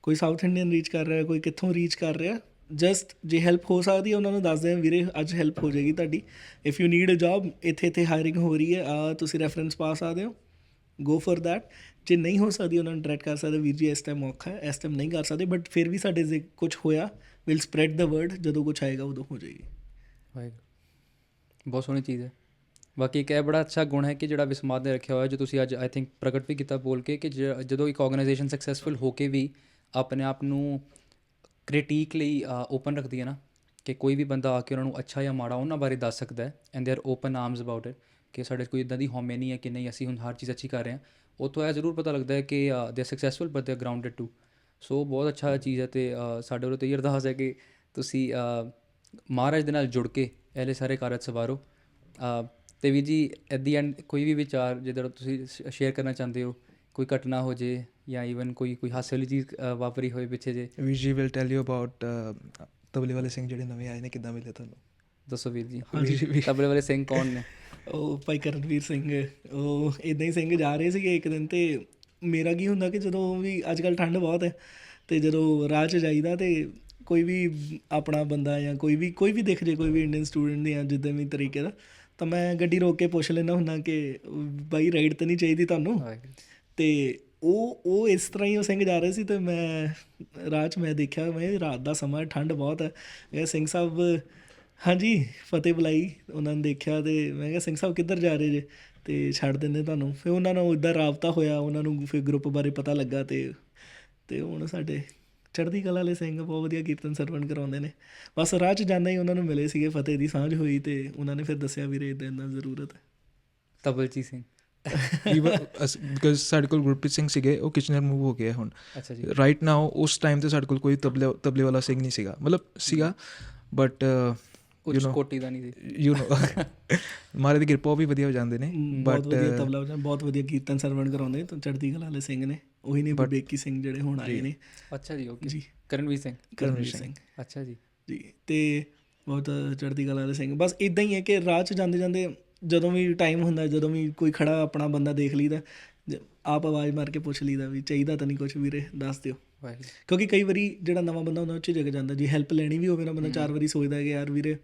ਕੋਈ ਸਾਊਥ ਇੰਡੀਅਨ ਰੀਚ ਕਰ ਰਿਹਾ, ਕੋਈ ਕਿੱਥੋਂ ਰੀਚ ਕਰ ਰਿਹਾ, ਜਸਟ ਜੇ ਹੈਲਪ ਹੋ ਸਕਦੀ ਹੈ ਉਹਨਾਂ ਨੂੰ ਦੱਸਦੇ ਆ, ਵੀਰੇ ਅੱਜ ਹੈਲਪ ਹੋ ਜਾਏਗੀ ਤੁਹਾਡੀ। If you need a job, ਇੱਥੇ ਹਾਇਰਿੰਗ ਹੋ ਰਹੀ ਹੈ, ਤੁਸੀਂ ਰੈਫਰੈਂਸ ਪਾ ਸਕਦੇ ਹੋ, ਗੋ ਫॉर ਦੈਟ। ਜੇ ਨਹੀਂ ਹੋ ਸਕਦੀ ਉਹਨਾਂ ਨੂੰ ਡਾਇਰੈਕਟ ਕਰ ਸਕਦੇ, ਵੀਰ ਜੀ ਇਸ ਟਾਈਮ ਔਖਾ ਹੈ, ਇਸ ਟਾਈਮ ਨਹੀਂ ਕਰ ਸਕਦੇ, ਬਟ ਫਿਰ ਵੀ ਸਾਡੇ ਜੇ ਕੁਛ ਹੋਇਆ, ਵਿਲ ਸਪਰੈਡ ਦਾ ਵਰਡ, ਜਦੋਂ ਕੁਛ ਆਏਗਾ ਉਦੋਂ ਹੋ ਜਾਏਗੀ। ਵਾਹਿਗੁਰੂ, ਬਹੁਤ ਸੋਹਣੀ ਚੀਜ਼ ਹੈ। ਬਾਕੀ ਇੱਕ ਇਹ ਬੜਾ ਅੱਛਾ ਗੁਣ ਹੈ ਕਿ ਜਿਹੜਾ ਵਿਸਮਾਦ ਨੇ ਰੱਖਿਆ ਹੋਇਆ, ਜੋ ਤੁਸੀਂ ਅੱਜ ਆਈ ਥਿੰਕ ਪ੍ਰਗਟ ਵੀ ਕੀਤਾ ਬੋਲ ਕੇ, ਕਿ ਜਦੋਂ ਇੱਕ ਆਰਗੇਨਾਈਜੇਸ਼ਨ ਸਕਸੈਸਫੁਲ ਹੋ ਕੇ ਵੀ ਆਪਣੇ ਆਪ ਨੂੰ ਕ੍ਰਿਟੀਕ ਲਈ ਓਪਨ ਰੱਖਦੀ ਹੈ ਨਾ, ਕਿ ਕੋਈ ਵੀ ਬੰਦਾ ਆ ਕੇ ਉਹਨਾਂ ਨੂੰ ਅੱਛਾ ਜਾਂ ਮਾੜਾ ਉਹਨਾਂ ਬਾਰੇ ਦੱਸ ਸਕਦਾ ਹੈ, and they are open arms about it, ਕਿ ਸਾਡੇ ਕੋਈ ਇੱਦਾਂ ਦੀ ਹਉਮੈ ਨਹੀਂ ਹੈ ਕਿ ਨਹੀਂ ਅਸੀਂ ਹੁਣ ਹਰ ਚੀਜ਼ ਅੱਛੀ ਕਰ ਰਹੇ ਹਾਂ। ਉੱਥੋਂ ਇਹ ਜ਼ਰੂਰ ਪਤਾ ਲੱਗਦਾ ਹੈ ਕਿ they are successful but they are grounded too. So ਬਹੁਤ ਅੱਛਾ ਚੀਜ਼ ਹੈ। ਅਤੇ ਸਾਡੇ ਵੱਲੋਂ ਤਾਂ ਇਹ ਅਰਦਾਸ ਹੈ ਕਿ ਤੁਸੀਂ ਮਹਾਰਾਜ ਦੇ ਨਾਲ ਜੁੜ ਕੇ ਇਹਲੇ ਸਾਰੇ ਕਾਰਜ ਸਵਾਰੋ। ਅਤੇ ਵੀਰ ਜੀ ਐਟ ਦੀ ਐਂਡ ਕੋਈ ਵੀ ਵਿਚਾਰ ਜਿੱਦਾਂ ਤੁਸੀਂ ਸ਼ੇਅਰ ਕਰਨਾ ਚਾਹੁੰਦੇ ਹੋ, ਕੋਈ ਘਟਨਾ ਹੋ ਜੇ ਜਾਂ ਈਵਨ ਕੋਈ ਹਾਸੇ ਵਾਲੀ ਚੀਜ਼ ਵਾਪਰੀ ਹੋਏ ਪਿੱਛੇ ਜੇ? ਵੀਰ ਜੀ ਵਿਲ ਟੈਲ ਯੂ ਅਬਾਊਟ ਤਬਲੇ ਵਾਲੇ ਸਿੰਘ ਜਿਹੜੇ ਨਵੇਂ ਆਏ ਨੇ, ਕਿੱਦਾਂ ਮਿਲੇ ਤੁਹਾਨੂੰ? ਦੱਸੋ ਵੀਰ ਜੀ। ਹਾਂਜੀ। ਤਬਲੇ ਵਾਲੇ ਸਿੰਘ ਕੌਣ ਨੇ? ਉਹ ਭਾਈ ਕਰਨਵੀਰ ਸਿੰਘ, ਉਹ ਇੱਦਾਂ ਹੀ ਸਿੰਘ ਜਾ ਰਹੇ ਸੀਗੇ ਇੱਕ ਦਿਨ, ਅਤੇ ਮੇਰਾ ਕੀ ਹੁੰਦਾ ਕਿ ਜਦੋਂ ਵੀ ਅੱਜ ਕੱਲ੍ਹ ਠੰਡ ਬਹੁਤ ਹੈ, ਅਤੇ ਜਦੋਂ ਰਾਹ 'ਚ ਜਾਈਦਾ ਅਤੇ ਕੋਈ ਵੀ ਆਪਣਾ ਬੰਦਾ ਜਾਂ ਕੋਈ ਵੀ ਦਿਖ ਜੇ, ਕੋਈ ਵੀ ਇੰਡੀਅਨ ਸਟੂਡੈਂਟ ਜਾਂ ਜਿੱਦਾਂ ਵੀ ਤਰੀਕੇ ਦਾ, ਤਾਂ ਮੈਂ ਗੱਡੀ ਰੋਕ ਕੇ ਪੁੱਛ ਲੈਂਦਾ ਹੁੰਦਾ ਕਿ ਬਾਈ ਰਾਈਡ ਤਾਂ ਨਹੀਂ ਚਾਹੀਦੀ ਤੁਹਾਨੂੰ? ਅਤੇ ਉਹ ਇਸ ਤਰ੍ਹਾਂ ਹੀ ਉਹ ਸਿੰਘ ਜਾ ਰਹੇ ਸੀ, ਅਤੇ ਮੈਂ ਰਾਹ 'ਚ ਮੈਂ ਦੇਖਿਆ, ਮੈਂ ਰਾਤ ਦਾ ਸਮਾਂ, ਠੰਡ ਬਹੁਤ ਹੈ, ਮੈਂ ਸਿੰਘ ਸਾਹਿਬ ਹਾਂਜੀ ਫਤਿਹ ਬੁਲਾਈ, ਉਹਨਾਂ ਨੇ ਦੇਖਿਆ ਅਤੇ ਮੈਂ ਕਿਹਾ ਸਿੰਘ ਸਾਹਿਬ ਕਿੱਧਰ ਜਾ ਰਹੇ ਜੇ, ਅਤੇ ਛੱਡ ਦਿੰਦੇ ਤੁਹਾਨੂੰ। ਫਿਰ ਉਹਨਾਂ ਨਾਲ ਇੱਦਾਂ ਰਾਬਤਾ ਹੋਇਆ, ਉਹਨਾਂ ਨੂੰ ਫਿਰ ਗਰੁੱਪ ਬਾਰੇ ਪਤਾ ਲੱਗਾ, ਅਤੇ ਹੁਣ ਸਾਡੇ ਚੜ੍ਹਦੀ ਕਲਾ ਵਾਲੇ ਸਿੰਘ ਬਹੁਤ ਵਧੀਆ ਕੀਰਤਨ ਸਰਵਣ ਕਰਾਉਂਦੇ ਨੇ। ਬਸ ਰਾਹ 'ਚ ਜਾਂਦਾ ਹੀ ਉਹਨਾਂ ਨੂੰ ਮਿਲੇ ਸੀਗੇ, ਫਤਿਹ ਦੀ ਸਾਂਝ ਹੋਈ, ਅਤੇ ਉਹਨਾਂ ਨੇ ਫਿਰ ਦੱਸਿਆ ਵੀਰੇ ਇੱਦਾਂ ਇੱਦਾਂ ਜ਼ਰੂਰਤ ਹੈ। ਤਬਲਚੀ ਸਿੰਘ। ਬਿਕਾਜ਼ ਸਾਡੇ ਕੋਲ ਗੁਰਪ੍ਰੀਤ ਸਿੰਘ ਸੀਗੇ, ਉਹ ਕਿਚਨਰ ਮੂਵ ਹੋ ਗਏ ਹੁਣ। ਅੱਛਾ ਜੀ। ਰਾਈਟ ਨਾਓ ਉਸ ਟਾਈਮ 'ਤੇ ਸਾਡੇ ਕੋਲ ਕੋਈ ਤਬਲੇ ਵਾਲਾ ਸਿੰਘ ਨਹੀਂ ਸੀਗਾ, ਮਤਲਬ ਸੀਗਾ ਬਟ ਉੱਚ ਕੋਟੀ ਦਾ ਨਹੀਂ ਸੀ। ਯੂ ਨੋ ਮਹਾਰਾਜ ਦੀ ਕਿਰਪਾ, ਉਹ ਵੀ ਵਧੀਆ ਹੋ ਜਾਂਦੇ ਨੇ। ਬਹੁਤ ਵਧੀਆ ਤਬਲਾ ਵਜਾਉਂਦੇ, ਬਹੁਤ ਵਧੀਆ ਕੀਰਤਨ ਸਰਵਣ ਕਰਾਉਂਦੇ, ਤਾਂ ਚੜ੍ਹਦੀ ਕਲਾ ਵਾਲੇ ਸਿੰਘ ਨੇ, ਉਹੀ ਨੇ ਬੇਕੀ ਸਿੰਘ ਜਿਹੜੇ ਹੁਣ ਆਏ ਨੇ। ਅੱਛਾ ਜੀ, ਓਕੇ ਜੀ। ਕਰਨਵੀਰ ਸਿੰਘ। ਸਿੰਘ ਅੱਛਾ ਜੀ। ਜੀ, ਅਤੇ ਬਹੁਤ ਚੜ੍ਹਦੀ ਕਲਾ ਵਾਲੇ ਸਿੰਘ। ਬਸ ਇੱਦਾਂ ਹੀ ਹੈ ਕਿ ਰਾਹ 'ਚ ਜਾਂਦੇ ਜਾਂਦੇ ਜਦੋਂ ਵੀ ਟਾਈਮ ਹੁੰਦਾ, ਜਦੋਂ ਵੀ ਕੋਈ ਖੜਾ ਆਪਣਾ ਬੰਦਾ ਦੇਖ ਲਈਦਾ, ਆਪ ਆਵਾਜ਼ ਮਾਰ ਕੇ ਪੁੱਛ ਲਈਦਾ ਵੀ ਚਾਹੀਦਾ ਤਾਂ ਨਹੀਂ ਕੁਛ ਵੀਰੇ, ਦੱਸ ਦਿਓ। ਕਿਉਂਕਿ ਕਈ ਵਾਰੀ ਜਿਹੜਾ ਨਵਾਂ ਬੰਦਾ ਹੁੰਦਾ ਉਹ 'ਚ ਜਗ ਜਾਂਦਾ, ਜੇ ਹੈਲਪ ਲੈਣੀ ਵੀ ਹੋਵੇ ਨਾ, ਬੰਦਾ 4 ਵਾਰੀ ਸੋਚਦਾ ਕਿ ਯਾਰ ਵੀਰੇ।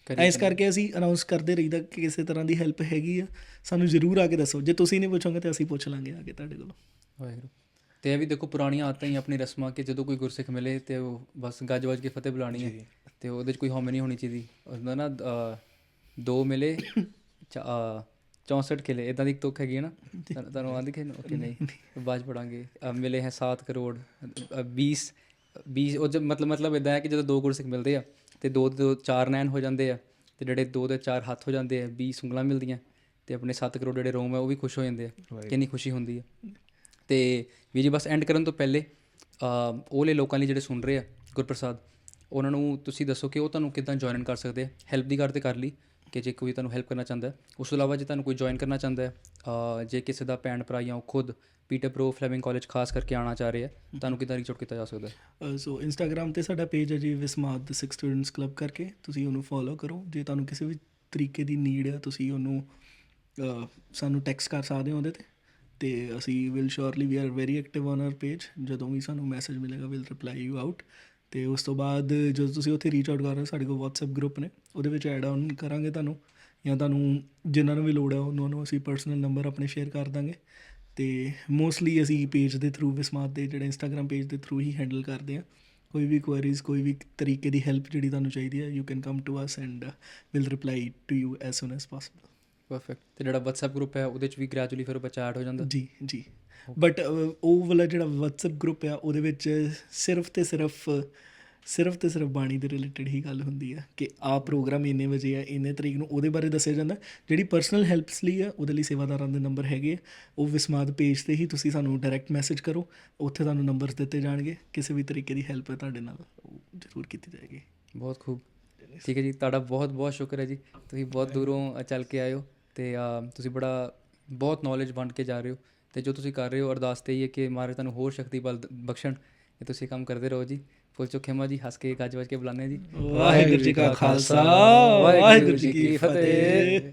ਇਸ ਕਰਕੇ ਅਸੀਂ ਅਨਾਊਂਸ ਕਰਦੇ ਰਹੀਦਾ ਕਿ ਕਿਸੇ ਤਰ੍ਹਾਂ ਦੀ ਹੈਲਪ ਹੈਗੀ ਆ, ਸਾਨੂੰ ਜ਼ਰੂਰ ਆ ਕੇ ਦੱਸੋ। ਜੇ ਤੁਸੀਂ ਨਹੀਂ ਪੁੱਛੋਗੇ ਤਾਂ ਅਸੀਂ ਪੁੱਛ ਲਾਂਗੇ ਆ ਕੇ ਤੁਹਾਡੇ ਕੋਲੋਂ। ਵਾਹਿਗੁਰੂ। ਅਤੇ ਇਹ ਵੀ ਦੇਖੋ ਪੁਰਾਣੀਆਂ ਆਦਤਾਂ ਹੀ ਆਪਣੀ ਰਸਮਾਂ, ਕਿ ਜਦੋਂ ਕੋਈ ਗੁਰਸਿੱਖ ਮਿਲੇ ਅਤੇ ਉਹ ਬਸ ਗੱਜ ਵੱਜ ਕੇ ਫਤਿਹ ਬੁਲਾਉਣੀ ਹੈ, ਅਤੇ ਉਹਦੇ 'ਚ ਕੋਈ ਹਉਮੈ ਨਹੀਂ ਹੋਣੀ ਚਾਹੀਦੀ। ਉਹਦਾ ਨਾ 2 ਮਿਲੇ 64 ਕਿਲੇ, ਇੱਦਾਂ ਦੀ ਇੱਕ ਤੁੱਕ ਹੈਗੀ ਹੈ ਨਾ, ਤੁਹਾਨੂੰ ਆਉਂਦੀ ਕਿ ਓਕੇ? ਨਹੀਂ, ਬਾਅਦ 'ਚ ਪੜਾਂਗੇ। ਮਿਲੇ ਹੈ 7 ਕਰੋੜ 20 ਉਹ ਮਤਲਬ ਇੱਦਾਂ ਹੈ ਕਿ ਜਦੋਂ 2 ਗੁਰਸਿੱਖ ਮਿਲਦੇ ਆ ਅਤੇ 2 ਦੇ 4 ਨੈਣ ਹੋ ਜਾਂਦੇ ਆ, ਅਤੇ ਜਿਹੜੇ 2 ਦੇ 4 ਹੱਥ ਹੋ ਜਾਂਦੇ ਆ, 20 ਉਂਗਲਾਂ ਮਿਲਦੀਆਂ, ਅਤੇ ਆਪਣੇ 7 ਕਰੋੜ ਜਿਹੜੇ ਰੋਮ ਹੈ ਉਹ ਵੀ ਖੁਸ਼ ਹੋ ਜਾਂਦੇ ਆ। ਕਿੰਨੀ ਖੁਸ਼ੀ ਹੁੰਦੀ ਹੈ। ਅਤੇ ਵੀ ਜੀ ਬਸ ਐਂਡ ਕਰਨ ਤੋਂ ਪਹਿਲੇ ਉਹਲੇ ਲੋਕਾਂ ਲਈ ਜਿਹੜੇ ਸੁਣ ਰਹੇ ਆ ਗੁਰਪ੍ਰਸਾਦ, ਉਹਨਾਂ ਨੂੰ ਤੁਸੀਂ ਦੱਸੋ ਕਿ ਉਹ ਤੁਹਾਨੂੰ ਕਿੱਦਾਂ ਜੁਆਇਨ ਕਰ ਸਕਦੇ ਆ। ਹੈਲਪ ਦੀ ਗੱਲ ਤਾਂ ਕਰ ਲਈ ਕਿ ਜੇ ਕੋਈ ਤੁਹਾਨੂੰ ਹੈਲਪ ਕਰਨਾ ਚਾਹੁੰਦਾ, ਉਸ ਤੋਂ ਇਲਾਵਾ ਜੇ ਤੁਹਾਨੂੰ ਕੋਈ ਜੁਆਇਨ ਕਰਨਾ ਚਾਹੁੰਦਾ, ਜੇ ਕਿਸੇ ਦਾ ਭੈਣ ਭਰਾ ਜਾਂ ਉਹ ਖੁਦ ਪੀਟਰ ਪ੍ਰੋ ਫਲੈਮਿੰਗ ਕਾਲਜ ਖਾਸ ਕਰਕੇ ਆਉਣਾ ਚਾਹ ਰਹੇ ਆ, ਤੁਹਾਨੂੰ ਕਿੱਦਾਂ ਰੀਚ ਆਊਟ ਕੀਤਾ ਜਾ ਸਕਦਾ? ਸੋ ਇੰਸਟਾਗ੍ਰਾਮ 'ਤੇ ਸਾਡਾ ਪੇਜ ਹੈ ਜੀ ਵਿਸਮਾਦ ਸਿੱਖ ਸਟੂਡੈਂਟਸ ਕਲੱਬ ਕਰਕੇ, ਤੁਸੀਂ ਉਹਨੂੰ ਫੋਲੋ ਕਰੋ। ਜੇ ਤੁਹਾਨੂੰ ਕਿਸੇ ਵੀ ਤਰੀਕੇ ਦੀ ਨੀਡ ਹੈ, ਤੁਸੀਂ ਉਹਨੂੰ ਸਾਨੂੰ ਟੈਕਸਟ ਕਰ ਸਕਦੇ ਹੋ ਉਹਦੇ 'ਤੇ, ਅਤੇ ਅਸੀਂ will surely we are very active on our page. ਜਦੋਂ ਵੀ ਸਾਨੂੰ ਮੈਸੇਜ ਮਿਲੇਗਾ ਵਿਲ ਰਿਪਲਾਈ ਯੂ ਆਊਟ। ਅਤੇ ਉਸ ਤੋਂ ਬਾਅਦ ਜਦੋਂ ਤੁਸੀਂ ਉੱਥੇ ਰੀਚ ਆਊਟ ਕਰ ਰਹੇ ਹੋ, ਸਾਡੇ ਕੋਲ ਵਟਸਐਪ ਗਰੁੱਪ ਨੇ, ਉਹਦੇ ਵਿੱਚ ਐਡ ਆਨ ਕਰਾਂਗੇ ਤੁਹਾਨੂੰ, ਜਾਂ ਤੁਹਾਨੂੰ ਜਿਨ੍ਹਾਂ ਨੂੰ ਵੀ ਲੋੜ ਹੈ ਉਹਨਾਂ ਨੂੰ ਅਸੀਂ ਪਰਸਨਲ ਨੰਬਰ ਆਪਣੇ ਸ਼ੇਅਰ ਕਰ ਦਾਂਗੇ। ਅਤੇ ਮੋਸਟਲੀ ਅਸੀਂ ਪੇਜ ਦੇ ਥਰੂ, ਵਿਸਮਾਦ ਦੇ ਜਿਹੜੇ ਇੰਸਟਾਗ੍ਰਾਮ ਪੇਜ ਦੇ ਥਰੂ ਹੀ ਹੈਂਡਲ ਕਰਦੇ ਹਾਂ। ਕੋਈ ਵੀ ਕੁਐਰੀਜ਼, ਕੋਈ ਵੀ ਤਰੀਕੇ ਦੀ ਹੈਲਪ ਜਿਹੜੀ ਤੁਹਾਨੂੰ ਚਾਹੀਦੀ ਹੈ, you can come to us and will reply to you as soon as possible. Perfect. ਅਤੇ ਜਿਹੜਾ ਵਟਸਐਪ ਗਰੁੱਪ ਹੈ ਉਹਦੇ 'ਚ ਵੀ ਗ੍ਰੈਜੂਅਲੀ ਫਿਰ ਬੱਚਾ ਐਡ ਹੋ ਜਾਂਦਾ? ਜੀ। ਬਟ ਉਹ ਵਾਲਾ ਜਿਹੜਾ ਵਟਸਐਪ ਗਰੁੱਪ ਆ, ਉਹਦੇ ਵਿੱਚ ਸਿਰਫ ਅਤੇ ਸਿਰਫ ਬਾਣੀ ਦੇ ਰਿਲੇਟਡ ਹੀ ਗੱਲ ਹੁੰਦੀ ਹੈ ਕਿ ਆਹ ਪ੍ਰੋਗਰਾਮ ਇੰਨੇ ਵਜੇ ਆ, ਇੰਨੇ ਤਰੀਕ ਨੂੰ, ਉਹਦੇ ਬਾਰੇ ਦੱਸਿਆ ਜਾਂਦਾ। ਜਿਹੜੀ ਪਰਸਨਲ ਹੈਲਪਸ ਲਈ ਆ, ਉਹਦੇ ਲਈ ਸੇਵਾਦਾਰਾਂ ਦੇ ਨੰਬਰ ਹੈਗੇ ਆ, ਉਹ ਵਿਸਮਾਦ ਪੇਜ 'ਤੇ ਹੀ ਤੁਸੀਂ ਸਾਨੂੰ ਡਾਇਰੈਕਟ ਮੈਸੇਜ ਕਰੋ, ਉੱਥੇ ਤੁਹਾਨੂੰ ਨੰਬਰਸ ਦਿੱਤੇ ਜਾਣਗੇ। ਕਿਸੇ ਵੀ ਤਰੀਕੇ ਦੀ ਹੈਲਪ ਹੈ ਤੁਹਾਡੇ ਨਾਲ, ਉਹ ਜ਼ਰੂਰ ਕੀਤੀ ਜਾਏਗੀ। ਬਹੁਤ ਖੂਬ। ਠੀਕ ਹੈ ਜੀ, ਤੁਹਾਡਾ ਬਹੁਤ ਬਹੁਤ ਸ਼ੁਕਰ ਹੈ ਜੀ। ਤੁਸੀਂ ਬਹੁਤ ਦੂਰੋਂ ਚੱਲ ਕੇ ਆਏ ਹੋ, ਅਤੇ ਤੁਸੀਂ ਬਹੁਤ ਨੌਲੇਜ ਵੰਡ ਕੇ ਜਾ ਰਹੇ ਹੋ, ਅਤੇ ਜੋ ਤੁਸੀਂ ਕਰ ਰਹੇ ਹੋ, ਅਰਦਾਸ ਤੇ ਹੀ ਹੈ ਕਿ ਮਹਾਰਾਜ ਤੁਹਾਨੂੰ ਹੋਰ ਸ਼ਕਤੀ ਬਲ ਬਖਸ਼ਣ, ਅਤੇ ਤੁਸੀਂ ਕੰਮ ਕਰਦੇ ਰਹੋ ਜੀ। ਫੁੱਲ ਚੁੱਕ ਖੇਮਾ ਜੀ, ਹੱਸ ਕੇ ਗੱਜ ਵੱਜ ਕੇ ਬੁਲਾਉਂਦੇ ਜੀ। ਵਾਹਿਗੁਰੂ ਜੀ ਕਾ ਖਾਲਸਾ, ਵਾਹਿਗੁਰੂ ਜੀ ਕੀ ਫਤਿਹ।